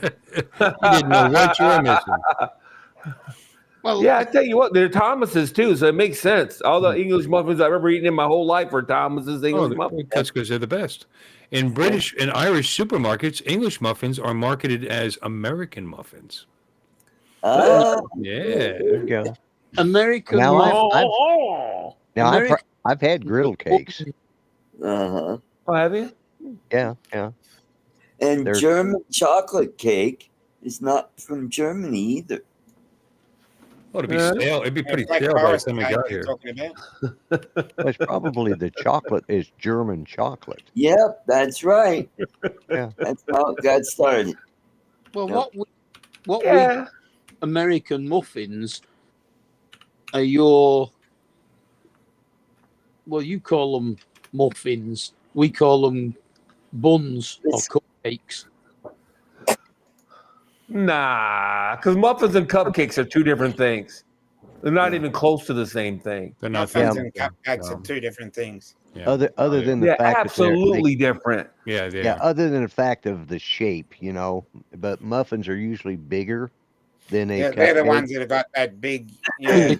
didn't know what you were missing. Well, Yeah, I tell you what, they're Thomas's too, so it makes sense. All the English muffins I've ever eaten in my whole life are Thomas's English muffins. That's because they're the best. In British and Irish supermarkets, English muffins are marketed as American muffins. Yeah. There you go. American. Now I've had griddle cakes. Uh-huh. Oh, have you? Yeah. And They're- German chocolate cake is not from Germany either. Oh, it'd be stale. It'd be pretty Black stale by the Forest time we cake got you're here. talking about. It's probably the chocolate is German chocolate. Yep, that's right. Yeah. That's how it got started. Well, Yep. what we American muffins are your. Well, you call them muffins. We call them buns or cupcakes. Nah, because muffins and cupcakes are two different things. They're not even close to the same thing. They're not. Muffins and cupcakes are two different things. Yeah. Other than the Yeah, fact absolutely different. Yeah, that yeah, other than the fact of the shape, but muffins are usually bigger than a Yeah, they're the cupcake. ones that have got that big. Yeah.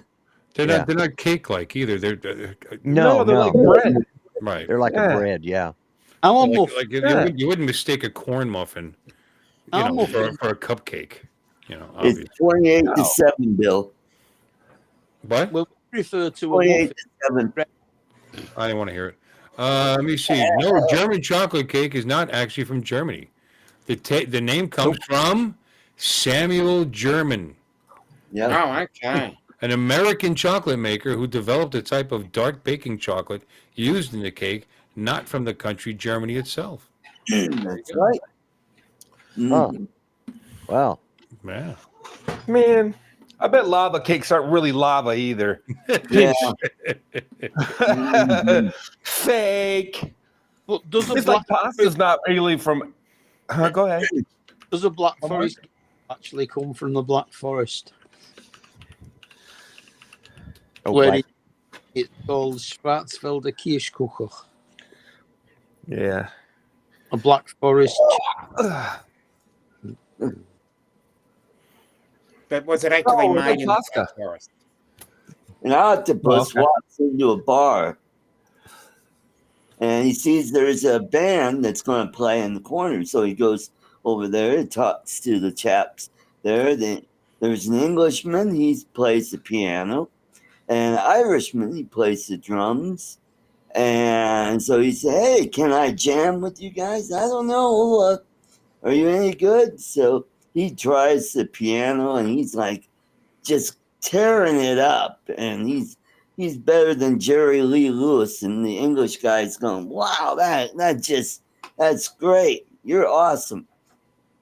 They're not cake-like either. They're No, they're like bread. right. They're like a bread, yeah. I want Like, muffins. you wouldn't mistake a corn muffin, for a cupcake. It's Obviously. 28 to 7, Bill. But We'll refer to a 28 muffin. to 7. I didn't want to hear it. Let me see. No, German chocolate cake is not actually from Germany. The name comes from Samuel German, Yeah. Oh, okay. an American chocolate maker who developed a type of dark baking chocolate used in the cake, not from the country Germany itself. That's right. Huh. Wow. Yeah. Man, I bet lava cakes aren't really lava either. Yeah. Fake. But does a It's black like pasta's not really from. Go ahead. does a black forest actually come from the Black Forest? Where it's called Schwarzwälder Kirschkuchen. Yeah. a Black Forest. But was it actually Oh, made in the Tosca. Black Forest? An octopus Okay. walks into a bar and he sees there's a band that's going to play in the corner. So he goes over there and talks to the chaps there. There's an Englishman, he plays the piano, and an Irishman, he plays the drums. And so he said, "Hey, can I jam with you guys? I don't know. Are you any good?" So he tries the piano and he's like just tearing it up, and he's better than Jerry Lee Lewis. And the English guy's going, "Wow, that's great. You're awesome."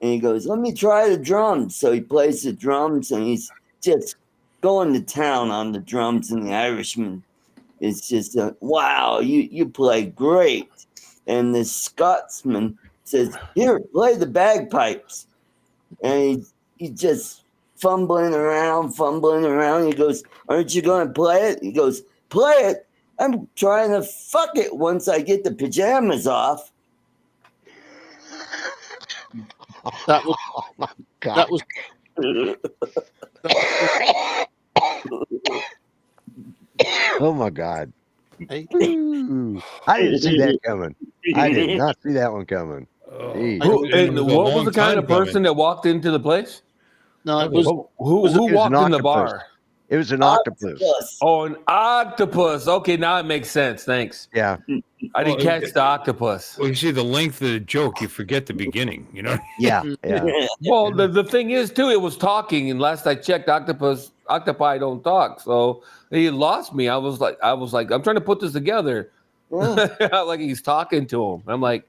And he goes, "Let me try the drums." So he plays the drums and he's just going to town on the drums. And the Irishman is just, "Wow, you play great." And the Scotsman says, "Here, play the bagpipes." And he just fumbling around. He goes, "Aren't you going to play it?" He goes, "Play it? I'm trying to fuck it once I get the pajamas off." That was Oh my God. that was Oh my God. hey, Ooh. I didn't see that coming. I did not see that one coming. Jeez. Who, It and was a what was long the kind time of person coming. that walked into the place? no, it was Who It was walked an in the octopus. bar? It was an octopus. Oh, an octopus. Okay, now it makes sense. Thanks. Yeah. I didn't Well, catch the octopus. Well, you see the length of the joke, you forget the beginning. You know. Yeah. Yeah. Well, the thing is, too, it was talking, and last I checked, octopi don't talk. So he lost me. I was like, I'm trying to put this together. Like he's talking to him. I'm like,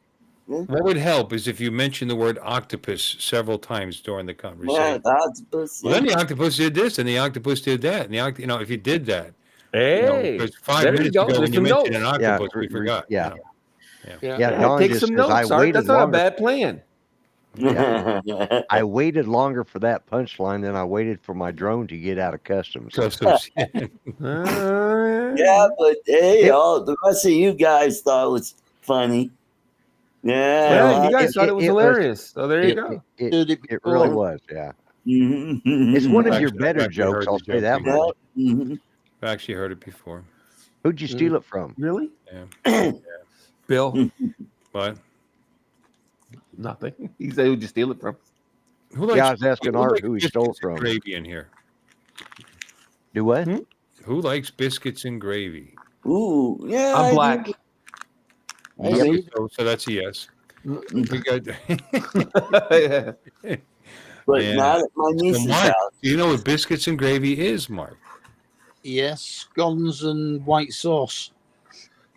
What would help is if you mention the word octopus several times during the Yeah, conversation. the octopus. Well, then the octopus did this, and the octopus did that, and if you did that, hey, because 5 there you minutes go. ago There's when you some mentioned notes. an octopus, we forgot. Yeah. Yeah. Yeah. Don Take just some says, notes, I Art. waited That's not a longer. bad plan. I waited longer for that punchline than I waited for my drone to get out of customs. Customs. Yeah, but hey, all the rest of you guys thought it was funny. Yeah, Yeah, you guys thought it was hilarious. So there you go. It really was. Yeah. It's one of your better jokes. I'll say that much. I actually heard it before. Who'd you steal it from? Really? Yeah. Bill? What? Nothing. He said, "Who'd you steal it from?" Yeah, I was asking Art who he stole it from. Gravy in here. Do what? Who likes biscuits and gravy? Ooh, yeah. I'm black. Okay, so that's a yes. We got. But Yeah. not at my niece's Mark, house. do you know what biscuits and gravy is, Mark? yes, scones and white sauce.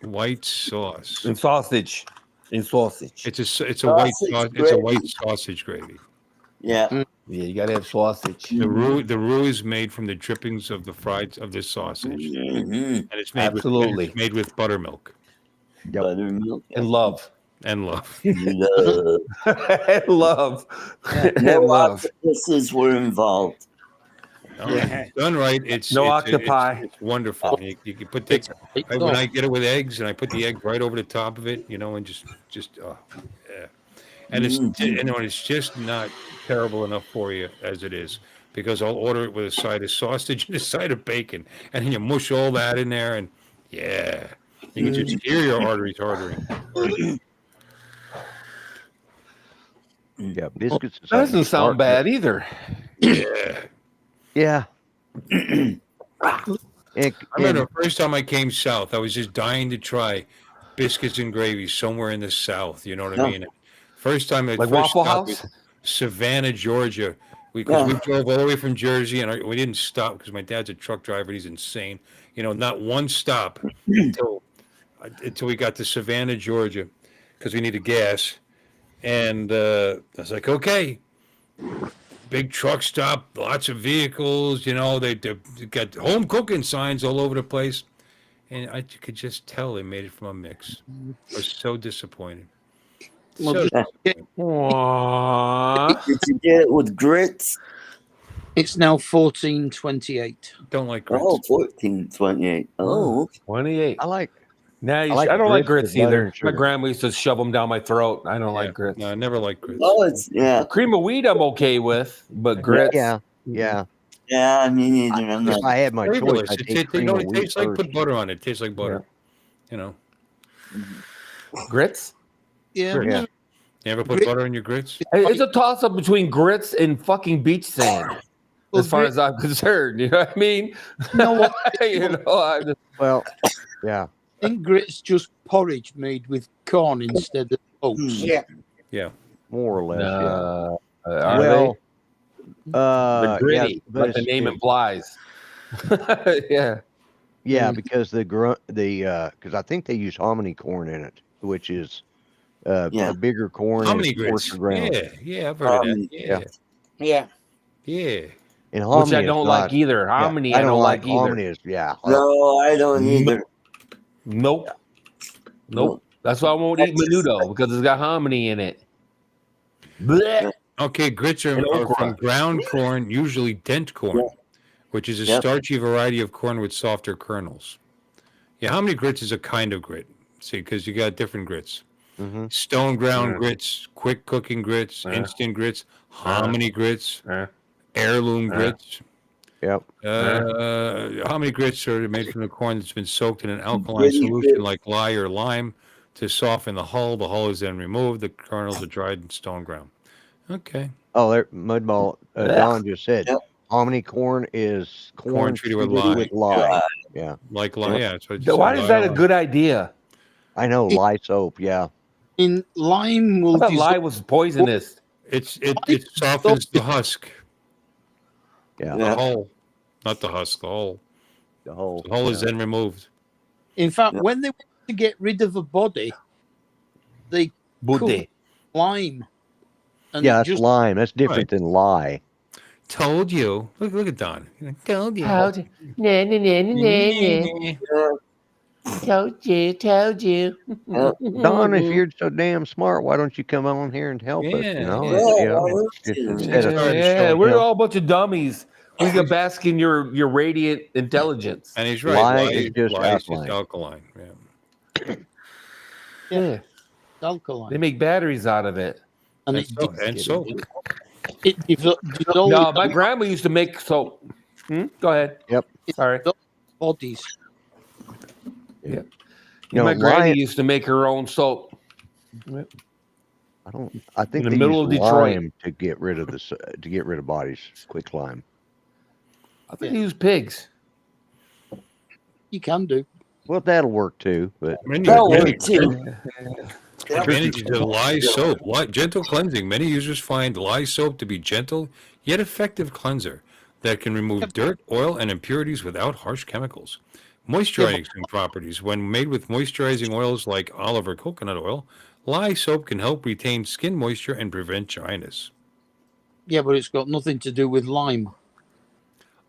White sauce. And sausage. It's a white Sausage sauce. It's a gravy. white sausage gravy. Yeah. Yeah, you gotta have sausage. The roux is made from the drippings of the sausage, and it's made Absolutely. with buttermilk Buttermilk. And love. and love. Love. And love. No And love. octopuses were involved. Done right. It's No it's- octopi. It's wonderful. You can put when I get it with eggs, and I put the egg right over the top of it, and just yeah. And it's just not terrible enough for you as it is, because I'll order it with a side of sausage and a side of bacon, and then you mush all that in there, and yeah, you can just hear your arteries hardening. Yeah, biscuits. That doesn't sound bad either. Yeah. Yeah. I remember the first time I came south, I was just dying to try biscuits and gravy somewhere in the south. You know what I mean? First time at Like first Waffle stop House? was Savannah, Georgia. We drove all the way from Jersey, and we didn't stop because my dad's a truck driver. He's insane. Not one stop until we got to Savannah, Georgia, because we needed gas. And I was like, okay. Big truck stop, lots of vehicles, they got home cooking signs all over the place. And I could just tell they made it from a mix. I was so disappointed. Well, So Aww. Did you get it with grits? It's now 14:28. don't like grits. Oh, 1428. Oh, 28. I like Nah, I like I don't like grits grits with butter either. and My sugar. grandma used to shove them down my throat. I don't like grits. No, I never liked grits. Oh, it's Cream of wheat, I'm okay with, but grits. Yeah, yeah. yeah. Me neither. I'm not. If I had my choice, Flavorless. I'd It, take you cream know, of it wheat tastes like first. put butter on it. It tastes like butter. You know. Grits? Yeah, Grits. no, You ever put Grit- butter in your grits? It's a toss up between grits and fucking beach sand, Well, as far grit- as I'm concerned. You know what I mean? You know what? You know, I just, Well, yeah. I think grit's just porridge made with corn instead of oats. Yeah. Yeah. More or less, yeah. are Well, they? yeah, Gritty, but like the it's, name implies. Yeah. yeah, because because I think they use hominy corn in it, which is Yeah. a bigger corn How and many it's grits? coarser ground. Yeah, I've heard of that. Yeah. Yeah. Yeah. And Which hominy I is don't not, like either. yeah, Hominy, I don't like either. hominy is, yeah. No, I don't either. Nope. Nope. That's why I won't eat menudo because it's got hominy in it. Blech. Okay, grits And are okra. from ground corn, usually dent corn, which is a Yep. starchy variety of corn with softer kernels. Yeah, how many grits is a kind of grit? See, because you got different grits. Mm-hmm. Stone ground Yeah. grits, quick cooking grits, instant grits, hominy grits, Uh, heirloom uh, grits. Yep. How many grits are made from the corn that's been soaked in an alkaline Gritty solution grit. like lye or lime to soften the hull? The hull is then removed. The kernels are dried and stone ground. Okay. Oh, there, Mudball, Don just said, Yep. hominy corn is corn treated with treated lye. lye. Yeah. Like lye, yeah. So why is that a good idea? I know, lye soap, yeah. In lime I will thought dissolve. lye was poisonous. It softens the husk, Yeah. the hull, not the husk, the hull. The whole, The hull is then removed. In fact, Yeah. when they want to get rid of a body, they Bude. lime. And yeah, it that's just lime. That's different than lye. Told you. Look at Don. Told you. Told you. Don, if you're so damn smart, why don't you come on here and help us? Yeah, You know, yeah. Yeah, you know, why don't just you? instead of Yeah, you we're know, all a bunch of dummies. We can bask in your radiant intelligence. And he's right. Lye is just lye is just alkaline. alkaline. Yeah. Yeah. alkaline. They make batteries out of it. And And soap. it dissolves No, my grandma used to make soap. Go ahead. Yep. Sorry. bodies. Yeah. You know, My granny lye, used to make her own soap. I think in the they middle use of Detroit. lime to get rid of bodies. Quick lime. I think they use pigs. You can do. Well, that'll work too. But That'll work too. Advantages of lye soap. Gentle cleansing. Many users find lye soap to be gentle yet effective cleanser that can remove dirt, oil, and impurities without harsh chemicals. Moisturizing properties. When made with moisturizing oils like olive or coconut oil, lye soap can help retain skin moisture and prevent dryness. Yeah, but it's got nothing to do with lime.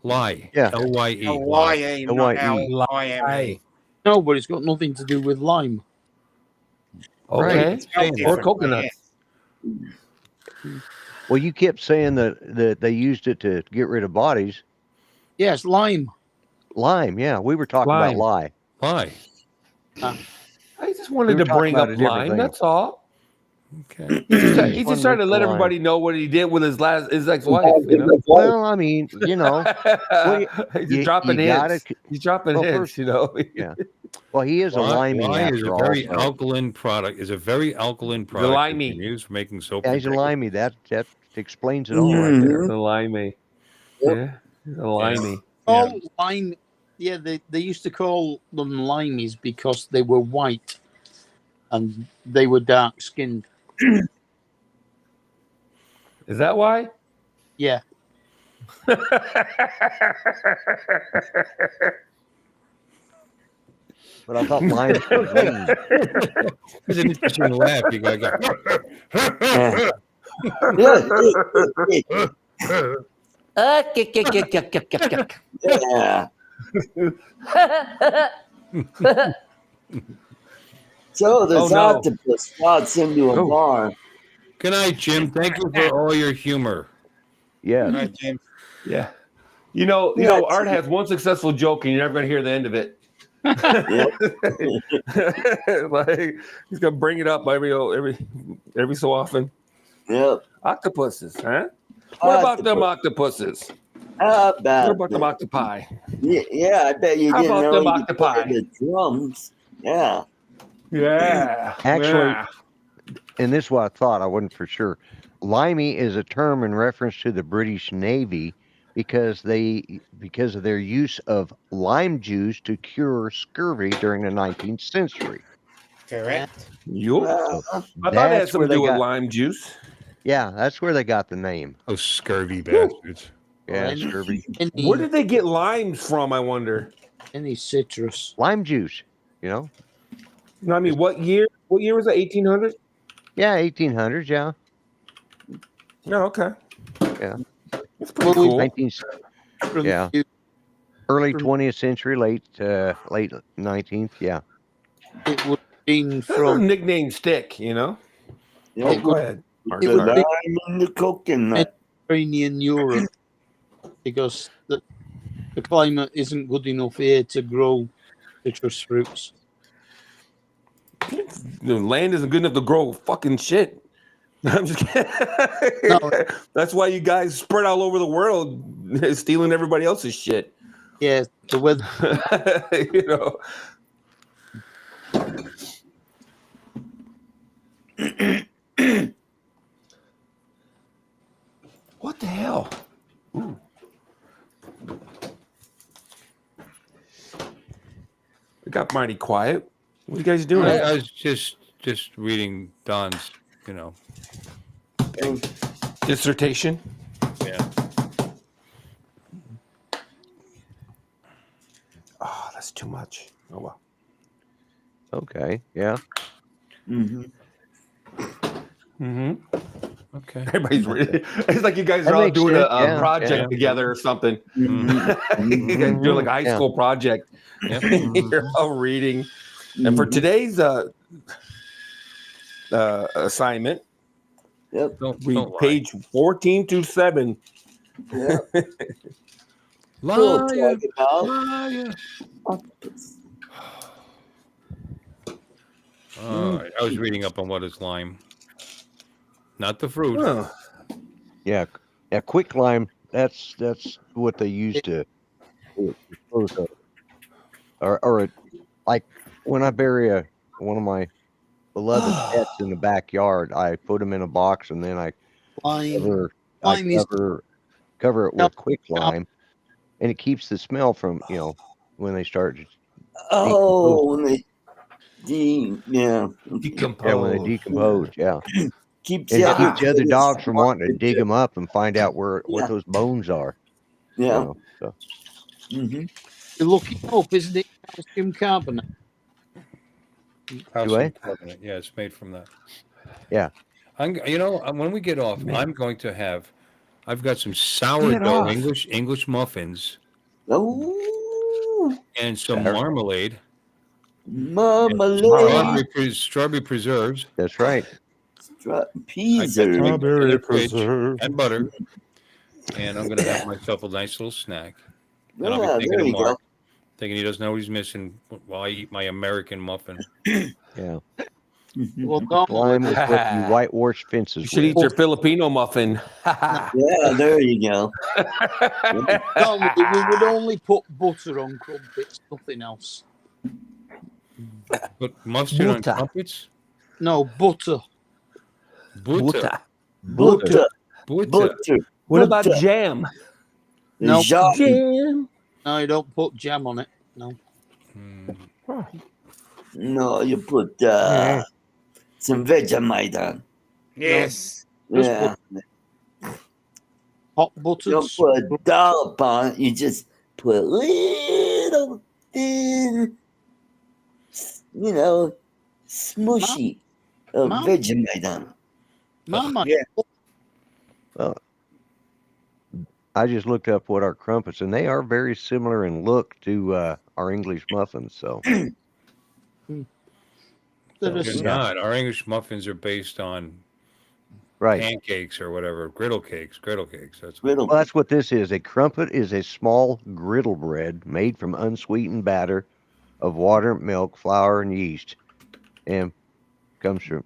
Lye. Yeah. L-Y-E. L-Y-E, not L-Y-E. L-I-M-E. No, but it's got nothing to do with lime. Okay. It's spelled Or differently, coconuts. well, you kept saying that they used it to get rid of bodies. Yes, lime. Lime, yeah. We were talking about lye. Lye. I just wanted were to talking bring about up a different lime. thing. That's all. Okay. He's just trying to let lime. everybody know what he did with his ex-wife. You know, Well, I mean, you know, he's dropping hints. He's dropping well, hints. first- You know. yeah. Well, he is a limey Lye is a after all. very so- alkaline product. Is a very alkaline product. that limey. can be used for making soap. Yeah, for he's a decades. limey. That explains it all right there. The limey. Yeah. The limey. Oh, lime. Yeah, they used to call them limeys because they were white and they were dark skinned. Is that why? Yeah. But I thought lime was green. It's an interesting laugh. You got. Yeah. So this Oh, no. octopus spots into a bar. Good night, Jim. Thank you for all your humor. Yeah. Right, Jim. Yeah. You know, Art has one successful joke and you're never going to hear the end of it. Yep. Like he's gonna bring it up every so often. Yep. Octopuses, huh? What about them octopuses? How What about about them octopi? Yeah, I bet you How didn't about know them he could play octopi? the drums. Yeah. Yeah. Actually, yeah. and this is what I thought, I wasn't for sure. Limey is a term in reference to the British Navy because of their use of lime juice to cure scurvy during the 19th century. Correct. Yup. Well, I thought it had something to do with got, lime juice. yeah, that's where they got the name. Those scurvy bastards. Yeah, any, scurvy. Where did they get limes from? I wonder. any citrus? Lime juice, you know? No, I mean, what year? What year was it? 1800? Yeah, 1800s, yeah. No, okay. Yeah. That's pretty cool. 19, yeah. Early 20th century, late 19th, yeah. It would have been From from nickname stick, you know. yeah, Oh, go ahead. Mark, it the would sorry. be lime in the coconut. Mediterranean Europe because the climate isn't good enough here to grow citrus fruits. The land isn't good enough to grow fucking shit. I'm just kidding. No. That's why you guys spread all over the world, stealing everybody else's shit. Yeah, the weather. You know. What the hell? Ooh. It got mighty quiet. What are you guys doing? I was just reading Don's, you know. Dissertation. Yeah. Oh, that's too much. Oh well. Okay, yeah. Mm-hmm. Mm-hmm. Okay. Everybody's reading. It's like you guys That are all makes doing sense, a yeah, project yeah. together or something. Mm-hmm. You guys doing like a high Yeah. school project. Yep. You're all reading. And for today's assignment, Yep. Don't read lie. page 14 to 7. Yep. Liar. Talk about Liar. octopus. I was reading up on what is lime. Not the fruit. Huh. Yeah, quick lime. That's what they use to dispose of, or like when I bury one of my beloved pets in the backyard, I put them in a box and then I Lime cover it with quick lime, and it keeps the smell from when they start. Oh, when they Decompose. Yeah, when they decompose. Yeah, keeps and the it keeps the other dogs from wanting to wanting dig them up and find out what Yeah. those bones are. Yeah. So. Mm-hmm. You're looking up, isn't it? Calcium carbonate. Calcium carbonate. Yeah, it's made from that. Yeah. When we get off, I'm going to have. I've got some sourdough English muffins. Oh. And some marmalade. Marmalade. Strawberry preserves. That's right. Strawberry preserves and butter. And I'm going to have myself a nice little snack. And I'll be thinking of Mark, thinking he doesn't know what he's missing while I eat my American muffin. Yeah. Well, lime is what you whitewash fences. You should eat your Filipino muffin. Yeah, there you go. We would only put butter on crumpets, nothing else. But mustard on crumpets? No, butter. Butter. What about jam? No jam. No, you don't put jam on it. No. No, you put some Vegemite on. Yes. Yeah. Hot butter. You don't put a dollop on it. You just put a little thin, smushy of Vegemite on it. Mama. Yeah. Well, I just looked up what our crumpets, and they are very similar in look to our English muffins. So They're not. Our English muffins are based on pancakes or whatever, griddle cakes. That's that's what this is. A crumpet is a small griddle bread made from unsweetened batter of water, milk, flour, and yeast, and comes from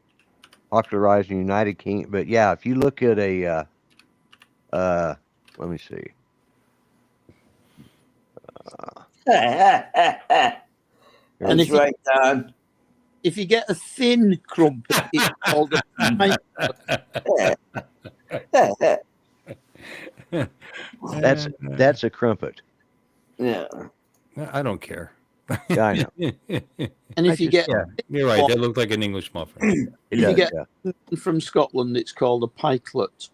popularized in the United Kingdom. But yeah, if you look at a, let me see. And That's right, Don. if you get a thin crumpet, it's called a pint. That's a crumpet. Yeah. I don't care. Yeah, I know. And if you get You're right. That looked like an English muffin. It if you does, get yeah. from Scotland, it's called a pikelet.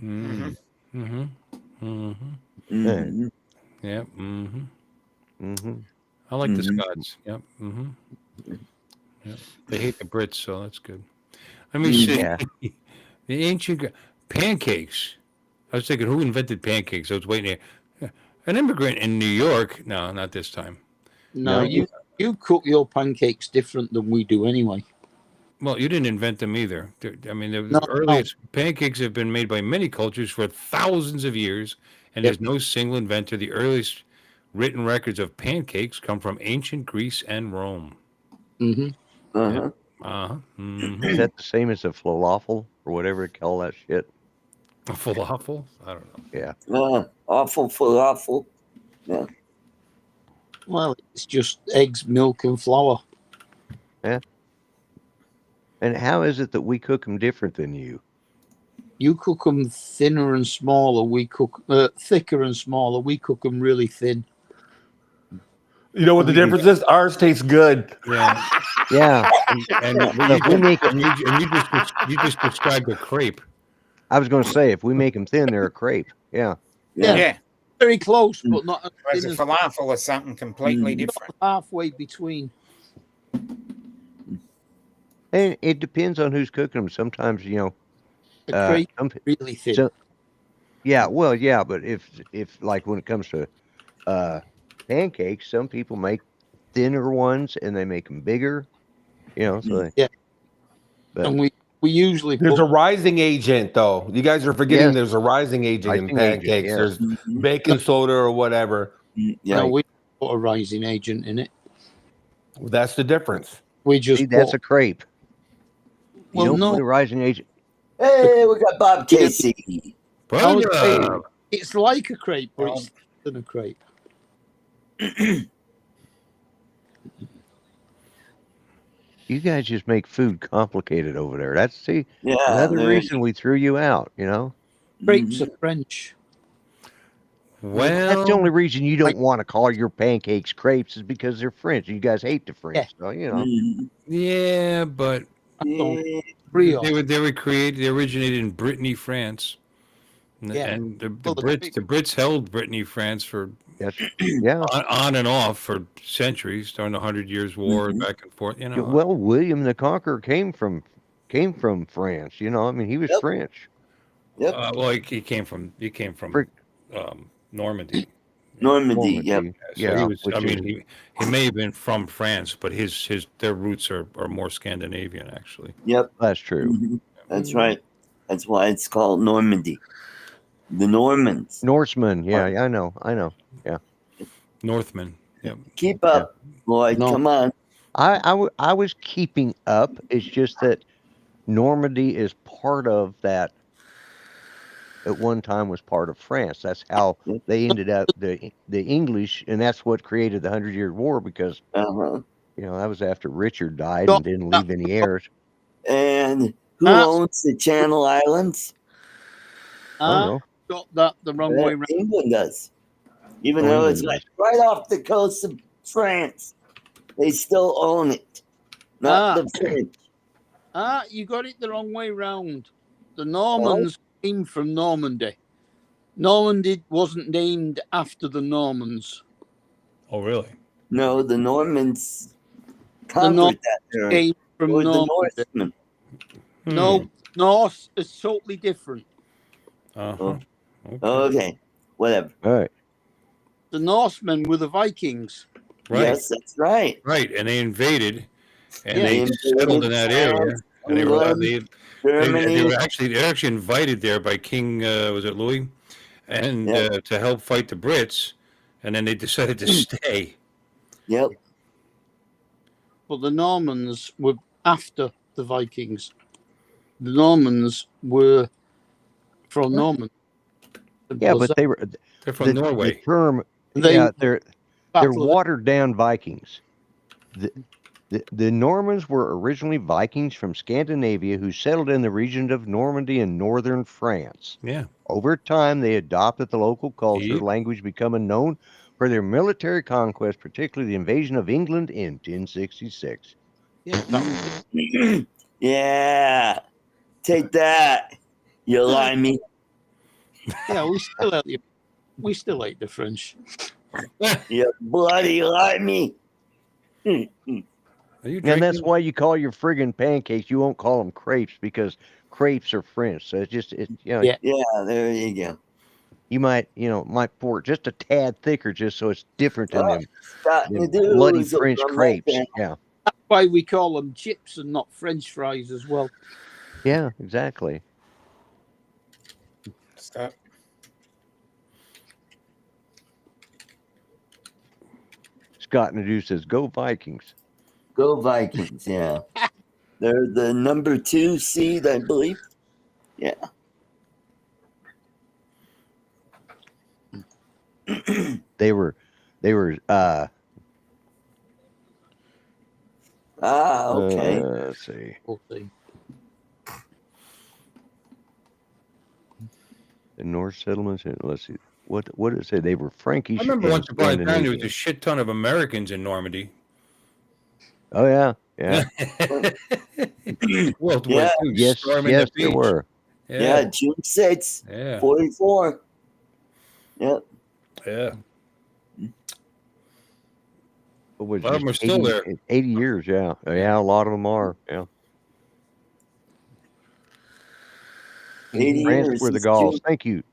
Mm. Mm-hmm. Mm-hmm. Mhm. Yeah. Mm-hmm. Mm-hmm. I like the Mhm. Scots. Yep. Mm-hmm. Yep. They hate the Brits, so that's good. Let me see. Yeah. The ancient pancakes. I was thinking, who invented pancakes? I was waiting here. An immigrant in New York. No, not this time. No, No. you cook your pancakes different than we do anyway. Well, you didn't invent them either. I mean, the No, earliest pancakes have been made by many cultures for thousands of years, and Yep. there's no single inventor. The earliest written records of pancakes come from ancient Greece and Rome. Mm-hmm. Uh-huh. Uh-huh. Mm-hmm. Is that the same as a falafel or whatever they call that shit? A falafel? I don't know. Yeah. Awful falafel. Yeah. Well, it's just eggs, milk, and flour. And how is it that we cook them different than you? You cook them thinner and smaller. We cook thicker and smaller. We cook them really thin. You know what the difference is? Ours tastes good. Yeah. Yeah. And If we make them, you just described a crepe. I was going to say, if we make them thin, they're a crepe. Yeah. Yeah. Yeah. Very close, but not as Whereas a thin as falafel is something completely different. halfway between. And it depends on who's cooking them. Sometimes, A crepe really thin. So, yeah, well, yeah, but if like when it comes to pancakes, some people make thinner ones and they make them bigger. So yeah. But And we usually There's a rising agent, though. You guys are forgetting Yes. there's a rising agent in Rising agent, pancakes. yes. There's baking soda or whatever. No, we put a rising agent in it. That's the difference. We just See, that's a crepe. Well, you don't no. put a rising agent. Hey, we got Bob Casey. I was saying, it's like a crepe, but it's than a crepe. You guys just make food complicated over there. That's Yeah, another there- reason we threw you out. Crepes are French. That's the only reason you don't want to call your pancakes crepes is because they're French. You guys hate the French, so Yeah, but Yeah. they originated in Brittany, France. Yeah. And the Brits held Brittany, France for yeah. on and off for centuries during the 100 Years' War, back and forth. Well, William the Conqueror came from France. He was French. Yep. Well, he came from Normandy. Normandy. Yep. So he was. He may have been from France, but their roots are more Scandinavian, actually. Yep. That's true. Mhm. That's right. That's why it's called Normandy. The Normans. Norsemen. Yeah, I know. Yeah. Northmen. Yep. Keep up, Lloyd. No. Come on. I was keeping up. It's just that Normandy is part of that. At one time was part of France. That's how they ended up the English, and that's what created the 100-Year War because that was after Richard died and didn't leave any heirs. And who owns the Channel Islands? Got that the wrong way around. England does. Even though it's like right off the coast of France, they still own it. Not the French. You got it the wrong way round. The Normans came from Normandy. Normandy wasn't named after the Normans. Oh, really? No, the Normans conquered that area. Came from Or the Normandy. Norsemen. No, Norse is totally different. Okay, whatever. All right. The Norsemen were the Vikings. Right. Yes, that's right. Right, and they invaded, and Yeah. they They settled in that area, invaded and they were Germany. actually invited there by King was it Louis, and to help fight the Brits, and then they decided to stay. Yep. But the Normans were after the Vikings. The Normans were from Norman. Yeah, but they were They're from the Norway. term. They Yeah, they're battle- watered down Vikings. The Normans were originally Vikings from Scandinavia who settled in the region of Normandy in northern France. Yeah. Over time, they adopted the local culture, Yep. language becoming known for their military conquest, particularly the invasion of England in 1066. Yeah, that was Yeah. Take that, you limey. yeah, we still hate the French. You bloody limey. Are you And that's drinking? why you call your friggin' pancakes, you won't call them crepes because crepes are French. So it's Yeah. Yeah, there you go. you might pour it just a tad thicker just so it's different than Oh, them starting to bloody do French something crepes. like that. Yeah. That's why we call them chips and not French fries as well. Yeah, exactly. Stop. Scott Nadeau says, "Go Vikings." Go Vikings, yeah. They're the number 2 seed, I believe. Yeah. They were okay. Let's see. We'll see. The Norse settlements. Let's see. What did it say? They were Frankish. I remember and once upon a time there was Scandinavian. a shit ton of Americans in Normandy. Oh yeah, yeah. World War Yeah. II. Yes, storming yes, the there beach. were. Yeah, June 6th, Yeah. 44. Yep. Yeah. What was A lot of it, them are still there. 80 years, yeah. Yeah, a lot of them are. Yeah. 80 France years. were the since Gauls. June. Thank you.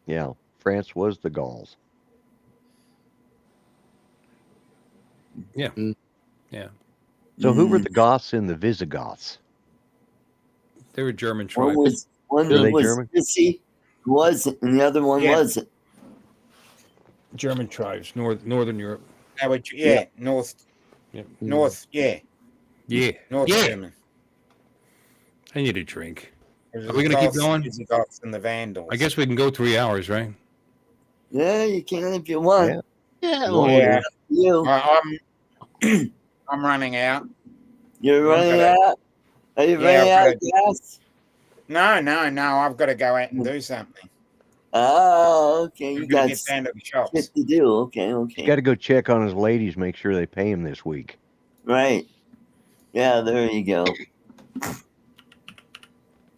Yeah, France was the Gauls. Yeah. Mm. Yeah. So who were the Goths and the Visigoths? They were German One tribes. was one Were they was German? Sissy, wasn't, and the other one Yeah. wasn't. German tribes, Northern Europe. They were, yeah, North, Yep. North, yeah, Yeah. North Yeah. German. I need a drink. It was Are we the gonna keep Goths, the going? Visigoths, and the Vandals. I guess we can go 3 hours, right? Yeah, you can if you want. Yeah. Yeah, Well, Yeah, You, I'm running out. you're I've running gotta- out. Are you Yeah, running I've out gotta- of gas? No, I've got to go out and do something. Oh, okay. You I've got to got get down to the shit shops. to do. Okay, He's okay. got to go check on his ladies, make sure they pay him this week. Right. Yeah, there you go.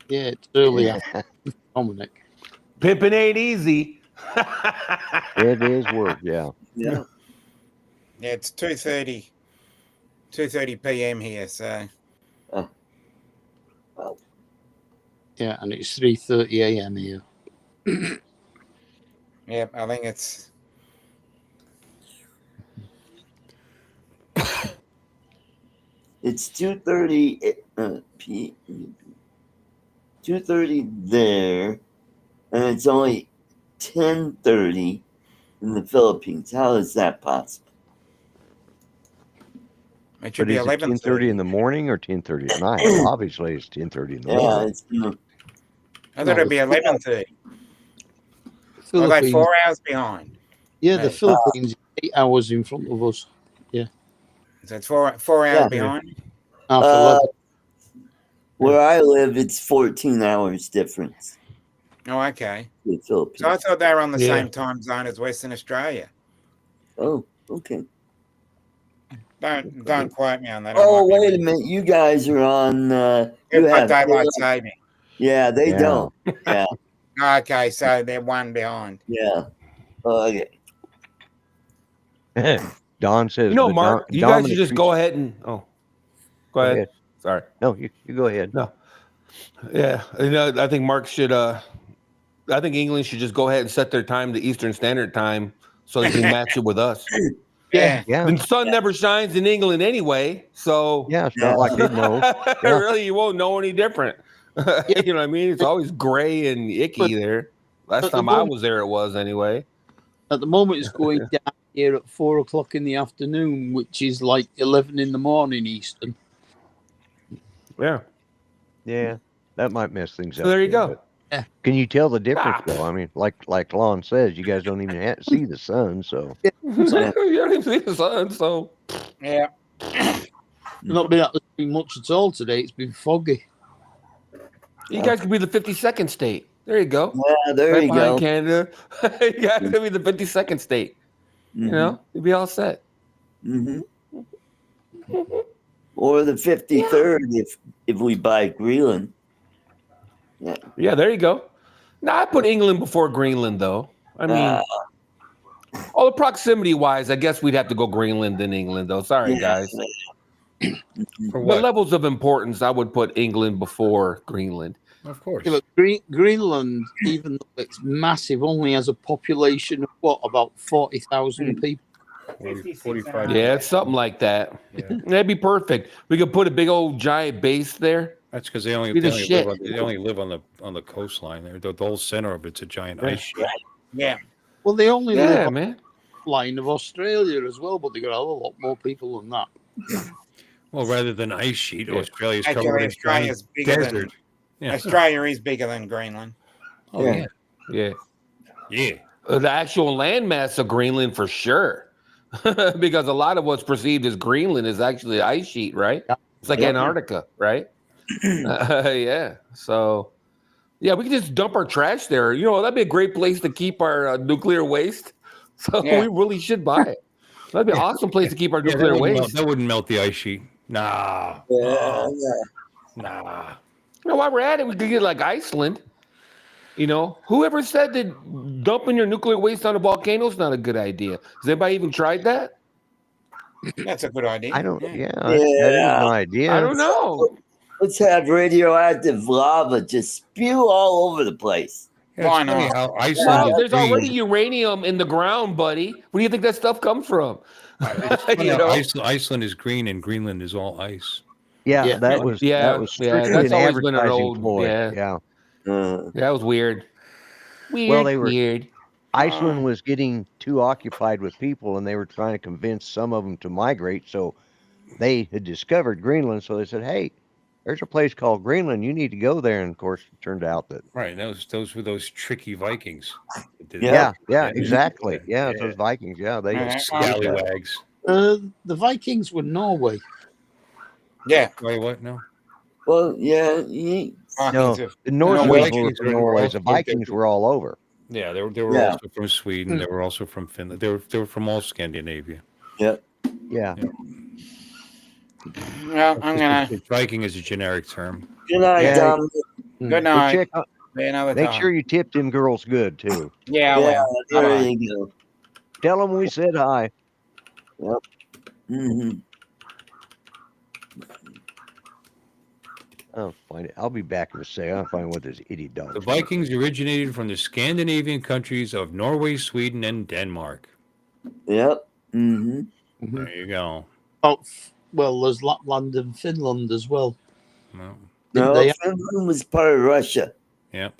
yeah, it's early after Dominic. Pimping ain't easy. It is work, yeah. Yeah. Yeah, it's 2:30 p.m. here. So Yeah, and it's 3:30 a.m. here. yeah, I think it's It's 2:30 p. 2:30 there, and it's only 10:30 in the Philippines. How is that possible? it should But be is it 10:30 in 11:30. the morning or 10:30 at night? Obviously, it's 10:30 in the Yeah, morning. it's I thought it'd be 11:30. Are they Philippines. 4 hours behind? Yeah, the Hey. Philippines is 8 hours in front of us. So it's four hours Yeah. behind. Half Uh, 11. where I live. It's 14 hours difference. Oh, okay. The Philippines. So I thought they were on the Yeah. same time zone as Western Australia. Oh, okay. Don't quote me on that. I Oh, might be wait a minute. You guys are on. They've You got have daylight saving. Yeah, they Yeah. don't. Yeah, Okay, so they're one behind. yeah. Okay. Don says, You know, the Mark, you guys Dominic should just treats- go ahead and go ahead. ahead. Sorry. No, you go ahead. No. Yeah, I think Mark should. I think England should just go ahead and set their time to Eastern Standard Time so they can match it with us. Yeah. Yeah, The sun never shines in England anyway, so yeah. It's not like they know. Yeah. really you won't know any different. You know what I mean? It's always gray and icky there. Last But the time I one- was there, it was anyway. At the moment, it's going down here at 4 o'clock in the afternoon, which is like 11 in the morning Eastern. Yeah. Yeah, that might mess things up. So there you too, go. but Yeah. Can you tell the difference though? I mean, like Lon says, you guys don't even see the sun, so You don't even see the sun, so Yeah. Not been able to see much at all today. It's been foggy. you guys could be the 52nd state. There you go. Yeah, there Right you behind go. Canada. You guys could be the 52nd state. You know, you'd be all set. Mm-hmm. Or the 53rd if we buy Greenland. Yeah. Yeah, there you go. Now I put England before Greenland, though. I mean, all the proximity wise, I guess we'd have to go Greenland than England, though. Sorry, guys. For The what? levels of importance, I would put England before Greenland. Of course. Yeah, but Greenland, even though it's massive, only has a population of what, about 40,000 people. 45. Yeah, it's something like that. Yeah. That'd be perfect. We could put a big old giant base there. That's because they only Be the they only live on the coastline there. The whole center of it's a giant ice sheet. Yeah. Well, they only live Yeah, on man. the line of Australia as well, but they got a lot more people than that. Well, rather than ice sheet, Yeah. Australia's Actually, covered in Australia's giant bigger than- desert. Yeah. Australia is bigger than Greenland. Oh yeah. Yeah. Yeah. The actual landmass of Greenland for sure. Because a lot of what's perceived as Greenland is actually ice sheet, right? It's like Antarctica, right? Yeah. So, yeah, we can just dump our trash there. You know, that'd be a great place to keep our nuclear waste. So we really should buy it. That'd be an awesome place to keep our Yeah, nuclear waste. that wouldn't melt the ice sheet. Nah. Yeah. Nah. You know, while we're at it, we could get like Iceland. You know, whoever said that dumping your nuclear waste on a volcano is not a good idea? Has anybody even tried that? That's a good idea. I don't. Yeah, Yeah. that is an idea. I don't know. Let's have radioactive lava just spew all over the place. Yeah, Why it's funny not? how Iceland Well, is there's green. already uranium in the ground, buddy. Where do you think that stuff comes from? It's funny You how know? Iceland is green and Greenland is all ice. Yeah, Yeah. that was strictly that's an always been an advertising old. ploy. Yeah, Uh, that was weird. Well, they were- weird. Iceland was getting too occupied with people, and they were trying to convince some of them to migrate. So they had discovered Greenland. So they said, "Hey, there's a place called Greenland. You need to go there." And of course, it turned out that Right. Those were those tricky Vikings. that did Yeah. that. exactly. Yeah, Yeah. those Vikings. Yeah, they Scallywags. The Vikings were Norway. Yeah. Wait, what? No. well, yeah. No, Vikings the Norsemen No, were Vikings from were Norway. also- The Vikings were all over. Yeah, they were Yeah. also from Sweden. They were also from Finland. They were from all Scandinavia. Yep. Yeah. Well, I'm gonna. Viking is a generic term. Good night, Yeah. Dominic. Good But night. check, See you another make time. sure you tip them girls good too. Yeah, I Yeah, will. there Bye-bye. you go. Tell them we said hi. Hmm. I'll find it. I'll be back in a second. I'll find what this idiot dog. The Vikings originated from the Scandinavian countries of Norway, Sweden, and Denmark. Yep. Hmm. There you go. Oh, well, there's Lapland and Finland as well. Well, No, They- Finland was part of Russia. yep.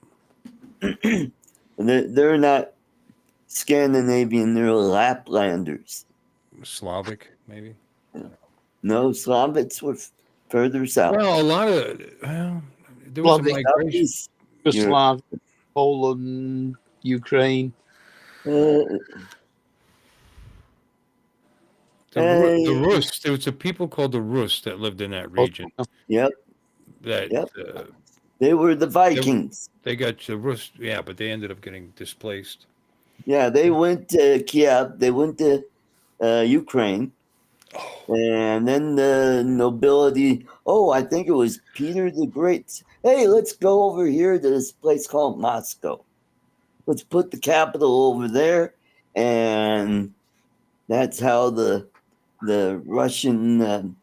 They're not Scandinavian. They're Laplanders. Slavic, maybe. No, Slavics were further south. Well, a lot of there was a Slavic. migration. Southeast. Yugoslavia, Poland, Ukraine. Uh, The Rus. There was a people called the Rus that lived in that region. yep. That Yep. They were the Vikings. they got the Rus. Yeah, but they ended up getting displaced. Yeah, they went to Kiev. They went to Ukraine. And then the nobility. Oh, I think it was Peter the Great. Hey, let's go over here to this place called Moscow. Let's put the capital over there. And that's how the Russian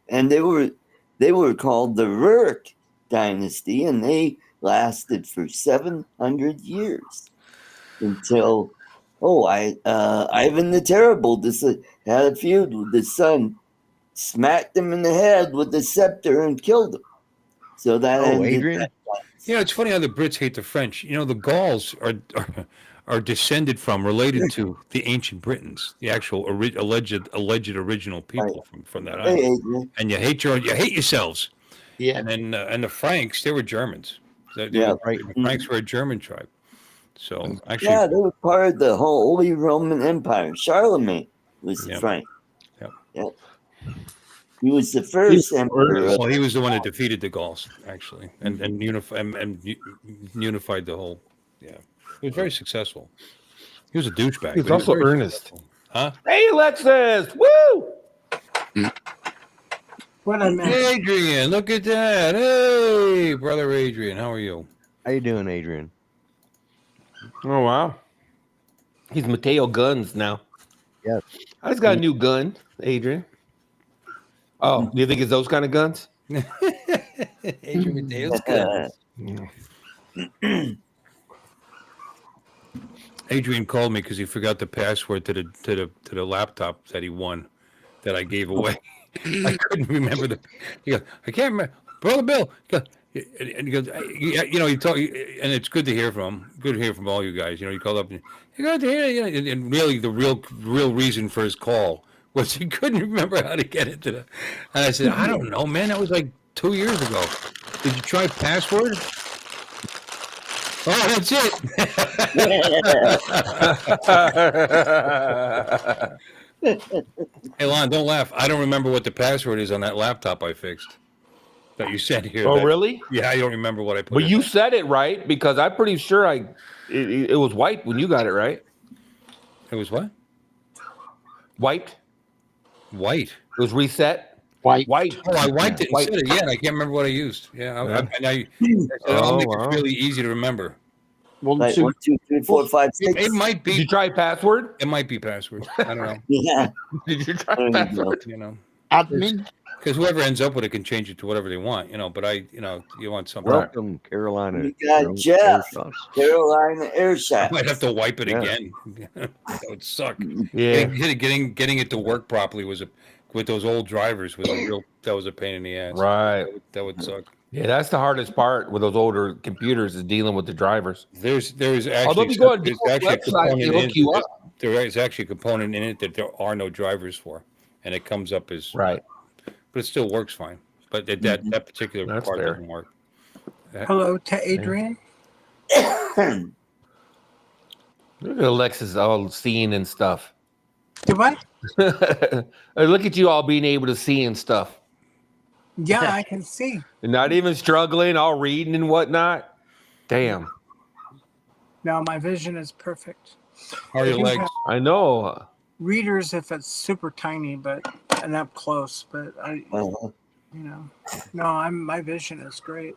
and they were called the Rurik dynasty, and they lasted for 700 years until Ivan the Terrible had a feud with his son, smacked him in the head with the scepter and killed him. So that ended Adrian? that. You know, it's funny how the Brits hate the French. You know, the Gauls are are descended from, related to the ancient Britons, the actual alleged original people from that Hey, island. Adrian. And you hate yourselves. Yeah. And then and the Franks, they were Germans. Yeah. The Franks were a German tribe. So actually, Yeah, they were part of the whole Holy Roman Empire. Charlemagne was the Frank. Yep. Yep. He was the first emperor. Well, he was the one that defeated the Gauls, actually, and unified the whole. Yeah, he was very successful. He was a douchebag. He was but also very earnest. successful. Huh? Hey, Alexis! Woo! What I meant. Adrian, look at that! Hey, brother Adrian, how are you? How you doing, Adrian? Oh wow, he's Mateo Guns now. Yes. I just got a new gun, Adrian. Oh, do you think it's those kind of guns? Adrian Mateo's guns. Adrian called me because he forgot the password to the laptop that he won, that I gave away. I couldn't remember he goes, I can't remember, Brother Bill. And he goes, you know, he talk, and it's good to hear from him. Good to hear from all you guys. You know, he called up and you got to hear, you know, and really the real reason for his call was he couldn't remember how to get into the. And I said, I don't know, man. That was like 2 years ago. Did you try password? Oh, that's it. Hey, Lon, don't laugh. I don't remember what the password is on that laptop I fixed that you said here. Oh, really? Yeah, I don't remember what I put. But you said it right, because I'm pretty sure it was white when you got it right. It was what? White. White. It was reset. White. Oh, I wiped it and said it. Yeah, I can't remember what I used. Yeah, I'll make it really easy to remember. Like 1, 2, 3, 4, 5, 6. It might be. Did you try password? It might be password. I don't know. Yeah. Did you try password? You know, Admin. because whoever ends up with it can change it to whatever they want. You know, but you want something. Welcome, Carolina. We got Jeff, Carolina Air Shop. I might have to wipe it again. That would suck. Yeah. Getting it to work properly with those old drivers was a pain in the ass. Right. That would suck. Yeah, that's the hardest part with those older computers, is dealing with the drivers. There's actually Although if you go on there's Dell's actually a website, component they hook you up. There is actually a component in it that there are no drivers for, and it comes up as right, but it still works fine. But that particular That's part fair. doesn't work. Hello to Adrian. Look at Alexis all seeing and stuff. Do what? Look at you all being able to see and stuff. Yeah, I can see. And not even struggling, all reading and whatnot. Damn. No, my vision is perfect. How are your You legs? have I know. readers if it's super tiny, and up close. But Uh-huh. no, my vision is great.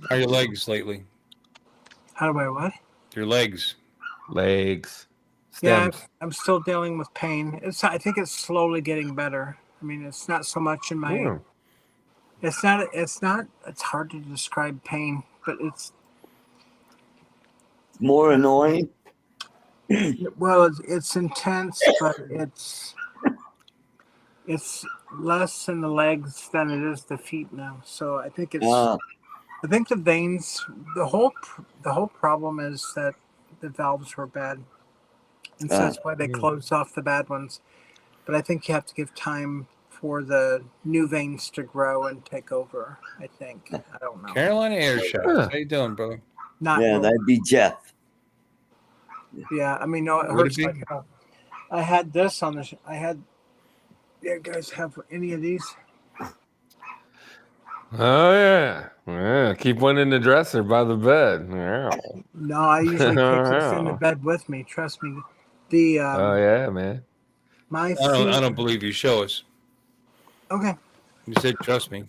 How are your legs lately? How do I what? Your legs. Legs. Yeah, Stems. I'm still dealing with pain. I think it's slowly getting better. I mean, it's not so much in my. Yeah. It's not. It's hard to describe pain, but it's. More annoying. Well, it's intense, but it's less in the legs than it is the feet now. So I think it's. I think the veins. The whole problem is that the valves were bad, and so that's why they closed off the bad ones. But I think you have to give time for the new veins to grow and take over. I think. I don't know. Carolina Air Shop. Huh. How you doing, brother? Not Yeah, really. that'd be Jeff. Yeah, I mean, no, it Would hurts it be? like hell. I had this on the. I had. You guys have any of these? Oh, yeah. Yeah. Keep one in the dresser by the bed. Yeah. No, I usually take this in the bed with me. Trust me. The Oh, yeah, man. my I don't believe you. Show us. Okay. You said trust me.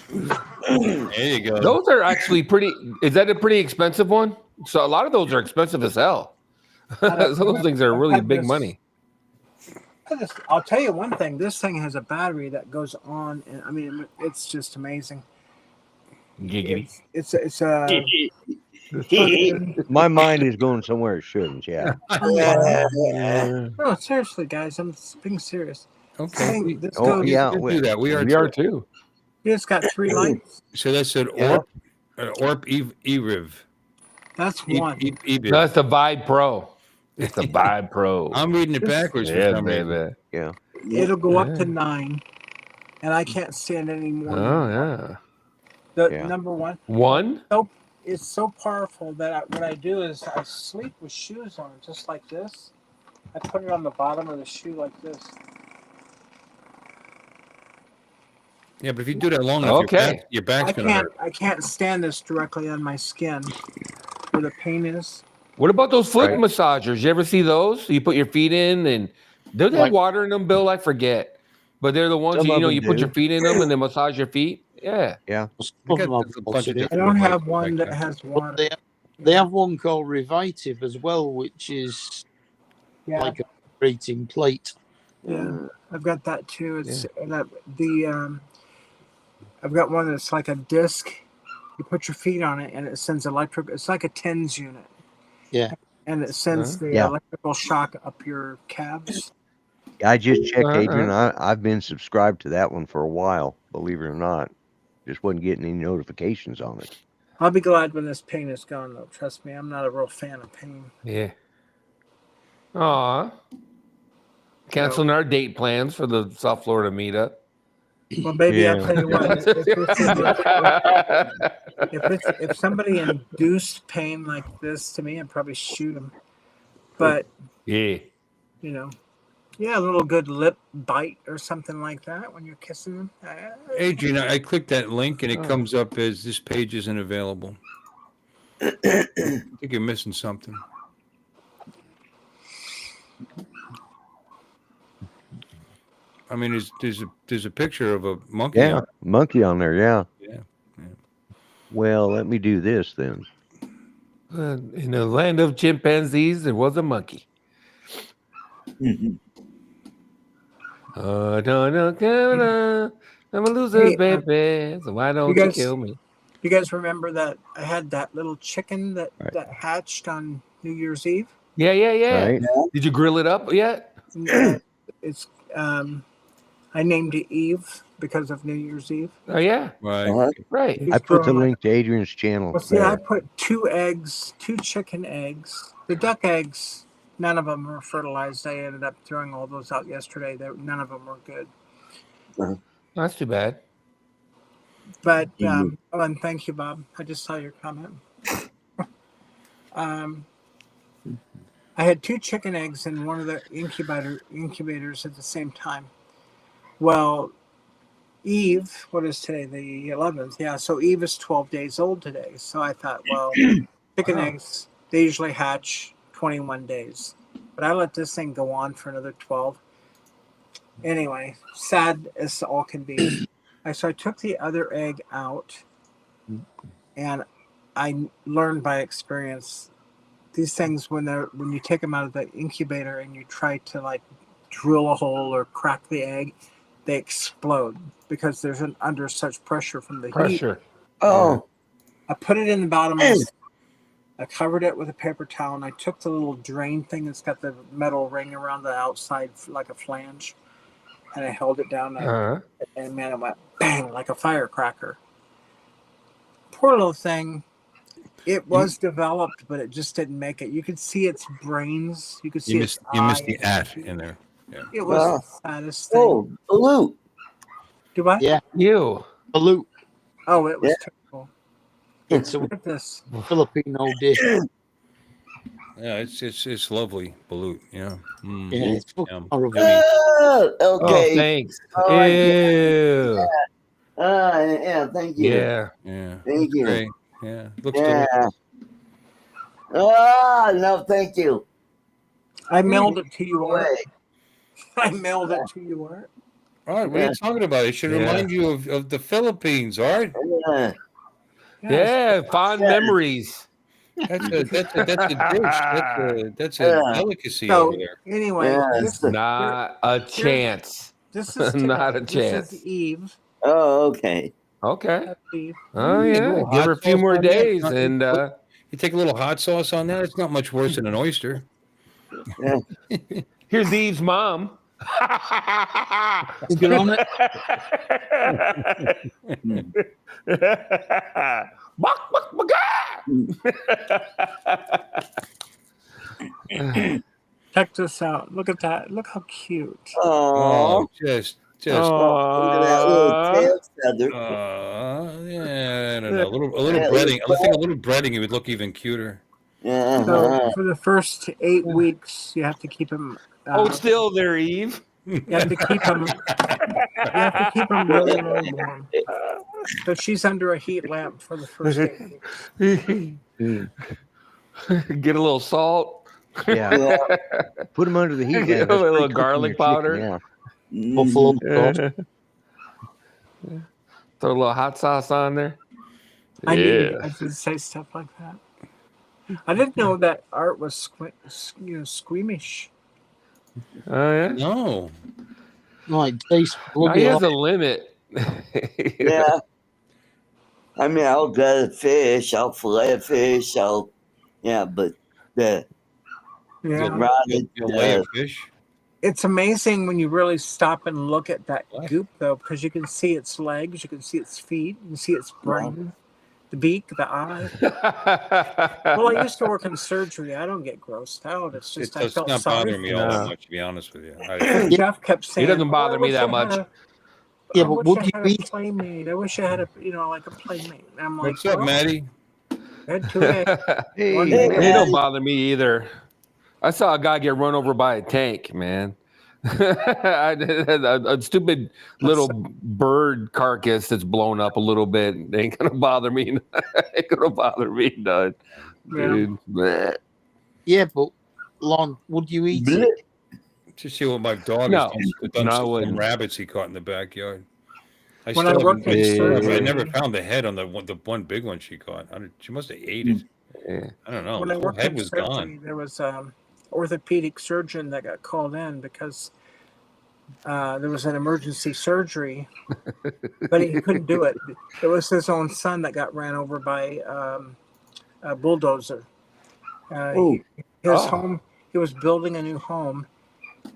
There you go. Those are actually pretty. Is that a pretty expensive one? So a lot of those are expensive as hell. Some of those things are really big money. I'll tell you one thing. This thing has a battery that goes on, and I mean, it's just amazing. Giggity. It's a. My mind is going somewhere it shouldn't. Yeah. No, seriously, guys, I'm being serious. Okay. Oh, yeah. We do that. We are We are too. It's got 3 lights. So that's an ARP. Orp Eriv. That's one. That's the Vibe Pro. It's the Vibe Pro. I'm reading it backwards for some reason. Yeah. It'll go up to 9, and I can't stand any more. Oh yeah. The number one. One? So it's so powerful that what I do is I sleep with shoes on, just like this. I put it on the bottom of the shoe like this. Yeah, but if you do that long enough, your back's gonna hurt. I can't stand this directly on my skin, where the pain is. What about those foot massagers? You ever see those? You put your feet in, and do they have water in them, Bill? I forget. But they're the ones you put your feet in them and they massage your feet. Yeah. Yeah. I don't have one that has water. They have one called Revitive as well, which is like a rating plate. Yeah, I've got that too. It's I've got one that's like a disc. You put your feet on it, and it sends electric. It's like a TENS unit. Yeah, and it sends the electrical shock up your calves. I just checked, Adrian. I've been subscribed to that one for a while. Believe it or not, just wasn't getting any notifications on it. I'll be glad when this pain is gone, though. Trust me, I'm not a real fan of pain. Yeah. Aw. Canceling our date plans for the South Florida meetup. Well, baby, I'll tell you what. If somebody induced pain like this to me, I'd probably shoot them. But a little good lip bite or something like that when you're kissing them. Adrian, I clicked that link and it comes up as this page isn't available. I think you're missing something. I mean, there's a picture of a monkey. Yeah, monkey on there. Yeah. Yeah. Well, let me do this then. In the land of chimpanzees, there was a monkey. I'm a loser, baby. So why don't you kill me? You guys remember that I had that little chicken that hatched on New Year's Eve? Yeah. Right. Did you grill it up yet? It's I named it Eve because of New Year's Eve. Oh yeah, right. I put the link to Adrian's channel. Well, see, I put 2 chicken eggs. The duck eggs, none of them were fertilized. I ended up throwing all those out yesterday. None of them were good. That's too bad. But and thank you, Bob. I just saw your comment. I had 2 chicken eggs in one of the incubators at the same time. Well, Eve, what is today? The 11th. Yeah, so Eve is 12 days old today. So I thought, well, chicken eggs, they usually hatch 21 days. But I let this thing go on for another 12. Anyway, sad as all can be. So I took the other egg out, and I learned by experience these things when you take them out of the incubator and you try to like drill a hole or crack the egg, they explode because there's under such pressure from the heat. Oh. I put it in the bottom. I covered it with a paper towel, and I took the little drain thing that's got the metal ring around the outside like a flange, and I held it down, and man, it went bang like a firecracker. Poor little thing. It was developed, but it just didn't make it. You could see its brains. You could see its eyes. You missed the at in there. Yeah. It was the saddest thing. Oh, Balut. Do I? Yeah. You. Balut. Oh, it was terrible. It's Look at this. Filipino dish. Yeah, it's lovely, balut. Yeah. Yeah, it's horrible. Okay. Oh, thanks. Oh, Ew. Yeah, thank you. Yeah. Thank you. Great. Yeah. Looks Yeah. delicious. Oh, no, thank you. I mailed it to you, Art. I mailed it to you, Art. All right, what are you talking about? It should remind you of the Philippines, Art. Yeah, fond memories. That's a dish. That's a delicacy over there. Anyway, Not a chance. This is not a chance. This is Eve. Oh, okay. Okay. Eve. Oh yeah. Give her a few more days, and you take a little hot sauce on that. It's not much worse than an oyster. Yeah. Here's Eve's mom. Get on it. Check this out. Look at that. Look how cute. Oh, just. look at that little tail feather. Yeah, no. A little Yeah, breading. I look think a little breading, it would look even cuter. So for the first 8 weeks, you have to keep him. Hold still there, Eve. You have to keep him. You have to keep him really, really warm. So she's under a heat lamp for the first 8 weeks. Get a little salt. Yeah. Put them under the heat lamp. A little garlic powder. Buffalo sauce. Throw a little hot sauce on there. I knew you guys would say stuff like that. I didn't know that Art was squeamish. Oh yeah. No. Like taste. He has a limit. Yeah. I mean, I'll gut a fish. I'll fillet a fish. But the rotted lay a fish. It's amazing when you really stop and look at that goop, though, because you can see its legs, you can see its feet, you can see its brain, the beak, the eye. Well, I used to work in surgery. I don't get grossed out. It's just I felt not sorry. bothering me all that much, to be honest with you. Jeff kept saying, He doesn't bother me that much. I wish I had a playmate. I wish I had a playmate. And I'm like, what's up, Maddie? Had two eggs. They don't bother me either. I saw a guy get run over by a tank, man. A stupid little bird carcass that's blown up a little bit. It ain't gonna bother me. Ain't gonna bother me none. Dude. Bleh. Yeah, but Lon, would you eat it? To see what my dog No. has done No, I to some wouldn't. rabbits he caught in the backyard. I never found the head on the one big one she caught. She must have ate it. Yeah. I don't know. When The I whole worked head in was surgery, gone. there was orthopedic surgeon that got called in because there was an emergency surgery, but he couldn't do it. It was his own son that got ran over by a bulldozer. Home. He was building a new home,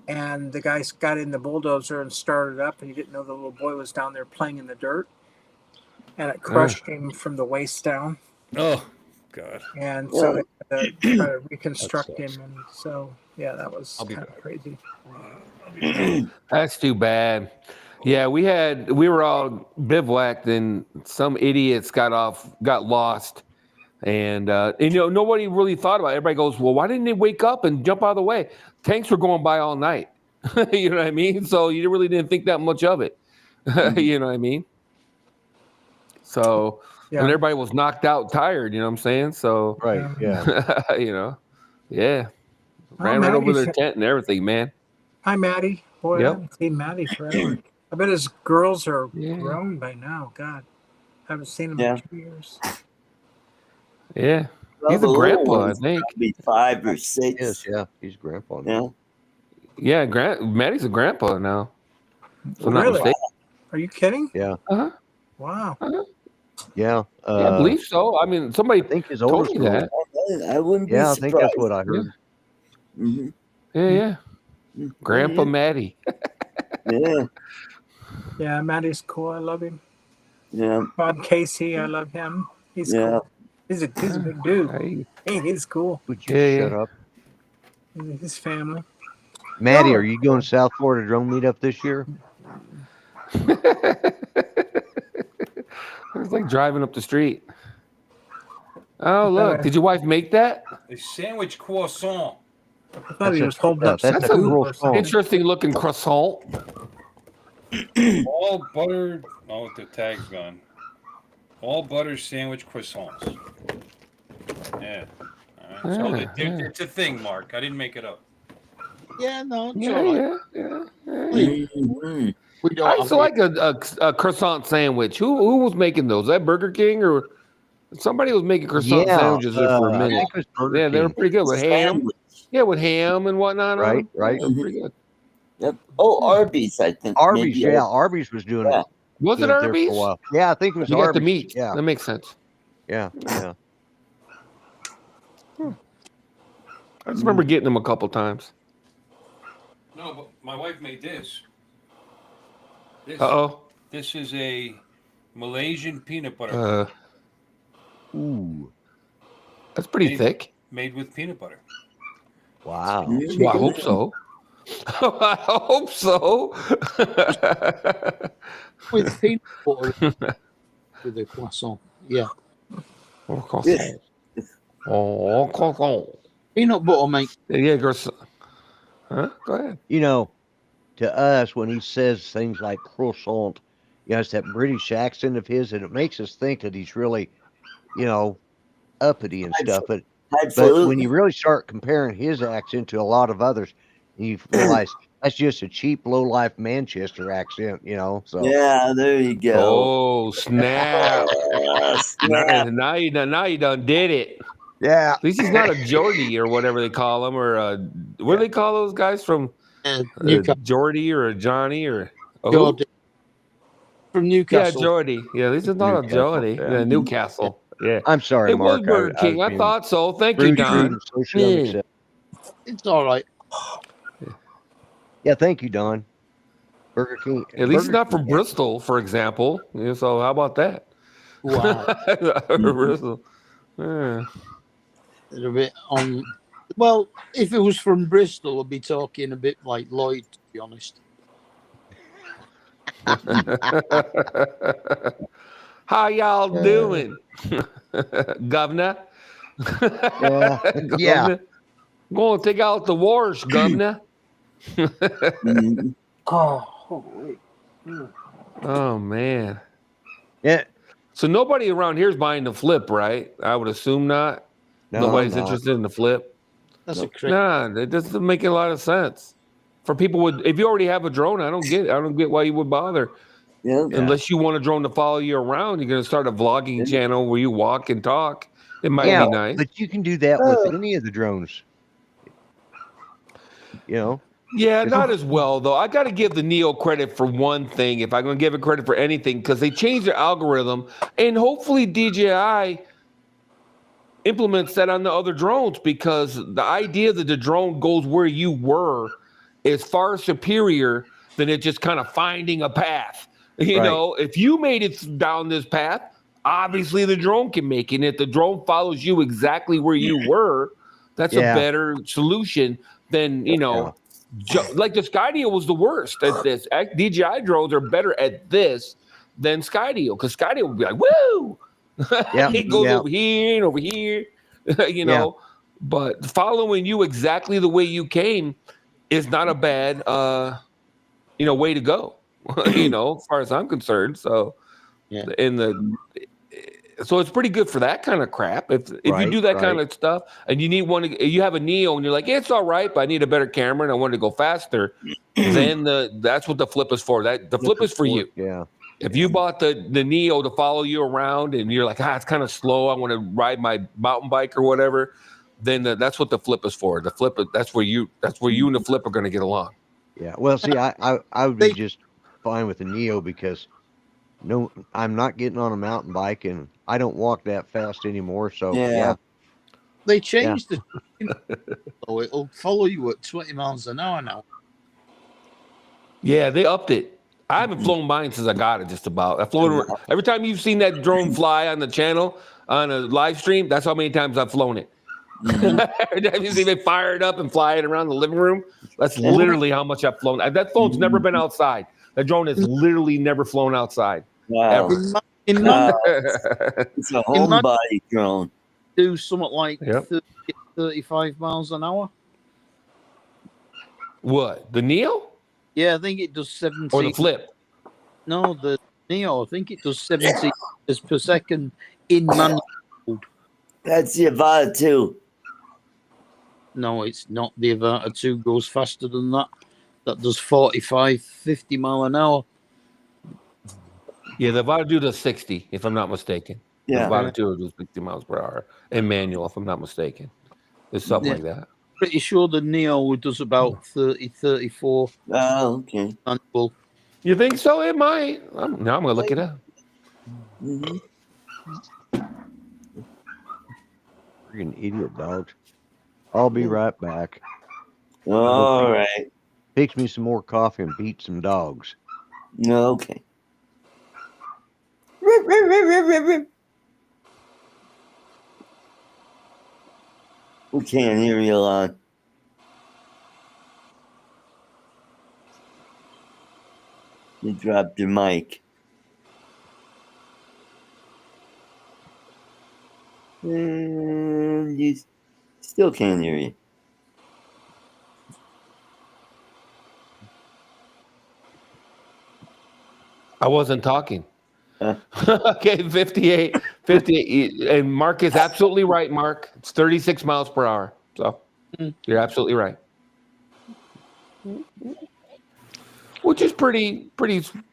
and the guys got in the bulldozer and started up, and he didn't know the little boy was down there playing in the dirt, and it crushed him from the waist down. Oh, God. And so they had to try to reconstruct him, and so that was kind of crazy. That's too bad. Yeah, we were all bivouacked, and some idiots got lost, and nobody really thought about it. Everybody goes, well, why didn't they wake up and jump out of the way? Tanks were going by all night. You know what I mean? So you really didn't think that much of it. You know what I mean? So when everybody was knocked out, tired, you know what I'm saying? So right, yeah. Ran right over their tent and everything, man. Hi, Maddie. Boy, I haven't seen Maddie forever. I bet his girls are grown by now. God, I haven't seen him in 2 years. Yeah, he's a grandpa, I think. Probably 5 or 6. Yes, yeah, he's grandpa. Yeah, Maddie's a grandpa now. So Really? Are you kidding? Yeah. Uh-huh. Wow. Yeah. Yeah, I believe so. I mean, somebody told me that. I wouldn't be I surprised. think that's what I heard. Yeah. Grandpa Maddie. Yeah, Maddie's cool. I love him. Yeah. Bob Casey, I love him. He's cool. He's a big dude. Hey, he's cool. Would you shut up? His family. Maddie, are you going South Florida drone meetup this year? It's like driving up the street. Oh, look. Did your wife make that? A sandwich croissant. I thought he was holding up That's an interesting looking croissant. All buttered. Oh, the tag's gone. All butter sandwich croissants. Yeah. All right. So it's a thing, Mark. I didn't make it up. Yeah, no, it's all right. I used to like a croissant sandwich. Who was making those? Was that Burger King or somebody was making croissant sandwiches there for a minute? Yeah, they were pretty good with ham. Yeah, with ham and whatnot. Right. They were pretty good. Yep. Oh, Arby's, I think. Arby's, Arby's was doing it. Was it Arby's? Yeah, I think it was you Arby's. got the meat. Yeah, that makes sense. Yeah. I just remember getting them a couple times. No, but my wife made this. Uh-oh. This is a Malaysian peanut butter. Ooh, That's pretty thick. Made with peanut butter. wow. Well, I hope so. I hope so. With peanut butter with a croissant. Yeah. Oh, croissant. Oh, croissant. Peanut butter, mate. Yeah, girls. Huh? Go ahead. You know, to us, when he says things like croissant, it's that British accent of his, and it makes us think that he's really, uppity and stuff. But when you really start comparing his accent to a lot of others, you realize that's just a cheap, low-life Manchester accent, So Yeah, there you go. Oh, snap. Now you done did it. Yeah. At least he's not a Geordie or whatever they call him, or what do they call those guys from Geordie or a Johnny or Geordie. From Newcastle. Yeah, Geordie. Yeah, at least it's not a Geordie. Yeah, Newcastle. Yeah. I'm sorry, it Mark. was Burger King. I thought so. Thank you, Don. It's all right. Yeah, thank you, Don. Burger King. At least it's not from Bristol, for example. So how about that? Wow. Bristol. Yeah. A bit on. Well, if it was from Bristol, I'd be talking a bit like Lloyd, to be honest. How y'all doing, Governor? Yeah. Go and take out the wars, Governor. Oh man. Yeah. So nobody around here is buying the flip, right? I would assume not. No, Nobody's not. interested in the flip. That's a crazy. Nah, it doesn't make a lot of sense. For people if you already have a drone, I don't get why you would bother. Yeah. Unless you want a drone to follow you around, you're going to start a vlogging channel where you walk and talk. It might be nice. But you can do that with any of the drones. Yeah, not as well, though. I got to give the Neo credit for one thing, if I'm going to give it credit for anything, because they changed their algorithm, and hopefully DJI implements that on the other drones, because the idea that the drone goes where you were is far superior than it just kind of finding a path. If you made it down this path, obviously the drone can make it. And if the drone follows you exactly where you were, that's a better solution than, like the Skydio was the worst at this. DJI drones are better at this than Skydio, because Skydio would be like, woo! It goes over here and over here, But following you exactly the way you came is not a bad, way to go. As far as I'm concerned. So, so it's pretty good for that kind of crap. If you do that kind of stuff, and you need you have a Neo, and you're like, it's all right, but I need a better camera, and I want to go faster. Then that's what the flip is for. The flip is for you. Yeah. If you bought the Neo to follow you around, and you're like, it's kind of slow, I want to ride my mountain bike or whatever, then that's what the flip is for. The flip, that's where you and the flip are going to get along. Yeah. Well, see, I would be just fine with the Neo, because I'm not getting on a mountain bike, and I don't walk that fast anymore. So they changed the so it'll follow you at 20 miles an hour now. Yeah, they upped it. I haven't flown mine since I got it, just about. I flown every time you've seen that drone fly on the channel on a live stream, that's how many times I've flown it. Every time you see me fire it up and fly it around the living room, that's literally how much I've flown. That phone's never been outside. That drone has literally never flown outside. Wow. It's a homebody drone. Do something like 30, 35 miles an hour. What? The Neo? Yeah, I think it does 70. Or the flip? No, the Neo. I think it does 70 meters per second in manual mode. That's the Avata 2. No, it's not. The Avata 2 goes faster than that. That does 45, 50 mile an hour. Yeah, the Avata 2 does 60, if I'm not mistaken. Yeah. The Avata 2 does 60 miles per hour in manual, if I'm not mistaken. It's something like that. Pretty sure the Neo does about 30, 34. Oh, okay. Manual. You think so? It might. Now I'm going to look it up. Freaking idiot dogs. I'll be right back. All right. Fix me some more coffee and beat some dogs. Okay. We can't hear you, Lon. You dropped your mic. And you still can't hear you. I wasn't talking. Okay, 58, and Mark is absolutely right, Mark. It's 36 miles per hour. So you're absolutely right. Which is pretty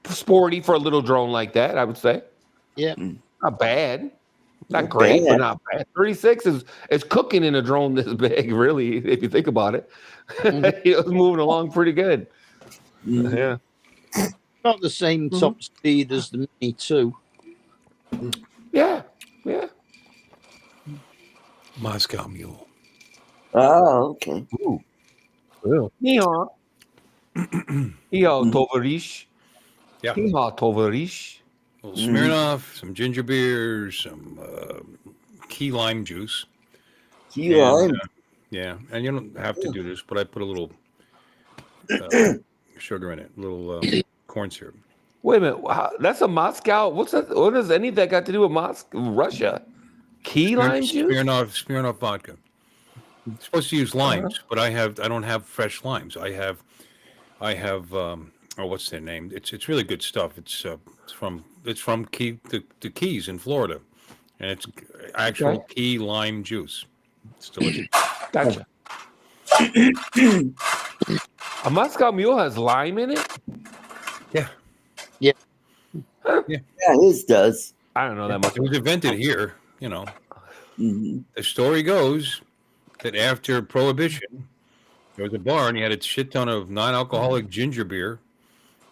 sporty for a little drone like that, I would say. Yeah. Not bad. Not Not great, bad. but not bad. 36 is cooking in a drone this big, really, if you think about it. It was moving along pretty good. Yeah. Not the same top speed as the Mini 2. Yeah. Moscow Mule. Oh, okay. Ooh. Well. Yeehaw. Yeehaw, Tovarish. Yeah. Yeehaw, Tovarish. A little Smirnoff, some ginger beer, some key lime juice. Key lime? Yeah, and you don't have to do this, but I put a little sugar in it, a little corn syrup. Wait a minute. Wow, that's a Moscow. What's that? What does any of that got to do with Russia? Key lime juice? Smirnoff vodka. I'm supposed to use limes, but I don't have fresh limes. I have what's their name? It's really good stuff. It's from the Keys in Florida, and it's actual key lime juice. It's delicious. Gotcha. A Moscow Mule has lime in it? Yeah. Yeah. Yeah, his does. I don't know that much. It was invented here, you know. The story goes that after Prohibition, there was a bar and you had a shit ton of non-alcoholic ginger beer,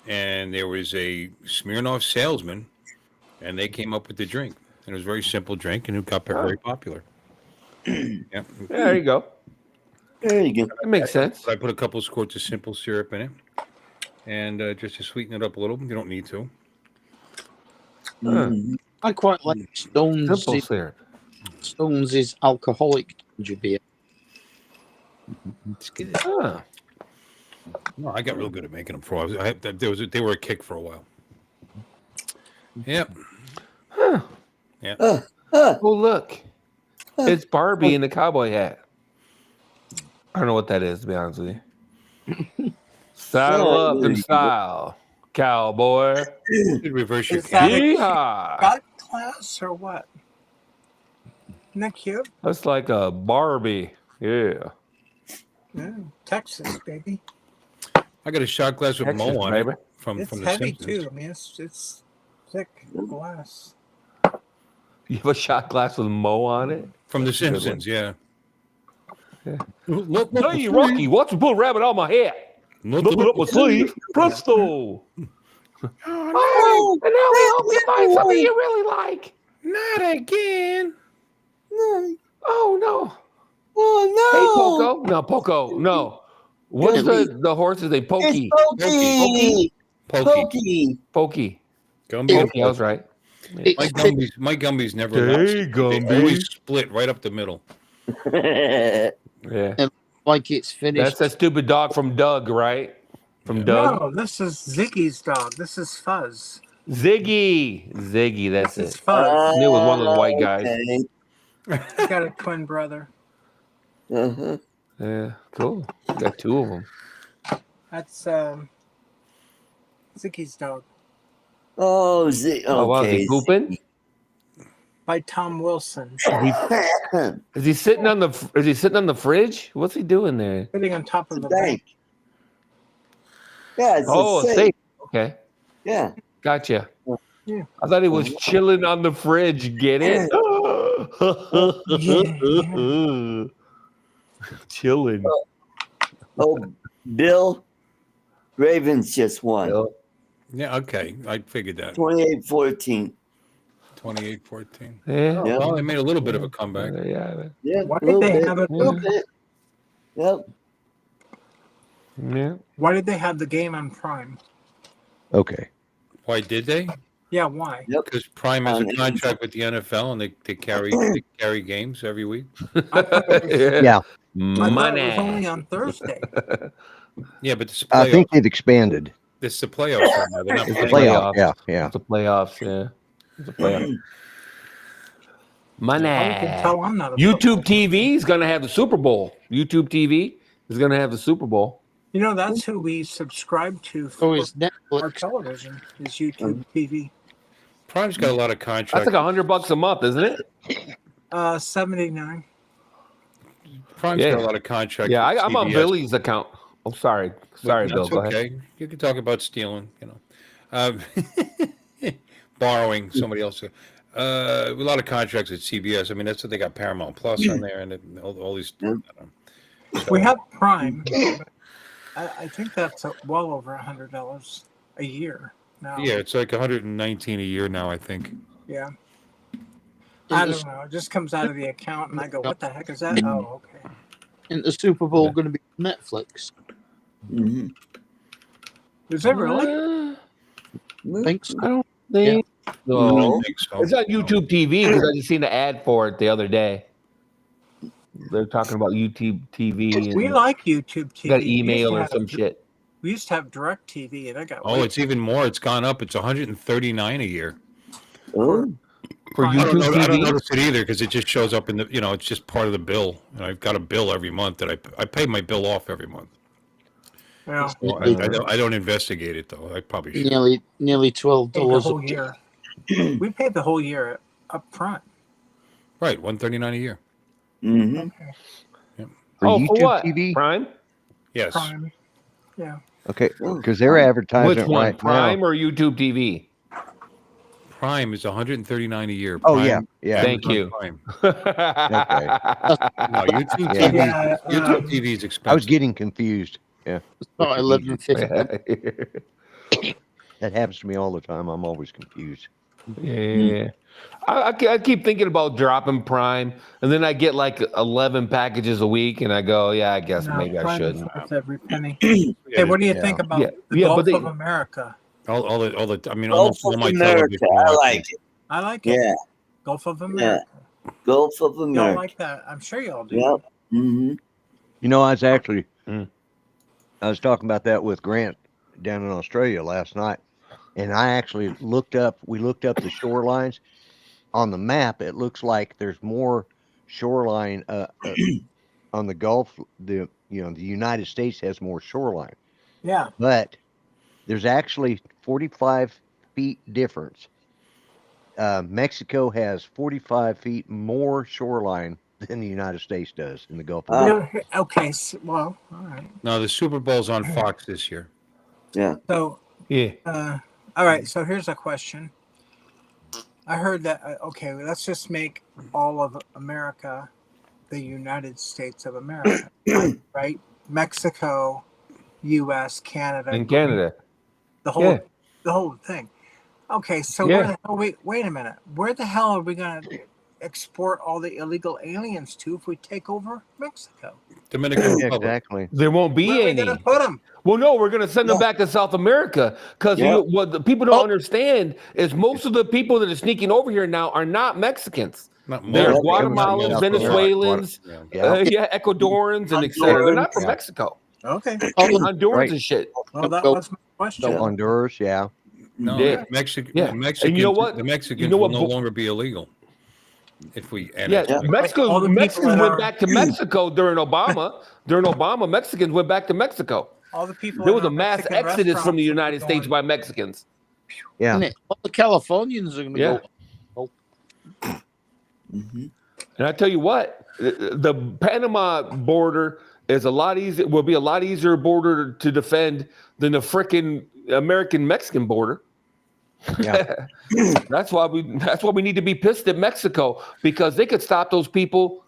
and there was a Smirnoff salesman, and they came up with the drink. And it was a very simple drink, and it got very popular. Yeah. There you go. There you go. That makes sense. I put a couple of squirts of simple syrup in it, and just to sweeten it up a little. You don't need to. I quite like Stones. Simple syrup. Stones is alcoholic ginger beer. It's good. No, I got real good at making them for. They were a kick for a while. Yep. Yeah. Oh, look. It's Barbie in the cowboy hat. I don't know what that is, to be honest with you. Saddle up in style, cowboy. Reverse your Is that a Yeehaw. God class or what? Isn't that cute? That's like a Barbie. Yeah. Yeah, Texas, baby. I got a shot glass with Texas, Mo on baby. it from It's the heavy Simpsons. too. I mean, it's thick glass. You have a shot glass with Mo on it? From the That's a good Simpsons, yeah. Hey, Rocky, watch me put a rabbit on my head. Look up my sleeve. Presto. Oh, and now we hope you find something you really like. Not again. No. Oh, no. Oh, Hey, Poco. No, Poco. No. What's the horse's name? Pokey. It's Pokey. Pokey. Gumby. Pokey, I was right. My Gumby's never Hey, lost. Gumby. They always split right up the middle. Yeah. Like it's finished. That's that stupid dog from Doug, right? From Doug. No, this is Ziggy's dog. This is Fuzz. Ziggy, that's This is it. Fuzz. I knew it was one of those white guys. He's got a twin brother. Yeah, cool. Got two of them. That's Ziggy's dog Oh, Oh, wow, is okay. he pooping? by Tom Wilson. Is he sitting on the fridge? What's he doing there? Sitting on top of the bank. bank. Yeah, it's Oh, a a safe. safe. Okay, Yeah. gotcha. Yeah. I thought he was chilling on the fridge. Get it? Chilling. Oh, Bill, Ravens just won. Yeah, okay. I figured that. 28-14. 28-14. Yeah. Yeah. Well, they made a little bit of a comeback. Yeah. Yeah, Why a did little they bit. have it? Little bit. Yep. Yeah. Why did they have the game on Prime? Okay. Why did they? Yeah, why? Yep. Because Prime has a On contract with the NFL, and they carry games every week. I thought it was, Yeah, I thought it was Money. only on Thursday. Yeah, but this I think playoffs. they've expanded. This is the playoffs right now. They're not It's the playing. Playoff, playoffs. yeah. It's the playoffs. Yeah. It's the playoffs. Money. How you can tell I'm not a YouTube football TV is going to have the Super Bowl. YouTube TV is going to have the Super Bowl. You know, that's who we subscribe to for Oh, it's our Netflix. television is YouTube TV. Prime's got a lot of That's contracts. like $100 a month, isn't it? 79. Prime's Yeah. got a lot of contracts. Yeah, with I'm on CBS. Billy's account. Oh, sorry. Sorry, That's Bill. Go okay. ahead. You can talk about stealing, borrowing somebody else. A lot of contracts at CBS. I mean, that's what they got Paramount Plus on there, and all these. We have Prime. I think that's well over $100 a year now. Yeah, it's like 119 a year now, I think. Yeah. I don't know. It just comes out of the account, and I go, "What the heck is that?" Oh, okay. Isn't the Super Bowl going to be on Netflix? Mm-hmm. Is it really? I think so. I don't think so. I don't think so. It's on YouTube TV because I just seen the ad for it the other day. They're talking about YouTube TV. And We like YouTube TV. got We used email to or have- some shit. We used to have Direct TV, and I got. Oh, it's even more. It's gone up. It's 139 a year. Oh, For I I don't, YouTube know, I don't TV. notice it either because it just shows up in the. It's just part of the bill, and I've got a bill every month that I pay my bill off every month. Yeah, Well, I don't investigate it though. I probably should. Nearly $12 paid the a whole year. We paid the whole year up front. Right, 139 a year. mm-hmm. Okay. For Oh, YouTube for what? TV? Prime? Yes. Prime. Yeah. Okay, because they're advertising Which one? right Prime now. or YouTube TV? Prime is 139 a year. Oh, Prime, yeah. Thank Amazon you. Prime. Okay. No, YouTube Yeah. TV. Yeah, YouTube TV is expensive. I was getting confused. Yeah, It's not 11.50. that happens to me all the time. I'm always confused. Yeah. I keep thinking about dropping Prime, and then I get like 11 packages a week, and I go, yeah, I guess no, maybe I Prime is shouldn't. worth every penny. Yeah, Hey, what do you yeah. think about Yeah, the yeah, but Gulf they- of America? all the. I mean, Gulf almost all of my America. television. I watching. like it. I like it. Yeah, Gulf of America. Gulf of Y'all America. like that? I'm sure y'all do. Yep. Mm-hmm. You know, I was actually, Mm. I was talking about that with Grant down in Australia last night, and I actually we looked up the shorelines on the map. It looks like there's more shoreline on the Gulf. The United States has more shoreline, Yeah. but there's actually 45 feet difference. Mexico has 45 feet more shoreline than the United States does in the Gulf of Mexico. Okay. Well, all right. No, the Super Bowl's on Fox this year. Yeah. So, Yeah. all right. So here's a question. I heard that. Okay, let's just make all of America the United States of America, right? Mexico, U.S., Canada, In Canada. the whole thing. Okay, so Yeah. where the hell wait a minute. Where the hell are we going to export all the illegal aliens to if we take over Mexico? Dominican Yeah, Republic. exactly. There won't be Where are we any. going to put them? Well, no, we're going to send them back to South America because Yeah. what the people don't understand is most of the people that are sneaking over here now are not Mexicans. Not They're more. Guatemalans, Yeah. Venezuelans, Yeah. Ecuadorians, and etc. They're not from Yeah. Mexico. Okay. Hondurans Right. and shit. Well, that was my question. So Honduras, yeah. No, Yeah. Mexican. Yeah. The Mexicans, And you know what? The Mexicans You know will what? no longer be illegal if we. Yeah, Yeah. Mexico. All the people Mexicans that went are- back to Mexico during Obama. During Obama, Mexicans went back to Mexico. All the people. There in was a our mass Mexican exodus from the restaurants United are States going- by Mexicans. Yeah. Isn't it? All the Californians are going to Yeah. go. Mm-hmm. And I tell you what, the Panama border is a lot easier. Will be a lot easier border to defend than the frickin' American Mexican border. Yeah. That's why we need to be pissed at Mexico because they could stop those people.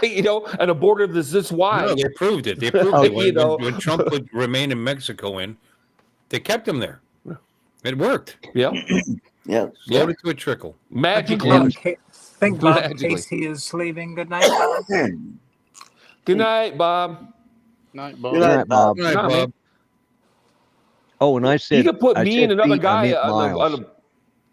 And a border that's this wide. No, they proved it. They proved Oh, it. you know. When Trump put remain in Mexico they kept him there. It worked. Yeah, Yeah. Slowed it to a trickle. magically. Think Bob Magically. Casey is leaving. Good night. Bob. Good night, Bob. Night, Bob. Good All night, right, Bob. Good night, Nah, man. Bob. Oh, and I said You could put I me said and another feet, I guy meant on miles.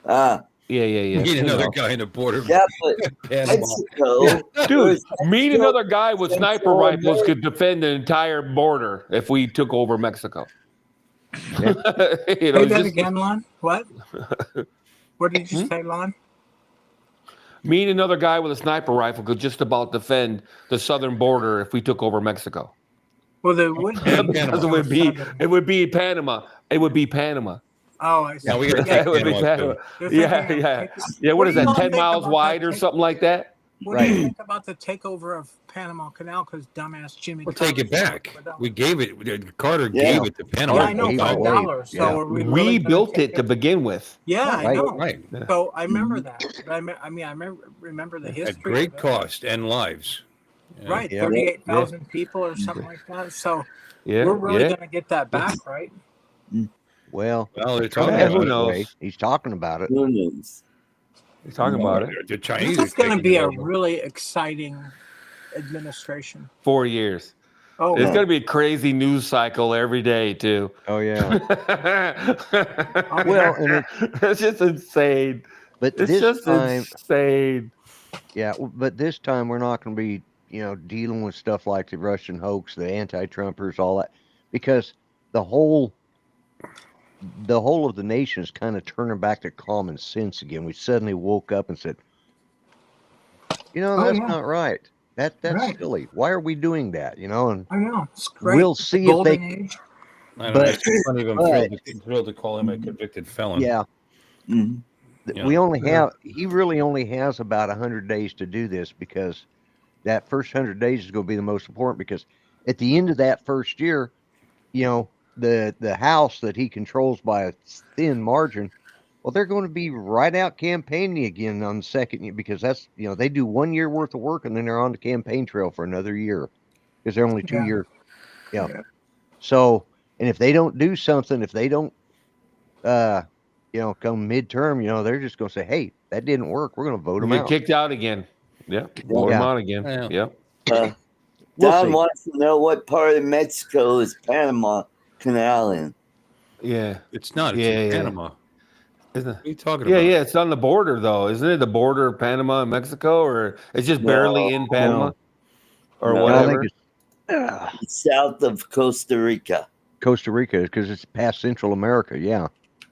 yeah. Need you another know. guy in the border. Yeah, but Panama. Mexico, Dude, me and another guy with sniper Central rifles America. could defend the entire border if we took over Mexico. Yeah. You know, Say that just again, Lon. What? What did you say, Lon? me and another guy with a sniper rifle could just about defend the southern border if we took over Mexico. Well, there would be. And Because Panama. it would be Panama. It would be Panama. Oh, I see. Now we got to Yeah, take it would be Panama Panama. too. They're Yeah, thinking of yeah. taking- Yeah, what What is do that, y'all 10 think miles about wide that or take- something like that? What do you think about the takeover of Panama Canal? Because dumbass Jimmy. We'll take it Carter- back. We gave it. Carter Yeah. gave it to Panama. Yeah, I know, Gave it away. $5. So Yeah. are we We really gonna built take it to begin with. Yeah, I Right. know. Right. So I remember that. But I remember the history. At great of it. cost and lives. Yeah. Right, Yeah. 38,000 people or something like that. So Yeah, we're really yeah. going to get that back, right? Well, Well, they're talking yeah, who about knows? anyway, he's talking about it. Who knows? He's talking about it. The Chinese. This is going to taking be it a over. really exciting administration. 4 years. Oh, It's going to be a crazy news cycle every day, too. Oh yeah. well, Well, and It's just insane. but It's this just time, insane. yeah, but this time we're not going to be, dealing with stuff like the Russian hoax, the anti-Trumpers, all that, because the whole of the nation is kind of turning back to common sense again. We suddenly woke up and said, that's yeah. not right. That's Right. silly. Why are we doing that? And I know. It's great. we'll The see if golden they. age. I don't But- know. It's funny if I'm but- thrilled to call him a convicted felon. Yeah, Mhm. Yeah. we he really only has about 100 days to do this, because that first 100 days is going to be the most important, because at the end of that first year, the House that he controls by a thin margin, well, they're going to be right out campaigning again on the second year, because that's, they do 1 year worth of work and then they're on the campaign trail for another year, because they're only 2 Yeah. years. Yeah. Yeah. So, and if they don't do something, if they don't, come midterm, they're just going to say, hey, that didn't work. We're going to vote them Get out. kicked out again. Yeah. Vote him Yeah. out again. Yeah. Yep. We'll Don see. wants to know what part of Mexico is Panama Canal in. Yeah. It's not. It's Yeah, in yeah. Panama. Isn't it? What are you talking Yeah, about? yeah. It's on the border, though. Isn't it the border of Panama and Mexico? Or it's just barely in Panama? Or No, I I whatever? think It's south of Costa Rica. Costa Rica, because it's past Central America. Yeah.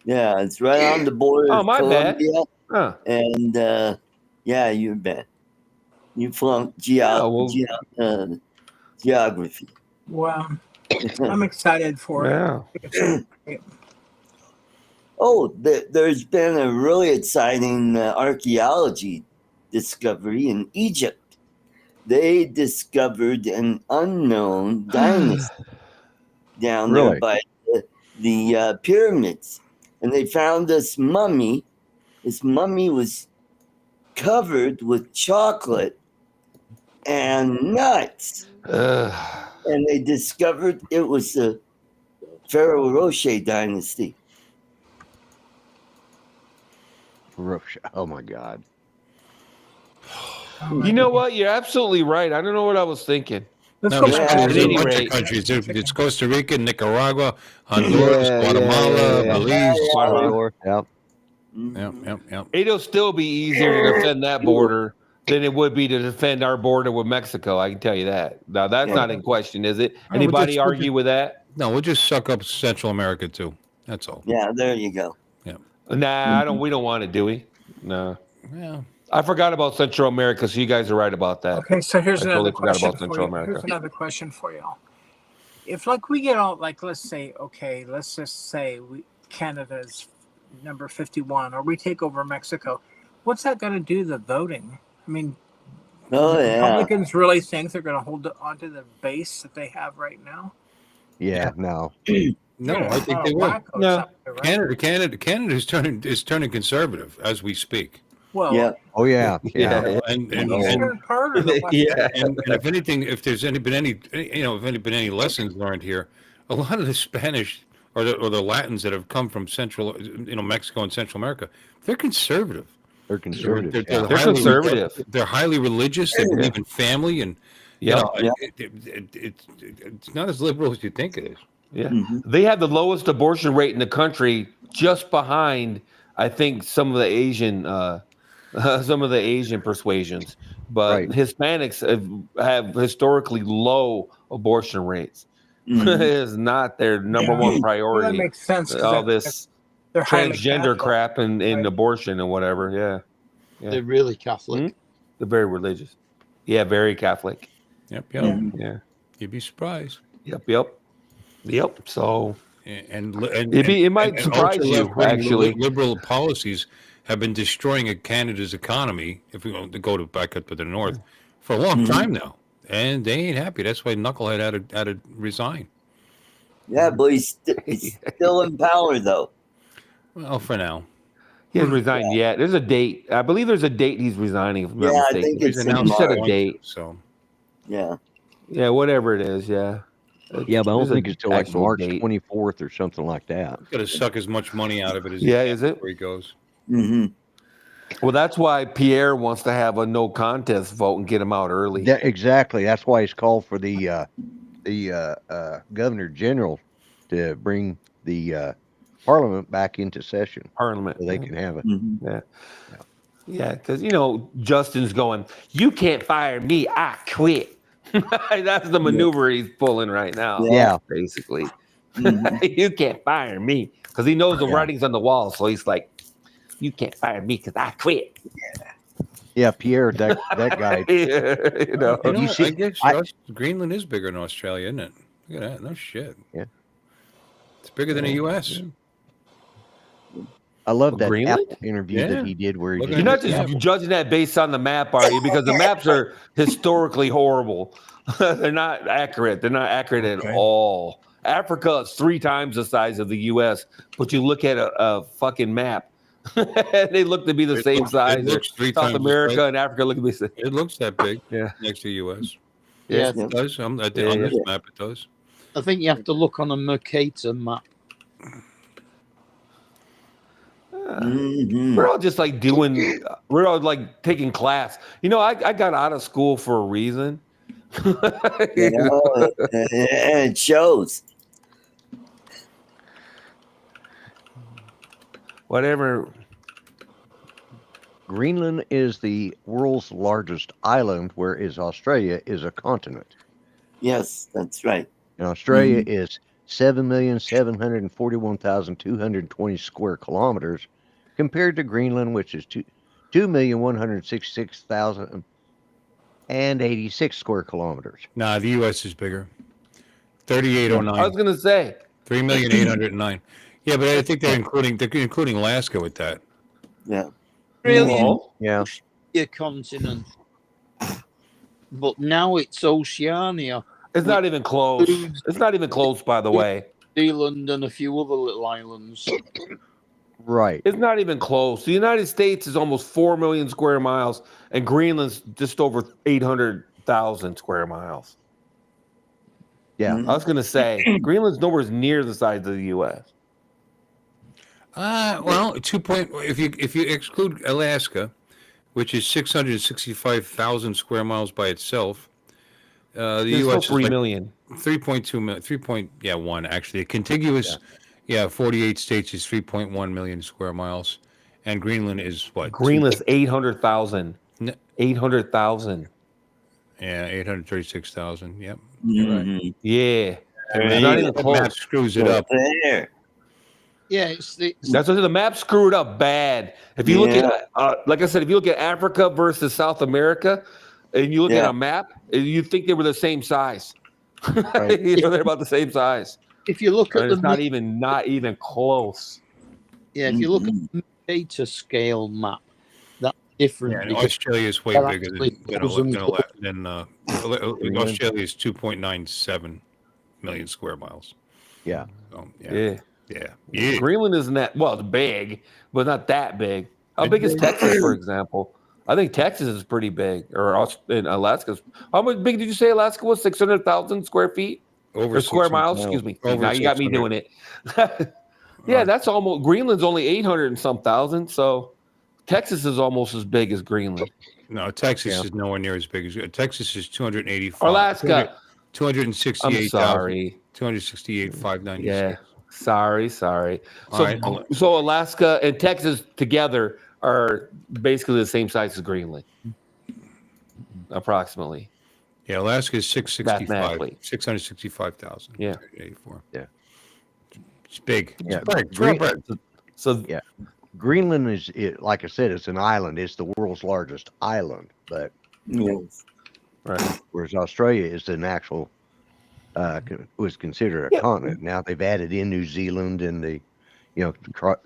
Yeah, it's right on the border Oh, of my bad. Colombia. Huh. And yeah, you bet. You flunked geography. Well, I'm excited for Yeah. it. Oh, there's been a really exciting archaeology discovery in Egypt. They discovered an unknown dynasty down Really? there by the pyramids. And they found this mummy. This mummy was covered with chocolate and nuts. And they discovered it was the Pharaoh Rocher dynasty. Russia. Oh my God. You know what? You're absolutely right. I don't know what I was thinking. Let's No, go there's, back. At there's a any bunch rate. of countries. It's Costa Rica, Nicaragua, Honduras, Yeah, Guatemala, yeah. Belize. Ecuador. Yep. Yep. It'll still be easier to defend that border than it would be to defend our border with Mexico. I can tell you that. Now, that's not in question, is it? we'll Anybody just- argue with that? No, we'll just suck up Central America too. That's all. Yeah, there you go. Nah, I don't. We don't want it, do we? No. Yeah. I forgot about Central America, so you guys are right about that. Okay, so here's I another totally forgot question about for Central you. America. Here's another question for y'all. If we get all let's say, okay, let's just say Canada's number 51, or we take over Mexico, what's that going to do to the voting? I mean, Oh, yeah. Republicans really think they're going to hold onto the base that they have right now? Yeah. No. No, Yeah, I think oh, they will. wacko, No. something, right? Canada is turning conservative as we speak. Well, Yeah. Oh yeah. Yeah. Yeah. And the eastern part or the western? Yeah. and if anything, if there's been any lessons learned here, a lot of the Spanish or the Latins that have come from Central, Mexico and Central America, they're conservative. They're conservative. They're They're highly- conservative. They're highly religious. They believe in family, and Yeah. it's not as liberal as you think it is. Yeah, Mhm. they have the lowest abortion rate in the country, just behind, I think, some of the Asian persuasions. But Right. Hispanics have historically low abortion rates. Mhm. It is not their number one Well, that priority. makes sense All because this they're highly transgender Catholic. crap and Right. abortion and whatever. Yeah, yeah. They're really Catholic. They're very religious. Yeah, very Catholic. Yep. Yeah. Yeah. You'd be surprised. Yep. So And it might surprise you, actually. liberal policies have been destroying Canada's economy. If we want to go back up to the north for a long time now, and they ain't happy. That's why Knucklehead had to resign. Yeah, but he's still in power, though. Well, for now, He hasn't resigned yet. There's a date. I believe there's a date he's resigning. If I'm not Yeah, I mistaken. think it's in He set a March. date. So Yeah. Yeah, whatever it is. Yeah. Yeah, but I don't There's an think it's till like actual March date. 24th or something like that. got to suck as much money out of it as he Yeah, can is it? before he goes. Mm-hmm. Well, that's why Pierre wants to have a no contest vote and get him out early. Exactly. That's why he's called for the governor general to bring the parliament back into session Parliament. so they can have it. Mm-hmm. Yeah, because Justin's going, you can't fire me, I quit. That's the maneuver he's pulling right now. Yeah. Basically. Mhm. You can't fire me. Because he knows the writing's on the wall. So he's like, you can't fire me because I quit. Yeah, Pierre, that guy. You see- I guess Greenland is bigger than Australia, isn't it? Look at that. No shit. Yeah. It's bigger than the U.S. I love that Greenland? Apple interview Yeah. that he did where he Look did at You're not the just Apple. judging that based on the map, are you? Because the maps are historically horrible. They're not accurate. They're not accurate at all. Africa is 3 times the size of the U.S., but you look at a fucking map, they look to be the same size. It looks 3 South times America the size. and Africa look to be the same. It looks that big. Yeah. Next to the U.S. Yeah, It does. On Yeah, this map, it does. I think you have to look on a Mercator map. Mhm. We're all just like we're all like taking class. I got out of school for a reason. And it shows. Whatever. Greenland is the world's largest island, whereas Australia is a continent. Yes, that's right. And Australia is 7,741,220 square kilometers, compared to Greenland, which is 2,166,086 square kilometers. Nah, the U.S. is bigger. 3,809. I was gonna say 3,809. Yeah, but I think they're including Alaska with that. Yeah. Really, Yeah. a continent. But now it's Oceania, it's not even close. It's not even close, by the way. New Zealand, and a few other little islands. Right. It's not even close. The United States is almost 4 million square miles, and Greenland's just over 800,000 square miles. Yeah. I was gonna say Greenland's nowhere near the size of the U.S. Well, if you exclude Alaska, which is 665,000 square miles by itself, the There's U.S. still 3 is like million. 3.2 million. 1 actually. A contiguous, 48 states is 3.1 million square miles, and Greenland is what? Greenland's 800,000. 800,000. Yeah, 836,000. Yep. Mhm. Yeah. And It's not even the close. map screws it up. There. Yeah, it's That's what the map screwed up bad. If you look at, like I said, if you look at Africa versus South America, and you look at a map, you think they were the same size. Right. They're about the same size. if you look at And the it's not even close. if you look at the Mercator scale map, that's different. Yeah, and because Australia is way that bigger actually than Australia is 2.97 million square miles. Yeah. So, Yeah. yeah. Greenland isn't that well. It's big, but not that big. How big is Texas, for example? I think Texas is pretty big, and Alaska's. How much big did you say Alaska was? 600,000 square feet Over or square 600 miles? Excuse me. Over Now you got me 600. doing it. Yeah, that's almost. Greenland's only 800 and some thousand, so Texas is almost as big as Greenland. No, Texas is nowhere near as big as Texas is 285. Alaska. 268,000. I'm sorry. 268,596. Yeah. Sorry. All right. So Alaska and Texas together are basically the same size as Greenland, approximately. Yeah, Alaska is 665. Mathematically. 665,000. Yeah. 84. Yeah. It's big. Yeah. It's big. It's real big. So Yeah. Greenland is, like I said, it's an island. It's the world's largest island, but Yes. right. whereas Australia is an actual, was considered a continent. Now they've added in New Zealand and the,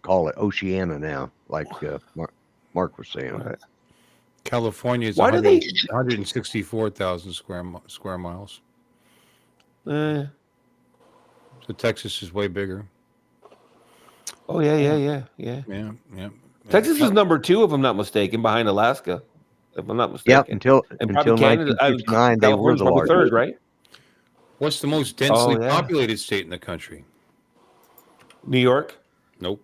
call it Oceania now, like Mark was saying. Right. California is Why do they- 164,000 square miles. So Texas is way bigger. Oh yeah. Yeah. Texas is number 2, if I'm not mistaken, behind Alaska. If I'm not mistaken. Yep, until probably Canada, 1959, they were California's the probably largest. third, right? What's the most densely Oh, yeah. populated state in the country? New York, Nope.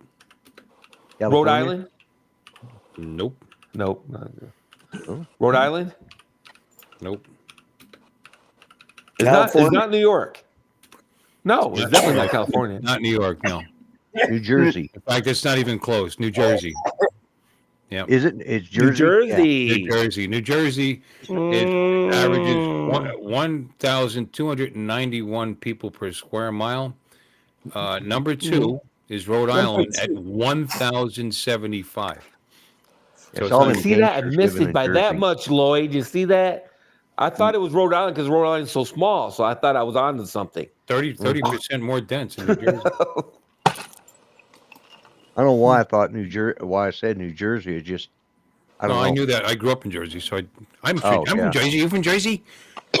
Rhode California? Island. Nope. Nope. Rhode Island. Nope. It's not New York. No, it's definitely not California. Not New York, no. New Jersey. In fact, it's not even close. New Jersey. Yeah. Is it? It's Jersey. New Jersey. New Jersey. New Jersey it averages 1,291 people per square mile. Number 2 is Rhode Island at 1,075. It's So all it's in See that? I gangsters missed living it in by that Jersey. much, Lloyd. You see that? I thought it was Rhode Island because Rhode Island's so small. So I thought I was on to something. 30% more dense in New Jersey. I don't know why I thought why I said New Jersey. It just, I don't know. I knew that. I grew up in Jersey, so I'm Oh, from yeah. Jersey. You from Jersey?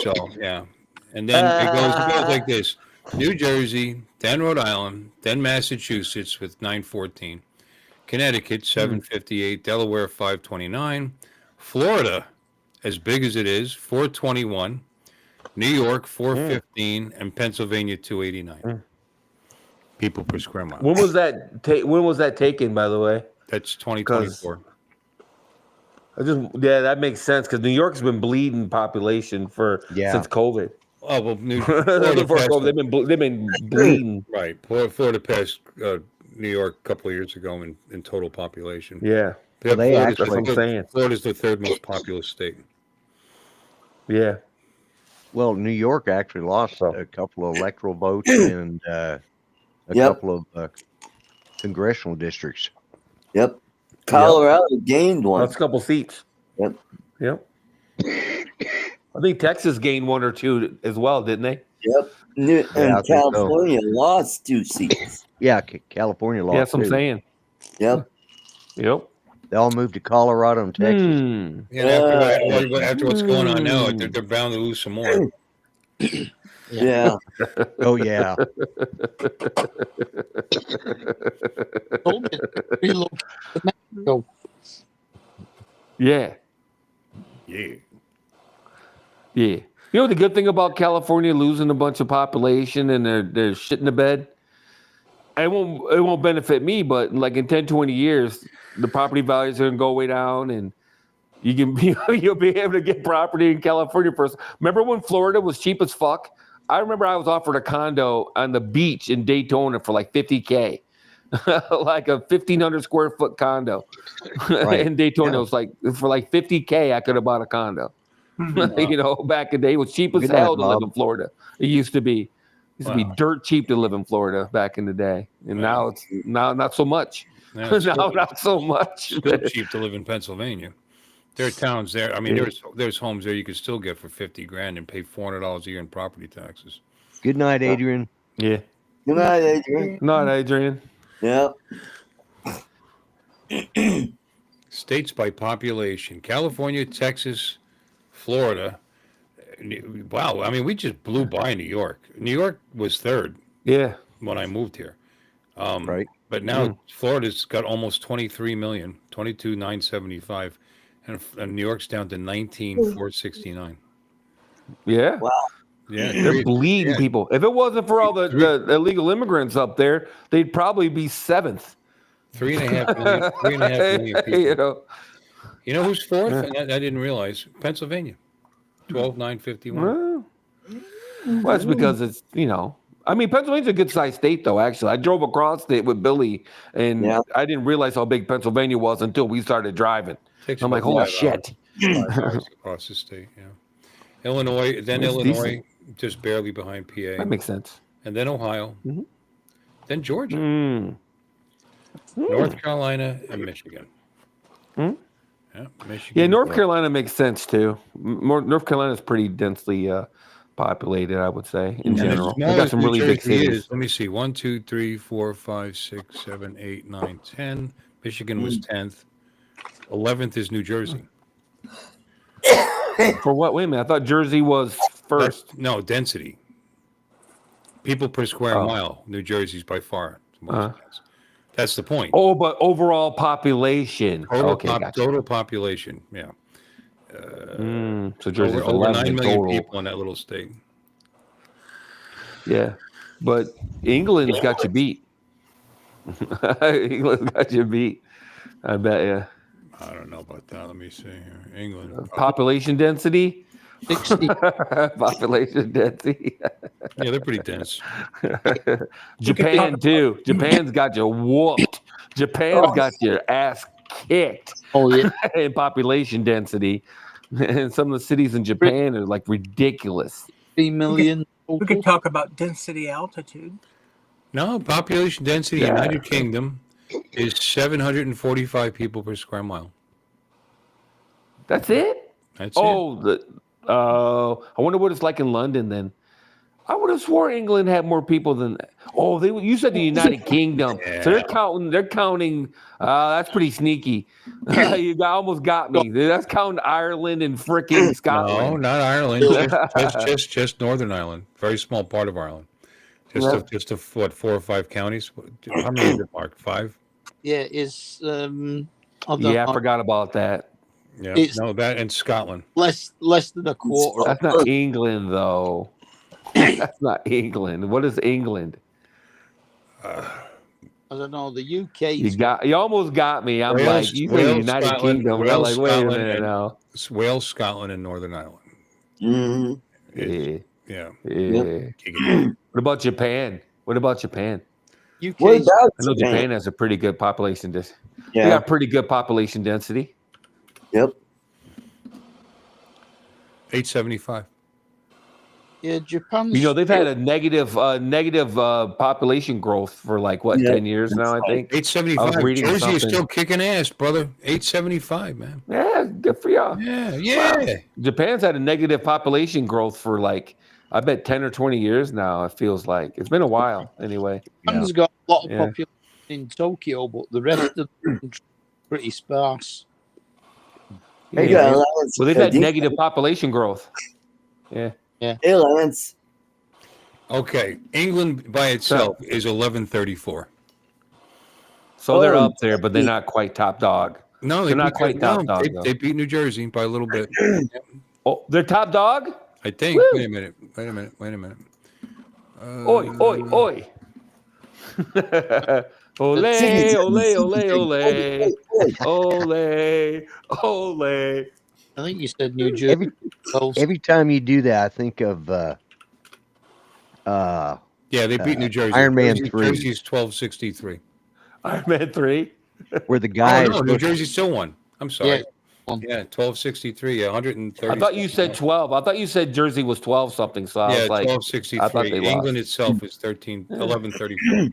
So yeah, and then it goes like this: New Jersey, then Rhode Island, then Massachusetts with 914, Connecticut 758, Delaware 529, Florida, as big as it is, 421, New York 415, and Pennsylvania 289. People per square mile. When was that? When was that taken? By the way, That's 2024. that makes sense because New York's been bleeding population since COVID. Oh well, Before COVID, they've been bleeding. Right. Florida passed New York a couple of years ago in total population. Yeah, Florida's that's what I'm saying. Florida's the third most populous state. Yeah. Well, New York actually lost a couple of electoral votes and a couple of congressional districts. Yep. Colorado gained one. That's a couple seats. Yep. I think Texas gained 1 or 2 as well, didn't they? Yep. And California lost 2 seats. Yeah, California lost. Yeah, that's what I'm 2. saying. Yep. Yep. They all moved to Colorado and Texas. Yeah, after what's going on now, they're bound to lose some more. Yeah. Oh yeah. Yeah. Yeah. Yeah. You know the good thing about California losing a bunch of population and they're shit in the bed? It won't benefit me, but like in 10, 20 years, the property values are gonna go way down and you'll be able to get property in California first. Remember when Florida was cheap as fuck? I remember I was offered a condo on the beach in Daytona for like $50K. Like a 1,500 square foot condo in Daytona. It was like for like $50K I could have bought a condo. Back in the day, it was cheap as hell to live in Florida. It used to be dirt cheap to live in Florida back in the day, and now it's not so much. Yeah, not so much. Still cheap to live in Pennsylvania. There are towns there. I mean, there's homes there you could still get for $50,000 and pay $400 a year in property taxes. Good night, Adrian. Yeah. Good night, Adrian. Good night, Adrian. Yep. States by population: California, Texas, Florida. Wow, I mean, we just blew by New York. New York was third. Yeah. When I moved here. Right. But now Florida's got almost 23 million, 22,975, and New York's down to 19,469. Yeah. Wow. Yeah, they're bleeding people. If it wasn't for all the illegal immigrants up there, they'd probably be 7th. 3.5 million people. You know who's fourth? And I didn't realize Pennsylvania, 12,951. Well, that's because it's, I mean, Pennsylvania's a good sized state, though, actually. I drove across it with Billy, and I didn't realize how big Pennsylvania was until we started driving. Takes I'm like, about holy 5 shit. hours. 5 hours across the state, yeah. Illinois, then It's Illinois, decent. just barely behind PA. That makes sense. And then Ohio. Mhm. Then Georgia. Mm. North Carolina and Michigan. Mm. Yeah, Michigan. Yeah, North Carolina makes sense, too. North Carolina is pretty densely populated, I would say, in general. They got some really big cities. Let me see. 1, 2, 3, 4, 5, 6, 7, 8, 9, 10. Michigan was 10th. 11th is New Jersey. For what? Wait a minute. I thought Jersey was first. No, density. People per square mile. New Jersey's by far the most dense. That's the point. Oh, but overall population. Total population, yeah. So Jersey's over 9 million total. people in that little state. Yeah, but England's got you beat. England's got you beat. I bet you. I don't know about that. Let me see here. England. Population density? 60. Population density. Yeah, they're pretty dense. Japan, too. Japan's got you whooped. Japan's got your ass kicked. Oh, yeah. In population density. And some of the cities in Japan are like ridiculous. 3 million. We could talk about density altitude. No, population density, United Kingdom, is 745 people per square mile. That's it? That's it. I wonder what it's like in London then. I would have swore England had more people than. Oh, you said the United Kingdom, so they're counting. They're counting. That's pretty sneaky. You almost got me. That's counting Ireland and frickin' Scotland. No, not Ireland. just Northern Ireland. Very small part of Ireland. Just 4 or 5 counties. How many is it, Mark? 5? Yeah, it's. I forgot about that. Yeah, It's that and Scotland. less than a quarter. That's not England, though. That's not England. What is England? I don't know. The UK. You almost got me. I'm like, you say the United Kingdom. I'm like, wait a minute now. Wales, Scotland, and Northern Ireland. Mm-hmm. Yeah. What about Japan? UK. What about I know Japan has a pretty good population density. They Yeah. got pretty good population density. Yep. 875. Yeah, Japan. They've had a negative population growth for 10 years now, I think. 875. Jersey is still kicking ass, brother. 875, man. Yeah, good for y'all. Yeah. Wow. Japan's had a negative population growth for I bet 10 or 20 years now, it feels like. It's been a while, anyway. Japan's got a lot of population in Tokyo, but the rest of the country pretty sparse. Well, they've had negative population growth. Yeah. Hey, Lance. Okay. England by itself is 1134. So they're up there, but they're not quite top dog. No, they're not quite top dog. They beat New Jersey by a little bit. Oh, they're top dog? I think. Woo. Wait a minute. Oi. Ole, ole. I think you said New Jersey. Every time you do that, I think of they beat New Jersey. Iron Man 3. Jersey's 1263. Iron Man 3? Where the guy New Jersey still won. I'm sorry. Yeah, 1263. 130. I thought you said 12. I thought you said Jersey was 12 something. So I was like, 1263. I thought they lost. England itself is 1134.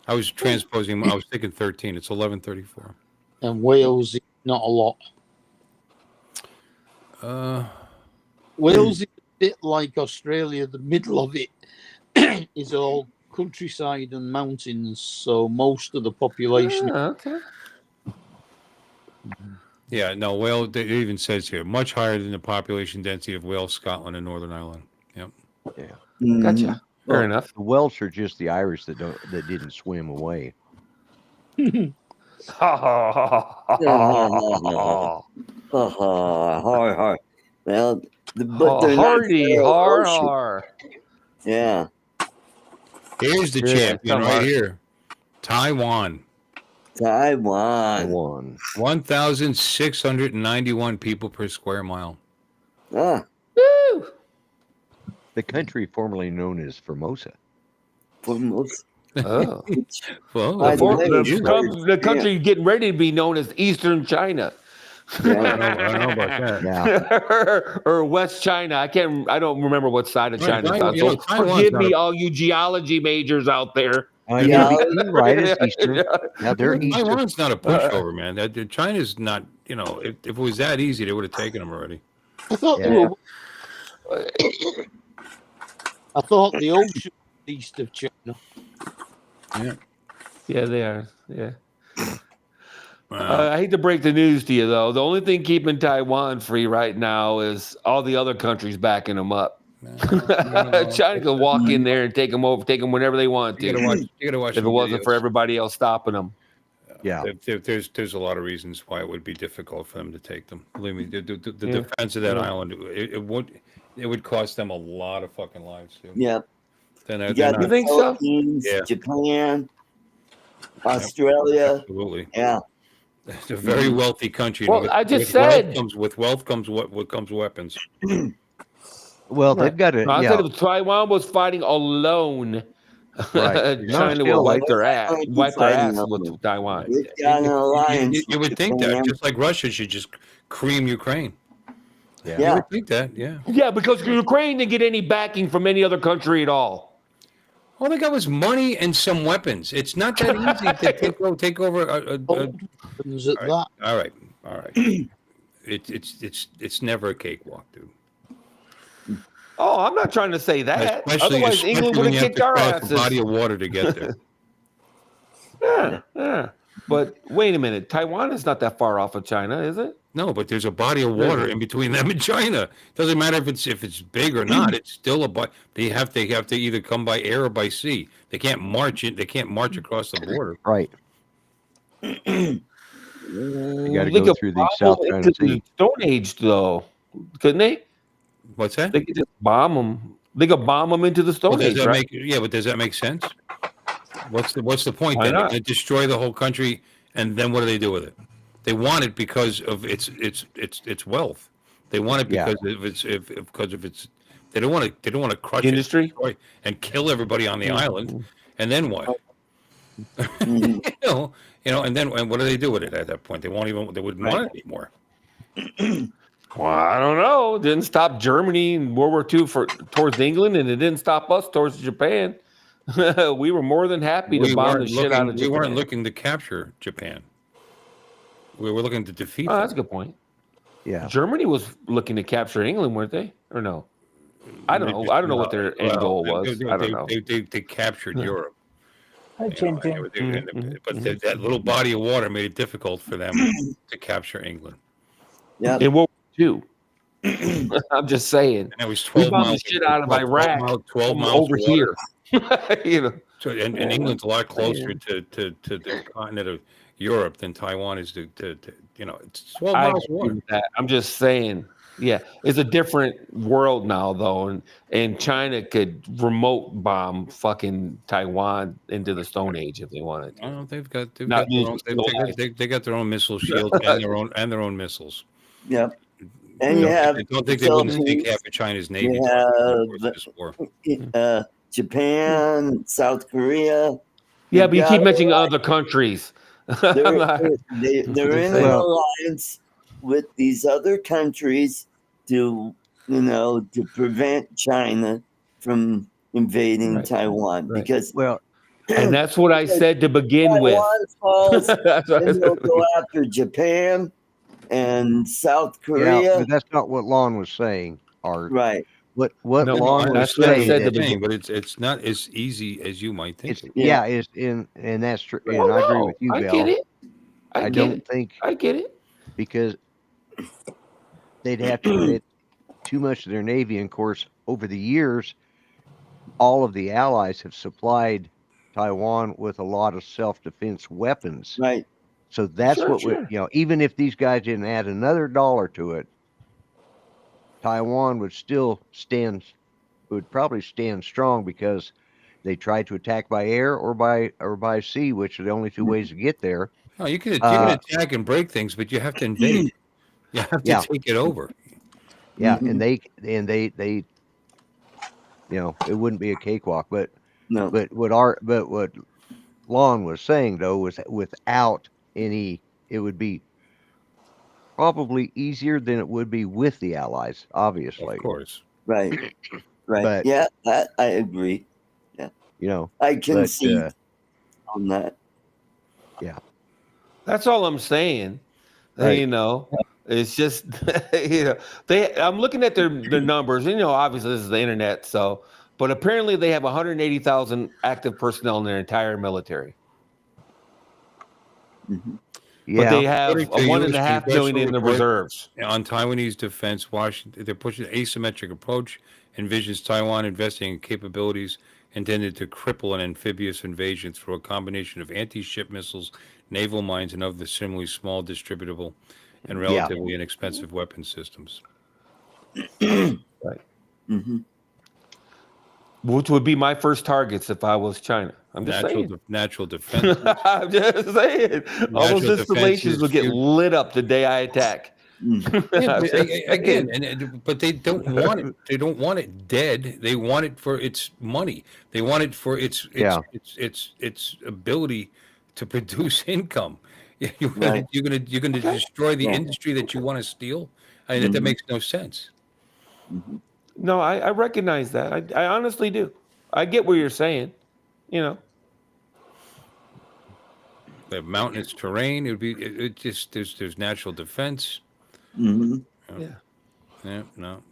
I was transposing. I was thinking 13. It's 1134. And Wales is not a lot. Wales is a bit like Australia. The middle of it is all countryside and mountains, so most of the population. Okay. Yeah, no, Wales. It even says here much higher than the population density of Wales, Scotland, and Northern Ireland. Yep. Yeah. Gotcha. Fair enough. The Welsh are just the Irish that didn't swim away. Har. Well, but they're hardy, har. Yeah. Here's the champion right here. Taiwan. 1,691 people per square mile. Ah. Woo! the country formerly known as Formosa. Formosa. Oh. Well, By the way, The country getting ready to be known as Eastern China. I don't know about that. Yeah. or West China. I don't remember what side of Right, China. you know, Taiwan's Forgive not me, a- all you geology majors out there. Yeah, you're right. It's Eastern. Yeah, they're Eastern. Taiwan's not a pushover, man. China's not. You know, if it was that easy, they would have taken them already. I thought they were. I thought the ocean was east of China. Yeah, they are. Yeah. Wow. I hate to break the news to you, though. The only thing keeping Taiwan free right now is all the other countries backing them up. China can walk in there and take them whenever they want to. You gotta watch if it wasn't for everybody else stopping them. Yeah. There's a lot of reasons why it would be difficult for them to take them. Believe me, the defense of that island, it would cost them a lot of fucking lives too. Yep. You think so? Yeah. Japan, Australia. Absolutely. Yeah. It's a very wealthy country. Well, I just said with wealth comes weapons. Well, they've got it. I said if Taiwan was fighting alone, Right. China will wipe their ass with Taiwan. You would think that, just like Russia should just cream Ukraine. Yeah. You would think that, yeah. Yeah, because Ukraine didn't get any backing from any other country at all. All they got was money and some weapons. It's not that easy to take over. All right. It's never a cakewalk, dude. Oh, I'm not trying to say that. Especially England would when have you kicked our cross asses. a body of water to get there. Yeah. But wait a minute, Taiwan is not that far off of China, is it? No, but there's a body of water in between them and China. Doesn't matter if it's big or not. It's still they have to either come by air or by sea. They can't march it. They can't march across the border. Right. You got to go through the South China Sea. Stone Age, though, couldn't they? What's that? They could just bomb them. They could bomb them into the Stone Age, right? But does that make sense? What's the point? Why Then not? they destroy the whole country, and then what do they do with it? They want it because of its wealth. They want it because of its. They don't want to crush industry, destroy, and kill everybody on the island, and then what? you know, and what do they do with it at that point? They wouldn't want it anymore. Well, I don't know. It didn't stop Germany in World War II towards England, and it didn't stop us towards Japan. We were more than happy to bomb the shit out of Japan. We weren't looking to capture Japan. We were looking to defeat. Oh, that's a good point. Yeah, Germany was looking to capture England, weren't they? Or no? I don't know. I don't know what their end goal was. I don't know. They captured Europe. Hi, Jim. But that little body of water made it difficult for them to capture England. Yeah. In World War II. I'm just saying. And that was 12 bombed miles. the shit out of Iraq 12 miles over here. You know. So, and England's a lot closer to the continent of Europe than Taiwan is to it's 12 miles away. I'm just saying, yeah, it's a different world now, though, and China could remote bomb fucking Taiwan into the Stone Age if they wanted to. Oh, they got their own missile shield and their own missiles. Yep. And you have. I don't think they wouldn't speak half of China's navy. Japan, South Korea. Yeah, but you keep mentioning other countries. They're in an alliance with these other countries to prevent China from invading Taiwan. Right. Because and that's what I said to begin with. Falls, then they'll go after Japan and South Korea. Yeah, but that's not what Lon was saying, Art. Right. What Lon was saying, but it's not as easy as you might think. And that's true. And I agree with you, Bill. I get it. I don't think I get it because they'd have to commit too much of their navy. And of course, over the years, all of the allies have supplied Taiwan with a lot of self-defense weapons. Right. So that's even if these guys didn't add another dollar to it, Taiwan would probably stand strong because they tried to attack by air or by sea, which are the only two ways to get there. No, you can attack and break things, but you have to invade. You have to take it over. Yeah, and they it wouldn't be a cakewalk. But No. what Lon was saying though was without any, it would be probably easier than it would be with the Allies, obviously. Of course. Right. Right. But yeah, I agree. Yeah. I concede on that. Yeah. That's all I'm saying. Right. It's just I'm looking at their numbers. Obviously this is the internet, but apparently they have 180,000 active personnel in their entire military. Mm-hmm. But they have According to 1.5 million in the report, reserves. On Taiwanese defense, Washington, they're pushing an asymmetric approach, envisions Taiwan investing in capabilities intended to cripple an amphibious invasion through a combination of anti-ship missiles, naval mines, and other similarly small, distributable, and relatively inexpensive weapon systems. Right. Mm-hmm. Which would be my first targets if I was China. I'm just saying. Natural defense. I'm just saying. All those installations will get lit up the day I attack. But they don't want it. They don't want it dead. They want it for its money. They want it for its ability to produce income. You're gonna destroy the industry that you want to steal. That makes no sense. Mm-hmm. No, I recognize that. I honestly do. I get what you're saying. They have mountainous terrain. There's natural defense. Mm-hmm. No.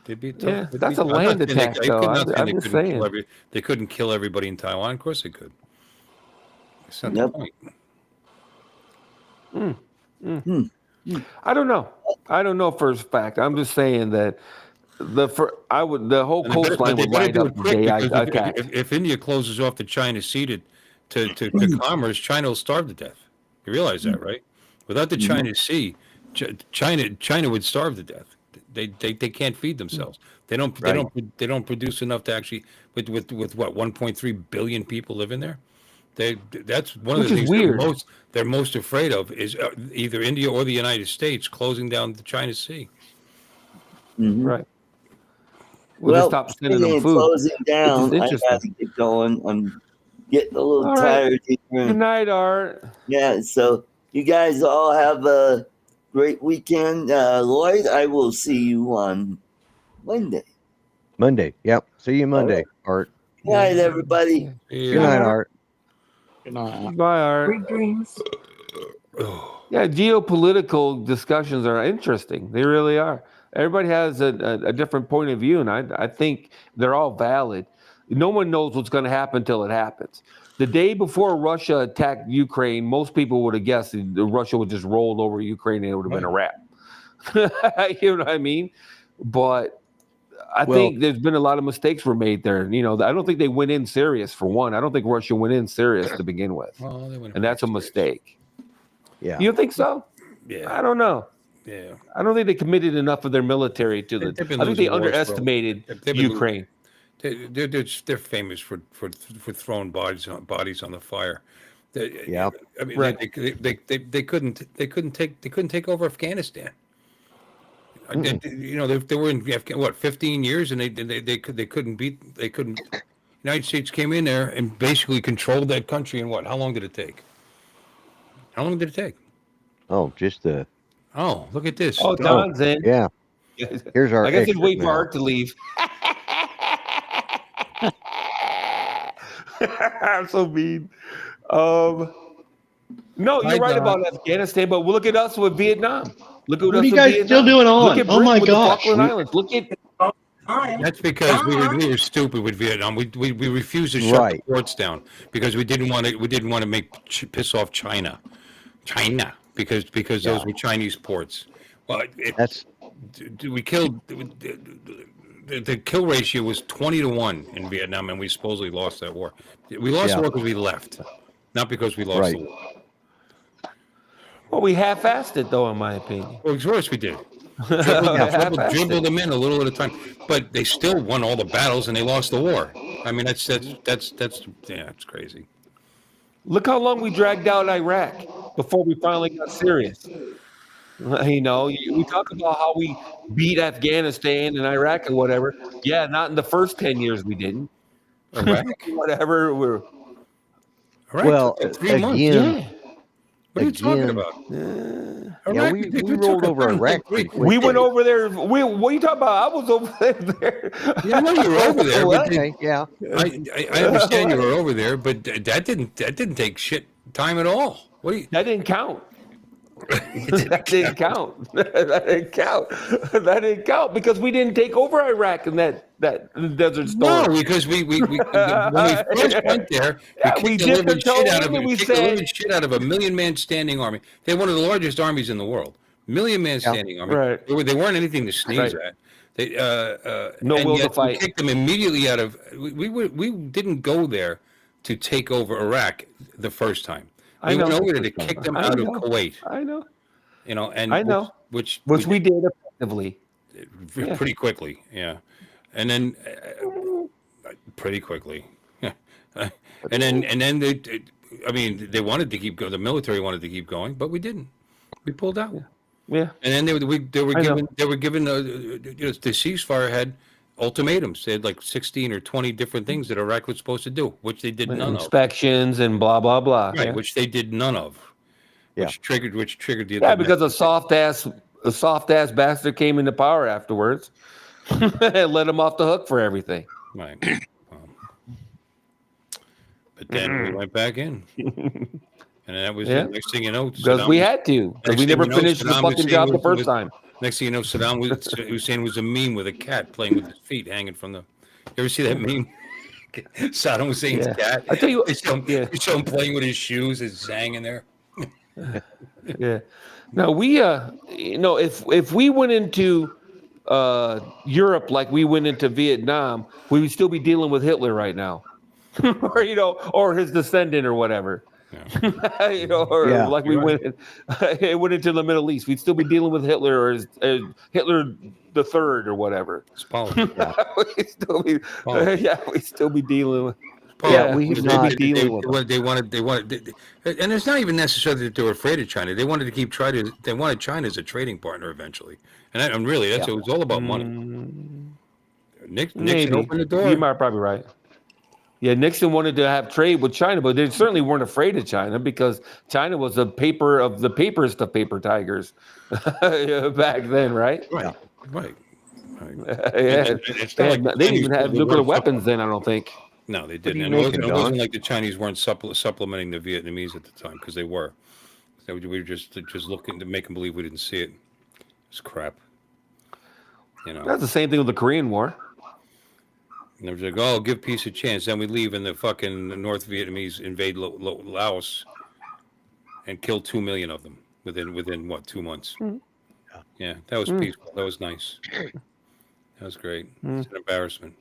It'd be tough. That's a land attack, though. I'm just saying. They couldn't kill everybody in Taiwan. Of course they could. That's not the point. I don't know. I don't know for a fact. I'm just saying that the whole coastline would light up the day I attack. If India closes off the China Sea to commerce, China will starve to death. You realize that, right? Without the China Sea, China would starve to death. They can't feed themselves. They don't produce enough to actually with what 1.3 billion people live in there. That's one of the things they're most afraid of is either India or the United States closing down the China Sea. Mm-hmm. Right. Well, stop sending them food. Closing down, I got to get going. I'm getting a little tired here. Good night, Art. Yeah, so you guys all have a great weekend. Lloyd, I will see you on Monday. Yep. See you Monday, Art. Good night, everybody. Good night, Art. Good night. Bye, Art. Sweet dreams. Yeah, geopolitical discussions are interesting. They really are. Everybody has a different point of view, and I think they're all valid. No one knows what's going to happen until it happens. The day before Russia attacked Ukraine, most people would have guessed that Russia would just roll over Ukraine and it would have been a wrap. You know what I mean? But I think there's been a lot of mistakes were made there. I don't think they went in serious, for one. I don't think Russia went in serious to begin with. Well, they went and that's a mistake. Yeah. You think so? Yeah. I don't know. Yeah. I don't think they committed enough of their military to the. I think they underestimated Ukraine. They're famous for throwing bodies on the fire. Yeah. I mean, they couldn't take over Afghanistan. They were in what 15 years, and they couldn't beat. United States came in there and basically controlled that country. And how long did it take? How long did it take? Oh, just the. Oh, look at this. Oh, Don's in. Yeah. Here's our. I guess he'd wait for Art to leave. I'm so mean. No, you're right about Afghanistan, but look at us with Vietnam. Look at what are you guys still doing on? Look at oh my gosh! Falkland Islands. Look at. That's because we were stupid with Vietnam. We refused to shut the ports down because we didn't want to piss off China, because those were Chinese ports. Well, we killed. The kill ratio was 20-1 in Vietnam, and we supposedly lost that war. We lost the war because we left, not because we lost the war. Well, we half-assed it, though, in my opinion. Well, of course we did. Dribbled them in a little at a time, but they still won all the battles and they lost the war. I mean, that's it's crazy. Look how long we dragged out Iraq before we finally got serious. You know, we talk about how we beat Afghanistan and Iraq or whatever. Yeah, not in the first 10 years we didn't. Iraq? Whatever. Iraq Well, took like 3 months. again, Yeah. What are you talking again, about? yeah, Iraq, we took rolled it over in Iraq like 3 pretty quick. We went over there. What are you talking about? I was over there. Yeah, I know you were over there, but Okay, yeah. I understand you were over there, but that didn't take shit time at all. What do you? That didn't count. That didn't count. That didn't count. That didn't count because we didn't take over Iraq in that Desert Storm. No, because we when we first went there, we kicked the dipped our living toe shit out in of and we kicked the said, living shit out of a 1,000,000-man standing army. They're one of the largest armies in the world. 1,000,000-man standing army. Right. They weren't anything to sneeze Right. at. They No and will to yet we fight. kicked them immediately out of. We didn't go there to take over Iraq the first time. We went over there to kick them out of Kuwait. I know. You know, and I know. which we did effectively. pretty quickly, yeah, and then pretty quickly, and then they, I mean, they wanted to keep going. The military wanted to keep going, but we didn't. We pulled out. Yeah, and then they were given the ceasefire had ultimatums. They had like 16 or 20 different things that Iraq was supposed to do, which they did none of. Inspections and blah blah blah. Right, Yeah. which they did none of. Yeah. Which triggered the Because a soft ass bastard came into power afterwards and let him off the hook for everything. Right. But then we went back in. And that was the next thing you know. Because we had to. Because we never finished the fucking job the first time. Next thing you know, Saddam Hussein was a meme with a cat playing with his feet hanging from the. You ever see that meme? Saddam Hussein's cat. I tell you, they show him playing with his shoes. It's hanging there. Yeah. No, we if we went into Europe like we went into Vietnam, we would still be dealing with Hitler right now. or his descendant or whatever. Yeah. Like we went into the Middle East, we'd still be dealing with Hitler or Hitler the Third or whatever. It's politics. we'd still be dealing with. We've not They wanted, and it's not even necessarily that they were afraid of China. They wanted to keep They wanted China as a trading partner eventually, and really, it was all about money. Nixon opened the door. You might probably right. Yeah, Nixon wanted to have trade with China, but they certainly weren't afraid of China because China was the paperest of paper tigers back then, right? Right. They didn't even have nuclear weapons then, I don't think. No, they didn't. And it wasn't like the Chinese weren't supplementing the Vietnamese at the time, because they were. So we were just looking to make them believe we didn't see it. It's crap. That's the same thing with the Korean War. And they were like, "Oh, give peace a chance." Then we leave, and the fucking North Vietnamese invade Laos and kill 2 million of them within what, 2 months? Mm-hmm. Yeah, that was peaceful. That was nice. That was great. It's an embarrassment.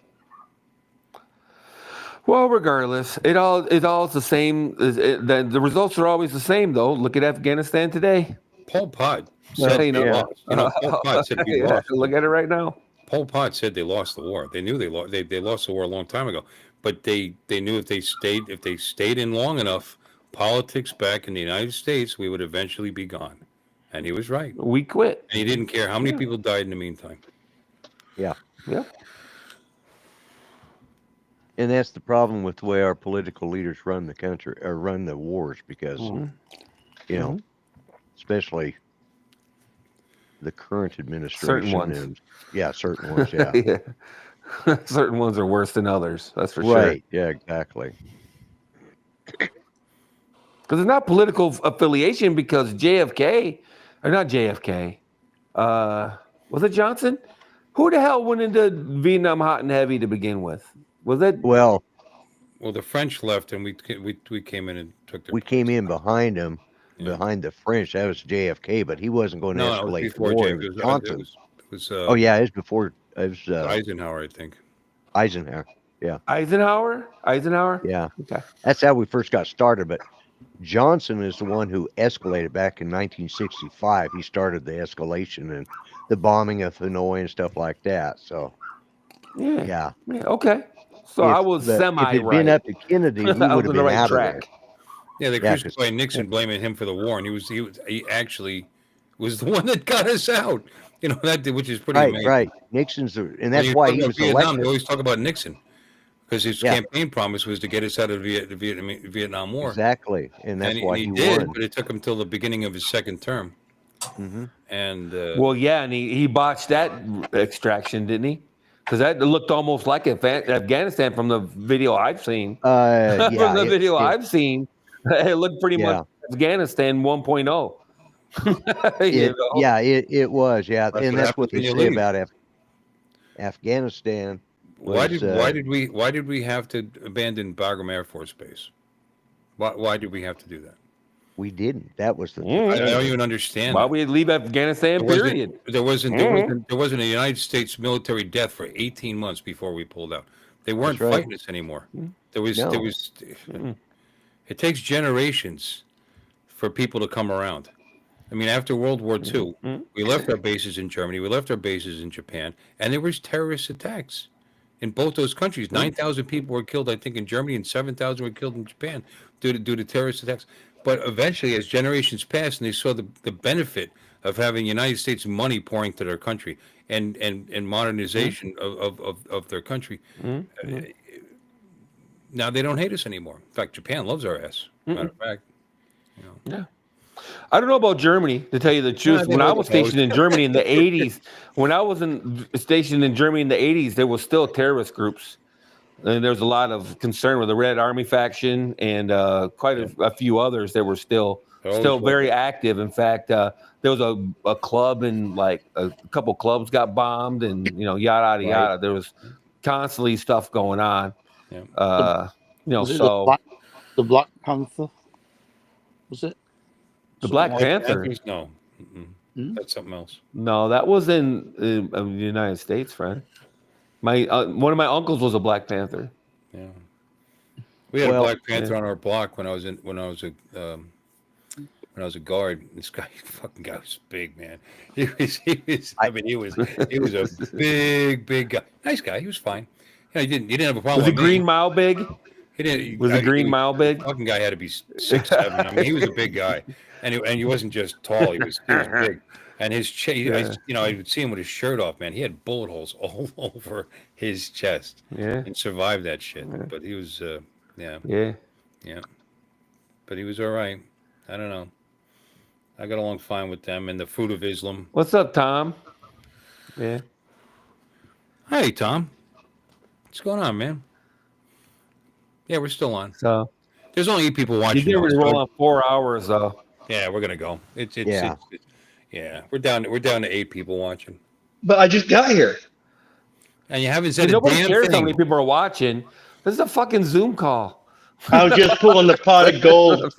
Well, regardless, it all is the same. The results are always the same, though. Look at Afghanistan today. Pol Pot said they lost. Pol Pot said we lost. Look at it right now. Pol Pot said they lost the war. They knew they lost. They lost the war a long time ago. But they knew if they stayed in long enough, politics back in the United States, we would eventually be gone. And he was right. We quit. And he didn't care how many people died in the meantime. Yeah. Yeah. And that's the problem with the way our political leaders run the country or run the wars, because, especially the current administration. Certain ones. Certain ones, yeah. Certain ones are worse than others. That's for sure. Right. Yeah, exactly. Because it's not political affiliation, because JFK, or not JFK, was it Johnson? Who the hell went into Vietnam hot and heavy to begin with? Was it? Well, the French left, and we came in and took their. We came in behind them, behind the French. That was JFK, but he wasn't going to escalate the war. It was Johnson. It was it was before. It was Eisenhower, I think. Eisenhower, yeah. Eisenhower. Yeah. Okay. That's how we first got started. But Johnson is the one who escalated back in 1965. He started the escalation and the bombing of Hanoi and stuff like that. So. Yeah. Okay. So I was semi right. If it had been up to Kennedy, we would have been right out track. of there. Yeah, they crucified Nixon, blaming him for the war, and he actually was the one that got us out. You know, which is pretty Right, amazing. right. Nixon's, and When that's you why talk he about was Vietnam, elected. they always talk about Nixon because his Yeah. campaign promise was to get us out of the Vietnam War. Exactly, and that's why he he did, won. but it took him till the beginning of his second term. Hmm. And Well, yeah, and he botched that extraction, didn't he? Because that looked almost like Afghanistan from the video I've seen. Yeah, From the video I've seen, it looked pretty much Yeah. Afghanistan 1.0. It was, yeah, That's and what that's happens what they when you say leave. about Afghanistan. why Was, did we have to abandon Bagram Air Force Base? Why did we have to do that? we didn't. That was the I don't even understand. Why that. we leave Afghanistan? Period. There wasn't a United States military death for 18 months before we pulled out. They weren't That's right. fighting us anymore. There was. No. It takes generations for people to come around. I mean, after World War II, we left our bases in Germany, we left our bases in Japan, and there was terrorist attacks in both those countries. 9,000 people were killed, I think, in Germany, and 7,000 were killed in Japan due to terrorist attacks. But eventually, as generations passed, and they saw the benefit of having United States money pouring to their country and modernization of their country, now they don't hate us anymore. In fact, Japan loves our ass. Matter of fact, Yeah. I don't know about Germany, to tell you the truth. When I was stationed in Germany in the 80s, stationed in Germany in the 80s, there was still terrorist groups. And there was a lot of concern with the Red Army faction and quite a few others that were still very active. In fact, there was a club and like a couple clubs got bombed and, yada, yada, yada. There was constantly stuff going on. Was it so the Black Panther? Was it? the Black Panther? Panthers? No, that's something else. No, that was in the United States, friend. My one of my uncles was a Black Panther. Yeah, we had a Black Panther on our block when I was a guard. This fucking guy was big, man. He was a big guy. Nice guy. He was fine. He didn't have a problem. Was the Green Mile big? He didn't. Was the Green Mile big? Fucking guy had to be 6'7". I mean, he was a big guy, and he wasn't just tall. He was big. And his chest, I would see him with his shirt off, man. He had bullet holes all over his chest. Yeah. And survived that shit. Yeah. But he was, Yeah. But he was all right. I don't know. I got along fine with them and the Fruit of Islam. What's up, Tom? Yeah. Hey, Tom. What's going on, man? Yeah, we're still on. So there's only 8 people watching. You did roll on 4 hours, though. Yeah, we're gonna go. We're down to 8 people watching. But I just got here. And you haven't said nobody damn cares thing. how many people are watching. This is a fucking Zoom call. I was just pulling the pot of gold,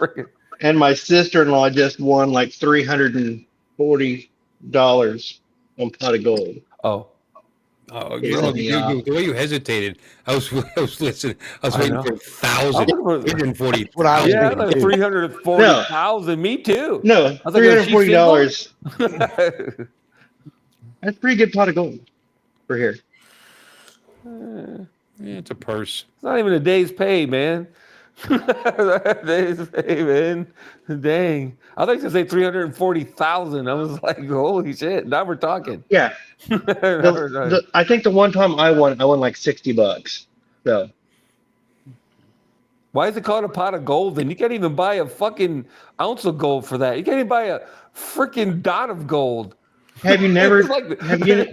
and my sister-in-law just won like $340 on pot of gold. Oh, the way you hesitated, I was listening. I was waiting for 1,000. 340,000. Yeah, like 340,000. Me too. No, $340. That's a pretty good pot of gold for here. Yeah, it's a purse. It's not even a day's pay, man. Day's pay, man. Dang. I thought you were going to say 340,000. I was like, holy shit. Now we're talking. Yeah. I think the one time I won like $60. So. Why is it called a pot of gold? And you can't even buy a fucking ounce of gold for that. You can't even buy a freaking dot of gold. Have you never? Have you?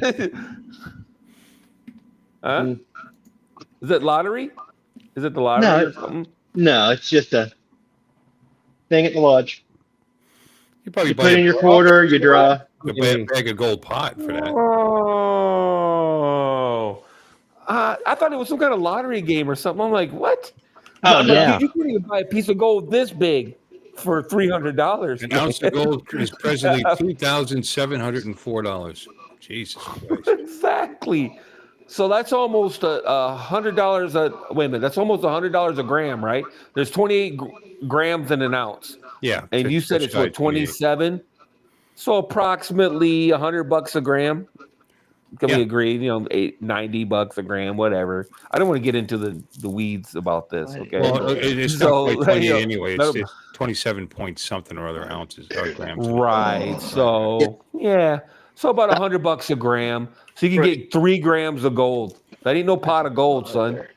Huh? Is it lottery? Is it the lottery or something? No, it's just a thing at the lodge. You probably put in your quarter, you draw. You buy a bag of gold pot for that. Oh, I thought it was some kind of lottery game or something. I'm like, what? Oh no! You can't even buy a piece of gold this big for $300. An ounce of gold is presently $2,704. Jesus Christ! Exactly. So that's almost $100. Wait a minute, that's almost $100 a gram, right? There's 28 grams in an ounce. Yeah. And you said it's what, 27? So approximately $100 a gram. Can we agree? You know, $90 a gram, whatever. I don't want to get into the weeds about this. Okay. Well, it's not quite 28 anyway. It's 27 point something or other ounces or grams. Right. So so about $100 a gram. So you can get 3 grams of gold. That ain't no pot of gold, son.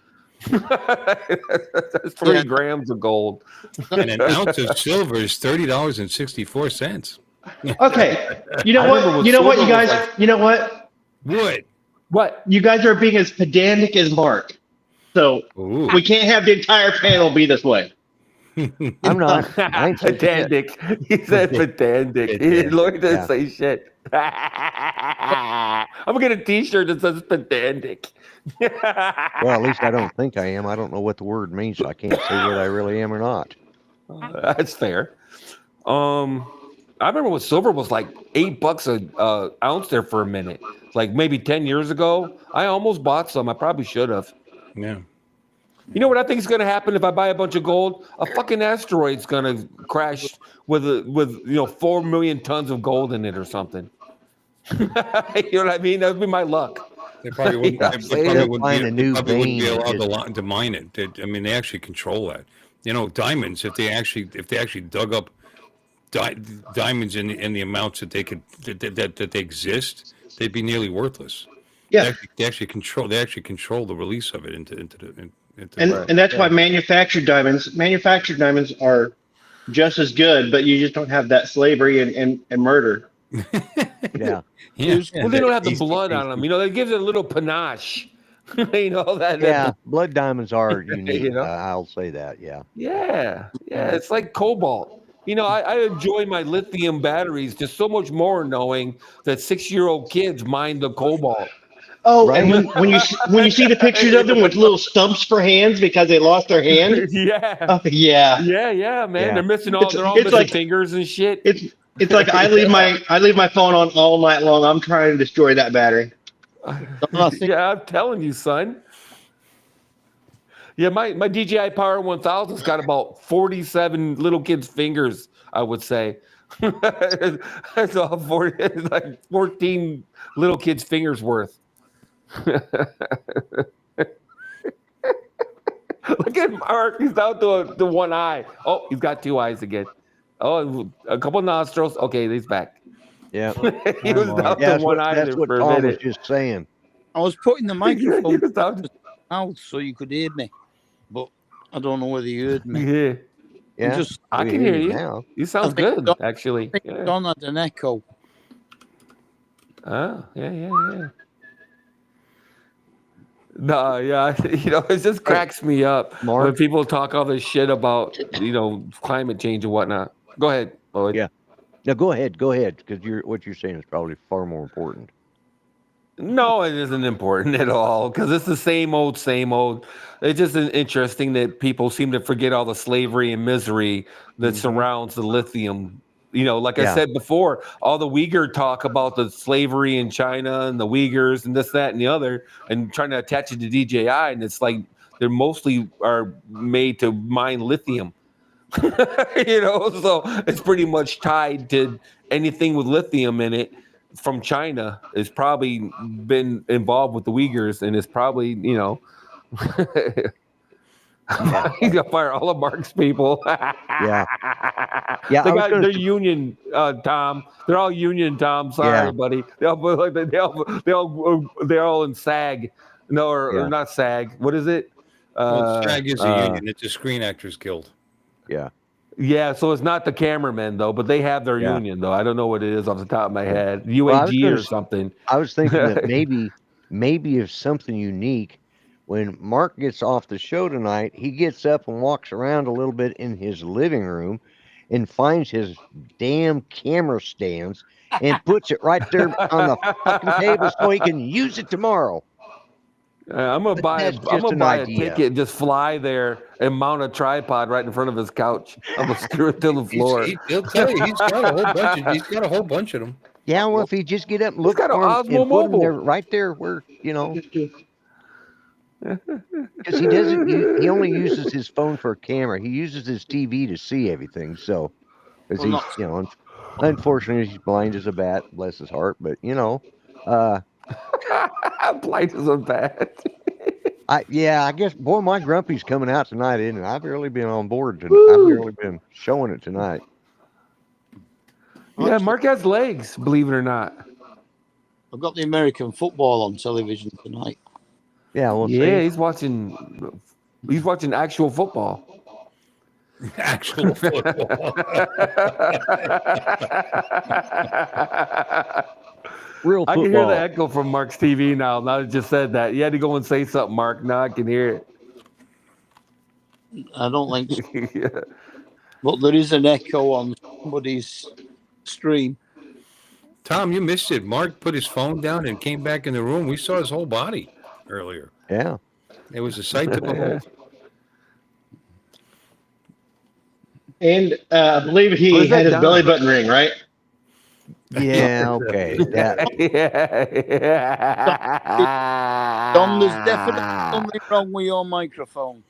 That's 3 grams of gold. And an ounce of silver is $30.64. Okay. You know what? You know what, you guys? You know what? What? You guys are being as pedantic as Mark. So we can't have the entire panel be this way. I'm not. Pedantic. He said pedantic. Lloyd didn't say shit. I'm gonna get a T-shirt that says pedantic. Well, at least I don't think I am. I don't know what the word means, so I can't say whether I really am or not. That's fair. I remember when silver was like $8 a ounce there for a minute. Like maybe 10 years ago. I almost bought some. I probably should have. Yeah. You know what I think is going to happen if I buy a bunch of gold? A fucking asteroid's going to crash with 4 million tons of gold in it or something. You know what I mean? That would be my luck. They probably wouldn't, they wouldn't be allowed to mine it. I mean, they actually control that. You know, diamonds. If they actually dug up diamonds in the amounts that they could that they exist, they'd be nearly worthless. Yeah, they actually control the release of it into and that's why manufactured diamonds are just as good, but you just don't have that slavery and murder. Yeah. Well, they don't have the blood on them. You know, that gives it a little panache. You know that. Yeah, blood diamonds are unique. You know? I'll say that. Yeah. Yeah. It's like cobalt. You know, I enjoy my lithium batteries just so much more knowing that 6-year-old kids mine the cobalt. Oh, right. And when you see the pictures of them with little stumps for hands because they lost their hand. Yeah. Yeah, man. Yeah. They're missing they're all missing like, fingers and shit. It's like I leave my phone on all night long. I'm trying to destroy that battery. Yeah, I'm telling you, son. Yeah, my DJI Power 1000's got about 47 little kids' fingers, I would say. It's all it's like 14 little kids' fingers worth. Look at Mark. He's down to one eye. Oh, he's got 2 eyes again. Oh, a couple nostrils. Okay, he's back. Yeah. He was down to one eye there for a minute. Was just saying. I was putting the microphone out so you could hear me, but I don't know whether you heard me. Yeah. I can hear you now. You sound good, actually. Don had an echo. Oh, yeah. No, yeah, you know, it just cracks me up when people talk all this shit about, you know, climate change and whatnot. Go ahead, Lloyd. Yeah. No, go ahead, because what you're saying is probably far more important. No, it isn't important at all because it's the same old, same old. It's just interesting that people seem to forget all the slavery and misery that surrounds the lithium. You know, like I said before, all the Uyghur talk about the slavery in China and the Uyghurs and this, that, and the other, and trying to attach it to DJI. And it's like they're mostly are made to mine lithium. You know, so it's pretty much tied to anything with lithium in it from China. It's probably been involved with the Uyghurs, and it's probably, you know, he's gonna fire all of Mark's people. Yeah, they're union, Tom. They're all union, Tom. Sorry, buddy. They're all in SAG. No, or not SAG. What is it? SAG is a union. It's a Screen Actors Guild. Yeah. Yeah, so it's not the cameramen though, but they have their union though. I don't know what it is off the top of my head. UAG or something. I was thinking that maybe if something unique. When Mark gets off the show tonight, he gets up and walks around a little bit in his living room and finds his damn camera stands and puts it right there on the fucking table so he can use it tomorrow. I'm gonna buy a ticket and just fly there and mount a tripod right in front of his couch. I'm gonna screw it to the floor. He'll tell you he's got a whole bunch of them. Yeah, well, if he just get up and look for them and put them there, right there where, you know. Because he only uses his phone for a camera. He uses his TV to see everything. So, because he's, you know, unfortunately he's blind as a bat, bless his heart. But you know, Blight isn't bad. I guess, boy, my grumpy's coming out tonight, isn't it? I've really been on board tonight. I've really been showing it tonight. Yeah, Mark has legs, believe it or not. I've got the American football on television tonight. Yeah, well, Yeah, see? he's watching actual football. Actual football. Real I football. can hear the echo from Mark's TV now. Now that you just said that. You had to go and say something, Mark. Now I can hear it. I don't think so. Yeah. But there is an echo on somebody's stream. Tom, you missed it. Mark put his phone down and came back in the room. We saw his whole body earlier. Yeah. It was a sight to behold. And I believe he had his belly button ring, right? Yeah, okay. Don, there's definitely something wrong with your microphone.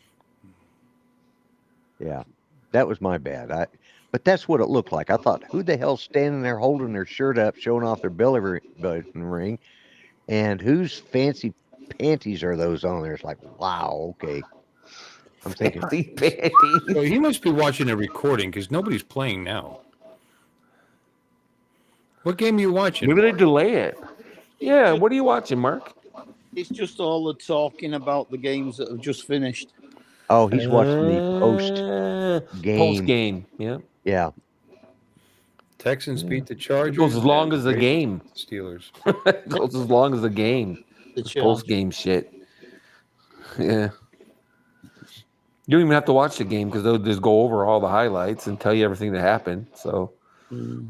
Yeah, that was my bad. But that's what it looked like. I thought, who the hell's standing there holding their shirt up, showing off their belly button ring, and whose fancy panties are those on there? It's like, wow, okay. I'm thinking, So he must be watching a recording because nobody's playing now. What game are you watching? Maybe they delay it. Yeah, what are you watching, Mark? It's just all the talking about the games that have just finished. oh, he's watching the post game. Post game, yeah. Yeah. Texans beat the Chargers. It goes as long as the Ravens game. Steelers. It goes as long as the game. The Post game shit. Yeah. You don't even have to watch the game because they'll just go over all the highlights and tell you everything that happened. So you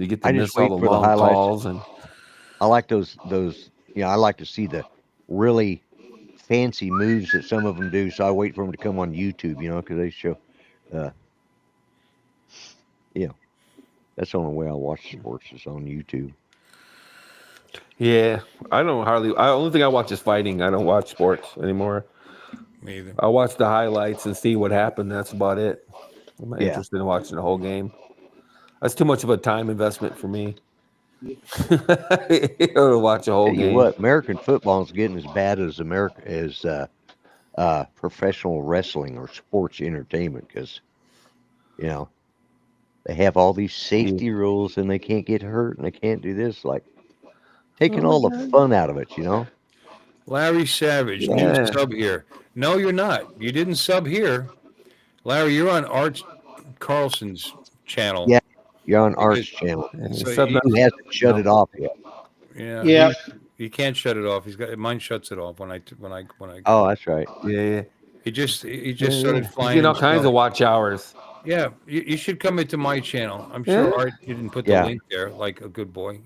get to miss all the long calls. And I like those. I like to see the really fancy moves that some of them do. So I wait for them to come on YouTube, because they show, that's the only way I watch sports is on YouTube. yeah, I don't only thing I watch is fighting. I don't watch sports anymore. Me either. I watch the highlights and see what happened. That's about it. I'm not interested in watching the whole game. That's too much of a time investment for me. To watch a whole game. What, American football is getting as bad as professional wrestling or sports entertainment because, they have all these safety rules and they can't get hurt and they can't do this. Like taking all the fun out of it, Larry Savage, new sub here. No, you're not. You didn't sub here. Larry, you're on Art Carlson's channel. Yeah, you're on Art's channel. So he hasn't shut it off yet. Yeah. He can't shut it off. Mine shuts it off when I. Oh, that's right. Yeah. He just started flying. You get all kinds of watch hours. Yeah, you should come into my channel. I'm sure Art didn't put the link there like a good boy,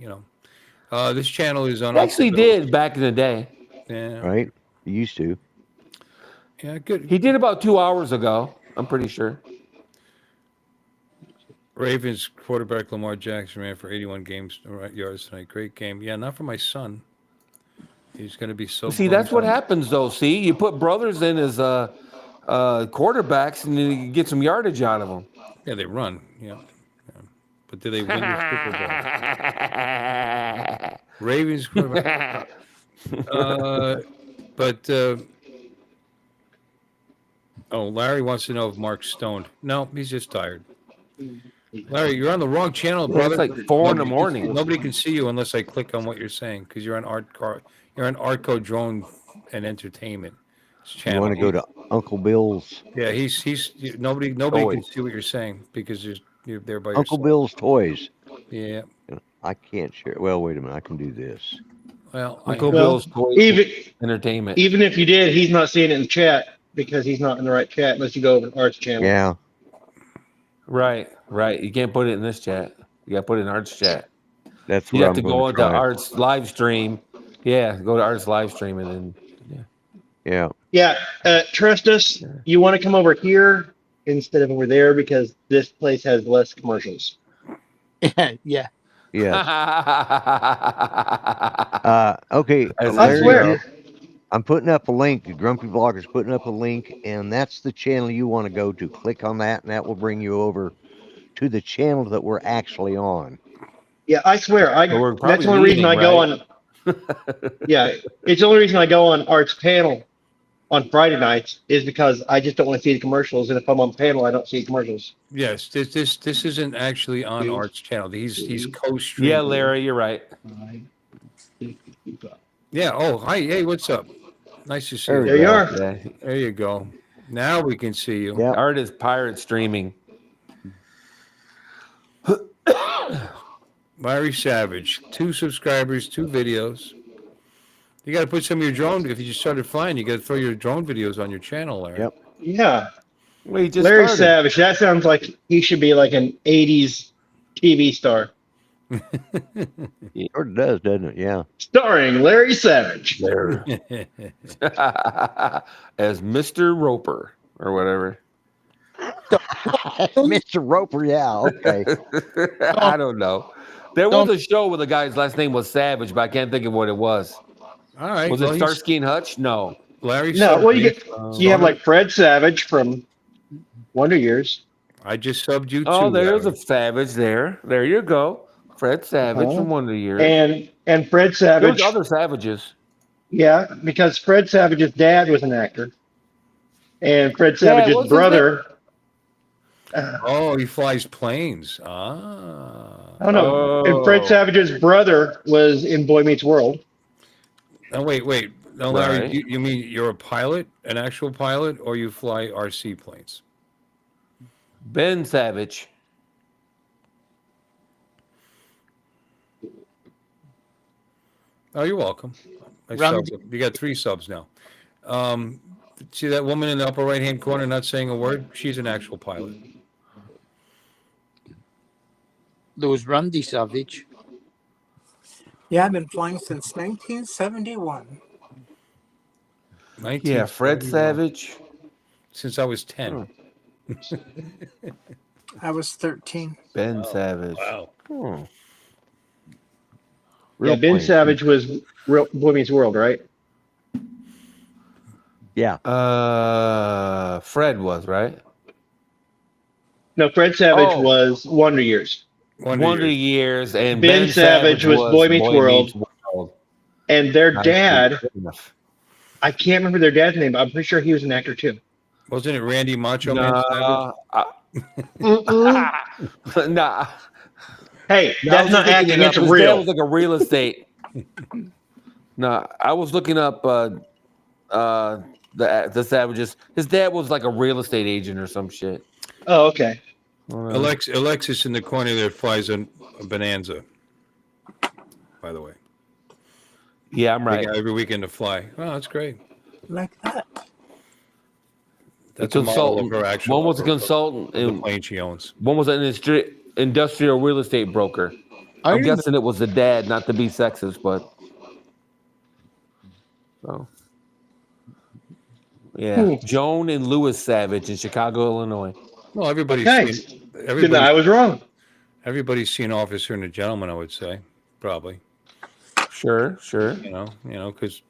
This channel is on. I actually did back in the day. Yeah. Right. He used to. Yeah, good. He did about 2 hours ago. I'm pretty sure. Ravens quarterback Lamar Jackson ran for 81 yards tonight. Great game. Yeah, not for my son. He's going to be so. See, that's what happens, though. See, you put brothers in as quarterbacks, and then you get some yardage out of them. Yeah, they run. Yeah. But do they win the Super Bowl? Ravens quarterback. Larry wants to know if Mark's stoned. No, he's just tired. Larry, you're on the wrong channel, brother. It's like 4 in the morning. Nobody can see you unless I click on what you're saying because you're on ArtCo Drone and Entertainment channel. You want to go to Uncle Bill's? Yeah, nobody can see what you're saying because you're there by yourself. Uncle Bill's Toys. Yeah. I can't share. Well, wait a minute. I can do this. Well, Uncle Bill's Toys Entertainment. Even if you did, he's not seeing it in the chat because he's not in the right chat unless you go over to Art's channel. Yeah. Right. You can't put it in this chat. You got to put it in Art's chat. That's you have to go into Art's live stream. Yeah, go to Art's live stream and then Yeah. Trust us. You want to come over here instead of over there because this place has less commercials. Yeah. Okay. I swear. I'm putting up a link. The Grumpy Vlogger's putting up a link, and that's the channel you want to go to. Click on that, and that will bring you over to the channel that we're actually on. Yeah, I swear. That's the only reason I go on. Yeah, it's the only reason I go on Art's panel on Friday nights is because I just don't want to see the commercials, and if I'm on panel, I don't see commercials. Yes, this isn't actually on Art's channel. He's Yeah, co-streaming. Larry, you're right. Yeah. Oh, hi. Hey, what's up? Nice to see you. There you are. Yeah. There you go. Now we can see you. Yep. Art is pirate streaming. Larry Savage, 2 subscribers, 2 videos. You got to put some of your drone. If you just started flying, you got to throw your drone videos on your channel, Larry. Yep. Yeah, Well, he just Larry started. Savage. That sounds like he should be like an '80s TV star, It sort of does, doesn't it? Yeah. starring Larry Savage. As Mr. Roper or whatever. Mr. Roper, yeah, okay. I don't know. There was a show where the guy's last name was Savage, but I can't think of what it was. All right. Was it Starsky and Hutch? No. Larry No, Savage. well, you have like Fred Savage from Wonder Years. I just subbed you Oh, too. there's Larry. a Savage there. There you go. Fred Savage from Wonder Years. And Fred Savage. There's other Savages. Yeah, because Fred Savage's dad was an actor, and Fred Savage's what's his brother. Oh, he flies planes. Ah. I don't know. And Fred Savage's brother was in Boy Meets World. Oh, wait. No, Larry, Right. you mean you're a pilot, an actual pilot, or you fly RC planes? Ben Savage. Oh, you're welcome. I Randy- subbed. You got 3 subs now. See that woman in the upper right-hand corner not saying a word? She's an actual pilot. There was Randy Savage. Yeah, I've been flying since 1971. Yeah, Fred 1971. Savage. Since I was 10. I was 13. Ben Savage. Wow. Hmm. Yeah, Ben Savage was Boy Meets World, right? Yeah. Fred was, right? No, Fred Savage Oh. was Wonder Years. Wonder Years, and Ben Savage was Boy Meets World. World. And their Nice. dad, Good enough. I can't remember their dad's name, but I'm pretty sure he was an actor too. Wasn't it Randy Macho Man Savage? Nah. Hey, No, I that's was not looking acting, it it's up. His dad real. was like a real estate. No, I was looking up the Savages. His dad was like a real estate agent or some shit. Oh, okay. Alexis in the corner there flies a Bonanza, by the way. Yeah, I'm right. Every weekend to fly. Oh, that's great. Like that. That's A a model of consultant. her actual. One was a consultant, The and plane she owns. one was an industrial real estate broker. I'm guessing it was the dad, not to be sexist, but so yeah. Joan and Louis Savage in Chicago, Illinois. Well, everybody's Okay. seen. Good, I was wrong. Everybody's seen Officer and a Gentleman, I would say, probably. Sure. You know, because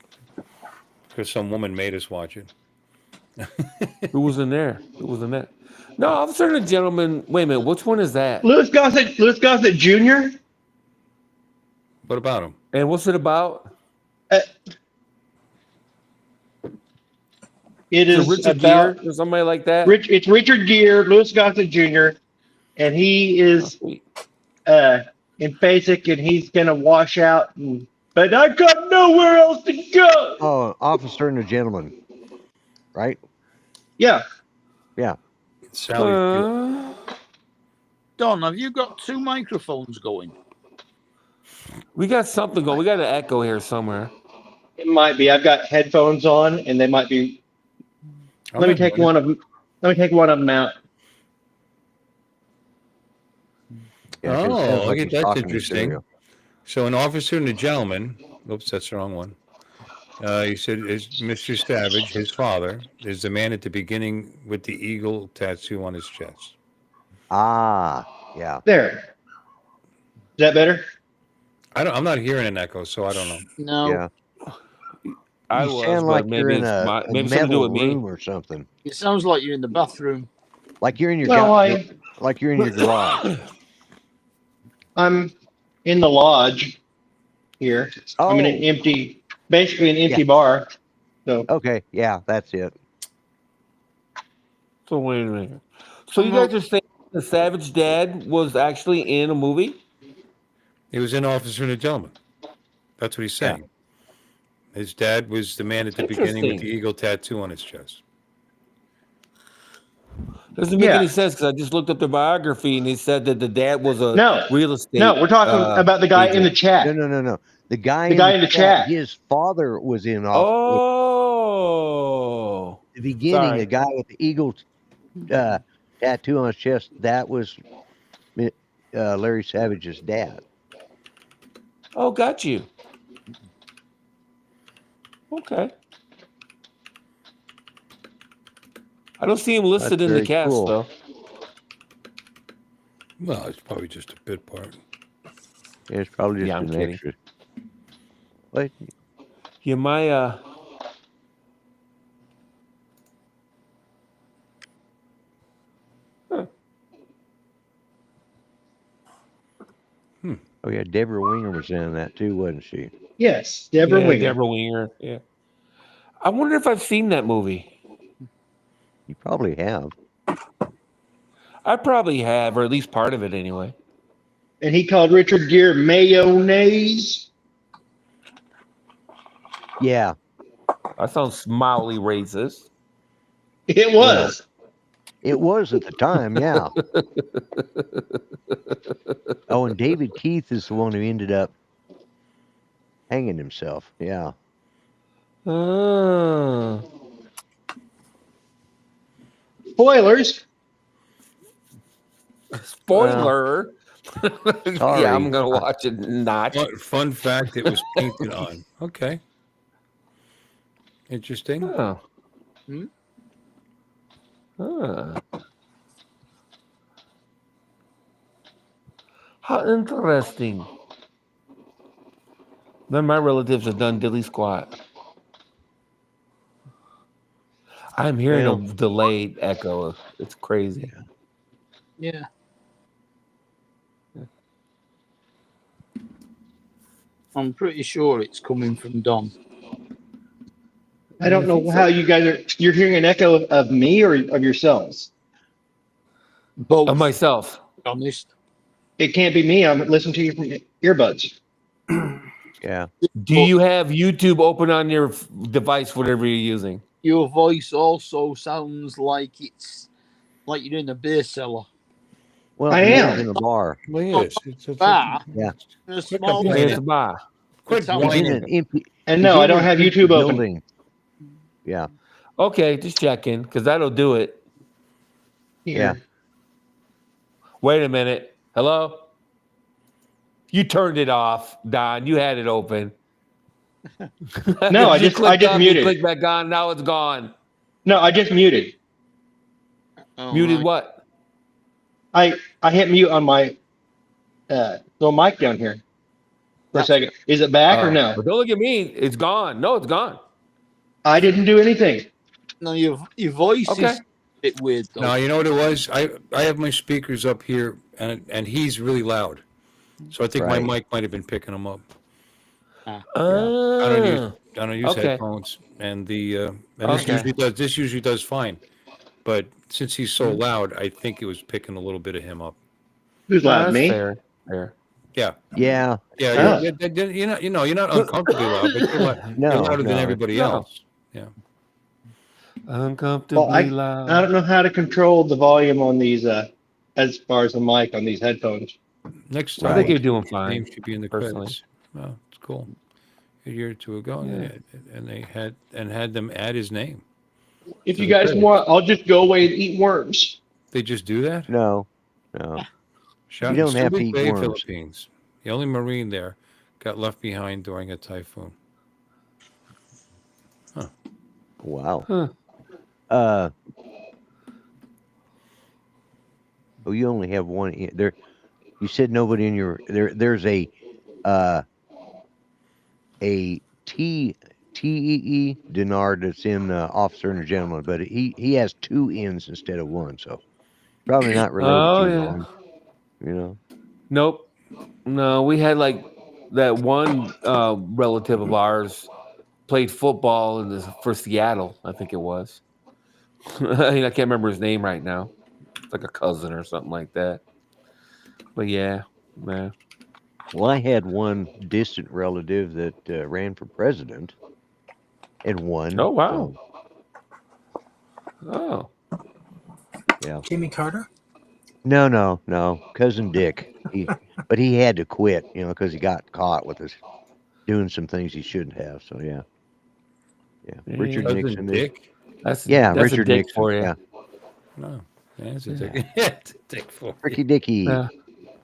some woman made us watch it. Who was in there? No, Officer and a Gentleman. Wait a minute, which one is that? Louis Gossett Jr. What about him? And what's it about? It Is is it Richard about Gere or somebody like that? It's Richard Gere, Louis Gossett Jr., and he is in basic, and he's gonna wash out. But I got nowhere else to go. Oh, Officer and a Gentleman. Right? Yeah. Yeah. Sally. Don, have you got 2 microphones going? We got something going. We got an echo here somewhere. It might be. I've got headphones on, and they might be. Let me take one of them. Let me take one of them out. Yeah, 'cause it sounds Oh, like okay, he's that's talking interesting. material. So, an Officer and a Gentleman. Oops, that's the wrong one. He said, "Is Mr. Savage, his father, is the man at the beginning with the eagle tattoo on his chest." Ah, yeah. There. Is that better? I'm not hearing an echo, so I don't know. No. Yeah. I You was, sound but like maybe you're in it's a maybe something to do metal with me. room or something. It sounds like you're in the bathroom. Like you're in your No, like you're in your garage. I'm in the lodge. here. I'm in an basically an empty Yeah. bar. So Okay, yeah, that's it. So wait a minute. So you guys are saying the Savage Dad was actually in a movie? He was in Officer and a Gentleman. That's what he's Yeah. saying. His dad was the man at the beginning with the eagle tattoo on his chest. Doesn't make any sense because I just looked up the biography and he said that the dad was a real estate. No, we're talking about the guy in the chat. No. The guy in the chat. His father was in Oh. The beginning, Sorry. the guy with the eagle tattoo on his chest, that was Larry Savage's dad. Oh, got you. Okay. I don't see him listed in the cast, though. Well, it's probably just a bit part. Yeah, it's probably just I'm an kidding. extra. What? Yeah, my Oh yeah, Deborah Winger was in that too, wasn't she? Yes, Deborah Winger. Deborah Winger. Yeah. I wonder if I've seen that movie. You probably have. I probably have, or at least part of it anyway. And he called Richard Gere mayonnaise. Yeah. That sounds mildly racist. It was. It was at the time, yeah. Oh, and David Keith is the one who ended up hanging himself. Yeah. Spoilers. Spoiler. Sorry. Yeah, I'm gonna watch it. Not. Fun fact: it was painted on. Okay. Interesting. Oh. How interesting. None of my relatives have done dilly squat. I'm hearing a delayed echo. It's crazy. Yeah. I'm pretty sure it's coming from Don. I don't know how you guys are. You're hearing an echo of me or of yourselves? Both. Of myself. Honest. It can't be me. I'm listening to you from earbuds. Yeah. Do you have YouTube open on your device, whatever you're using? Your voice also sounds like it's like you're in a beer cellar. Well, I am in a bar. Well, yes. It's a Bar. Yeah. In a small complaining. It's a bar. Quit He's in whining. an empty. And he's no, I in don't an have empty YouTube open. building. Yeah. Okay, just checking, because that'll do it. Yeah. Wait a minute. Hello? You turned it off, Don. You had it open. No, I You just clicked up, muted. You clicked back on. Now it's gone. No, I just muted. Oh, Muted right. what? I hit mute on my little mic down here for a second. Is it back or no? But don't look at me. It's gone. No, it's gone. I didn't do anything. No, your voice Okay. is a bit weird though. No, you know what it was? I have my speakers up here, and he's really loud, so I think my mic might have been picking him up. I don't use headphones, and this usually does fine, but since he's so loud, I think it was picking a little bit of him up. Who's loud? Me? Fair. Yeah. Yeah. Yeah. You're not uncomfortably loud, but you're louder than everybody else. Yeah. Uncomfortably Well, loud. I don't know how to control the volume on these as far as the mic on these headphones. Next time, I think you're doing fine. Name should be in the personally. credits. Oh, it's cool. A year or two ago, and they had them add his name. If you guys want, I'll just go away and eat worms. They just do that? No. Shot You don't in have to Subic eat Bay, worms. Philippines. The only Marine there got left behind during a typhoon. Wow. Huh. Oh, you only have one in there. You said nobody in your there. There's a TEE Denard that's in Officer and a Gentleman, but he has two N's instead of one, so probably not related to you. Yeah. Norm, you know. Nope. No, we had like that one relative of ours played football for Seattle. I think it was. I can't remember his name right now. It's like a cousin or something like that. But yeah, man. Well, I had one distant relative that ran for president and won. Oh wow. Oh. Yeah. Jimmy Carter? No. Cousin Dick. But he had to quit, because he got caught with us doing some things he shouldn't have. So yeah. Richard Cousin Nixon. Dick? That's Richard a dick Nixon. for you. Yeah. No. Yeah, it's a dick. It's a dick for you. Ricky Dicky. Yeah.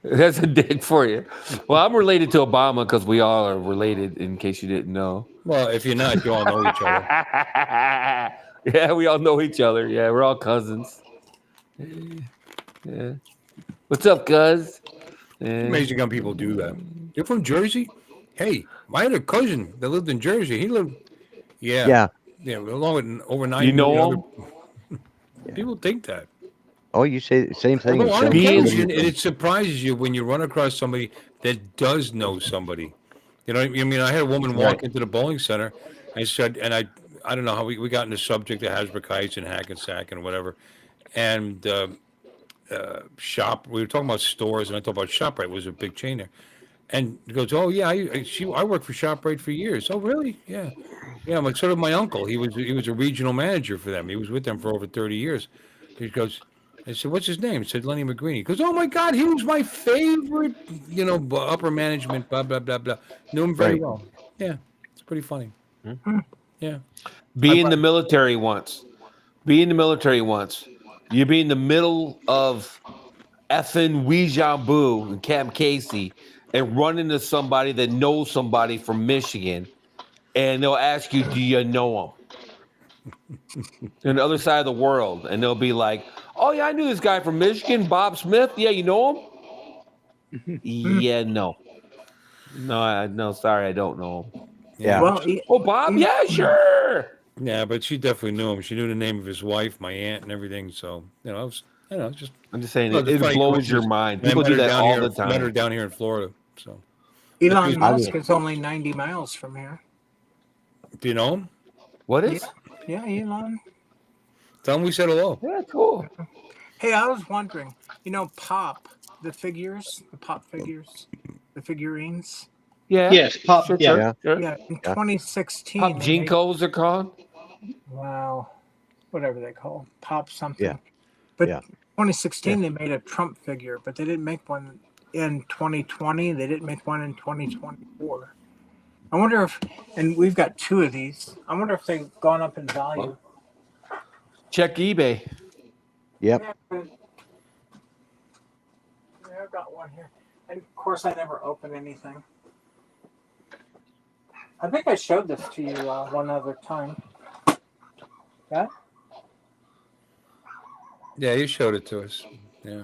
That's a dick for you. Well, I'm related to Obama because we all are related, in case you didn't know. Well, if you're not, you all know each other. Yeah, we all know each other. Yeah, we're all cousins. Yeah. What's up, cuz? It's amazing how people do that. You're from Jersey? Hey, I had a cousin that lived in Jersey. He lived, yeah, along with over 90 You know million him? other people think that. Oh, you say the same thing. Although on as occasion, it surprises you when you run across somebody that does know somebody. You know what I mean? I had a woman walk into the bowling center and said, and I don't know how we got into the subject of Hasbrook Heights and Hackensack and whatever. And shop, we were talking about stores, and I talked about ShopRite was a big chain there. And he goes, "Oh yeah, I worked for ShopRite for years." Oh really? Yeah. I'm like, so did my uncle. He was a regional manager for them. He was with them for over 30 years. He goes, I said, "What's his name?" He said, "Lenny McGreeny." He goes, "Oh my God, he was my favorite, upper management, blah, blah, blah, blah." Knew him very well. Yeah, it's pretty funny. Yeah. Be in the military once. You be in the middle of effing Weejabu and Camp Casey and run into somebody that knows somebody from Michigan, and they'll ask you, "Do you know him?" On the other side of the world, and they'll be like, "Oh yeah, I knew this guy from Michigan, Bob Smith. Yeah, you know him?" Yeah, no, sorry, I don't know him. Yeah. Well, Bob, yeah, sure. Yeah, but she definitely knew him. She knew the name of his wife, my aunt, and everything. So I'm just saying, it's it funny blows your coincidence. mind. And I People met do her that down all here- the time. Met her down here in Florida. So Elon Musk is only 90 miles from here. do you know him? What is? Yeah, Elon. Tell him we said hello. Yeah, cool. Hey, I was wondering, Pop, the Pop figures, the figurines. Yeah. Yes, Pop. Sure, Yeah. sure. Yeah, in 2016. Pop they made- Jinkos are called. Wow, whatever they call Pop something. Yeah. But Yeah. 2016 they made a Trump figure, but they didn't make one in 2020. They didn't make one in 2024. I wonder if, and we've got two of these. I wonder if they've gone up in value. Check eBay. Yep. Yeah, I've got one here. And of course, I never open anything. I think I showed this to you one other time. Yeah? Yeah, you showed it to us. Yeah.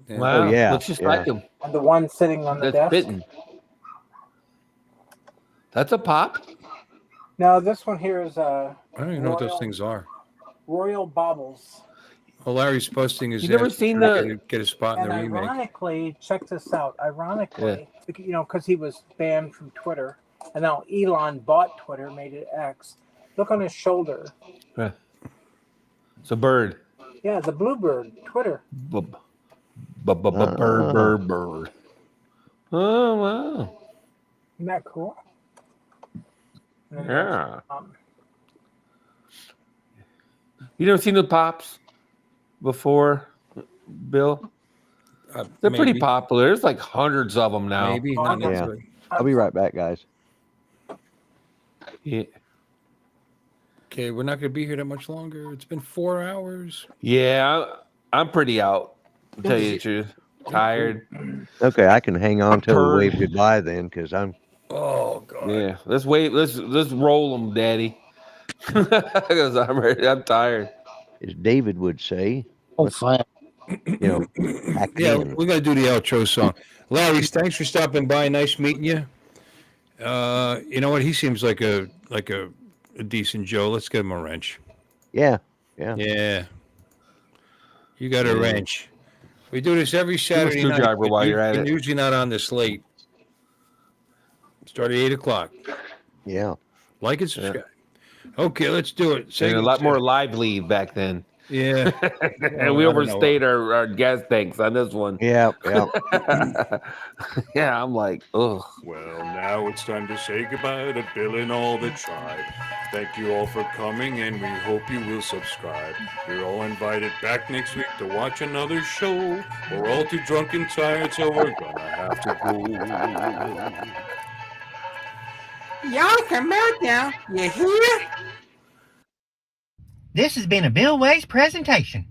Wow. Oh, yeah, Looks just yeah. like him. And the one sitting on the That's desk. fitting. That's a Pop. Now, this one here is I don't even know what those things are. Royal Baubles. Well, Larry's posting his. You never ass to seen try to the- get a spot in And the remake. ironically, check this out. Ironically, because he was banned from Twitter, and now Elon bought Twitter, made it X. Look on his shoulder. It's a bird. Yeah, the bluebird, Twitter. Bird. Oh, wow. Isn't that cool? And then Yeah. there's, You never seen the Pops before, Bill? They're pretty Maybe. popular. There's like hundreds of them now. Maybe not Yeah. necessarily. I'll be right back, guys. Yeah. Okay, we're not going to be here that much longer. It's been 4 hours. Yeah, I'm pretty out. To tell you the truth. Tired. Okay, I can hang on till we Turd. wave goodbye then, because I'm. Oh God. Yeah. Let's wait. Let's roll them, Daddy. Because I'm tired. As David would say, Oh, fine. back Yeah, in. we got to do the outro song. Larry, thanks for stopping by. Nice meeting you. You know what? He seems like a decent Joe. Let's give him a wrench. Yeah. Yeah. You got a wrench. We do this every Saturday night. screwdriver while you're at You're it. usually not on this late. Start at 8 o'clock. Yeah. Like and subscribe. Okay, let's do it. And a lot more lively back then. Yeah. And we overstayed our gas tanks on this one. Yeah. Yeah. Yeah, I'm like, ugh. Well, now it's time to say goodbye to Bill and all the tribe. Thank you all for coming, and we hope you will subscribe. You're all invited back next week to watch another show. We're all too drunk and tired, so we're gonna have to go. Y'all come out now. You hear? This has been a Bill Ways presentation.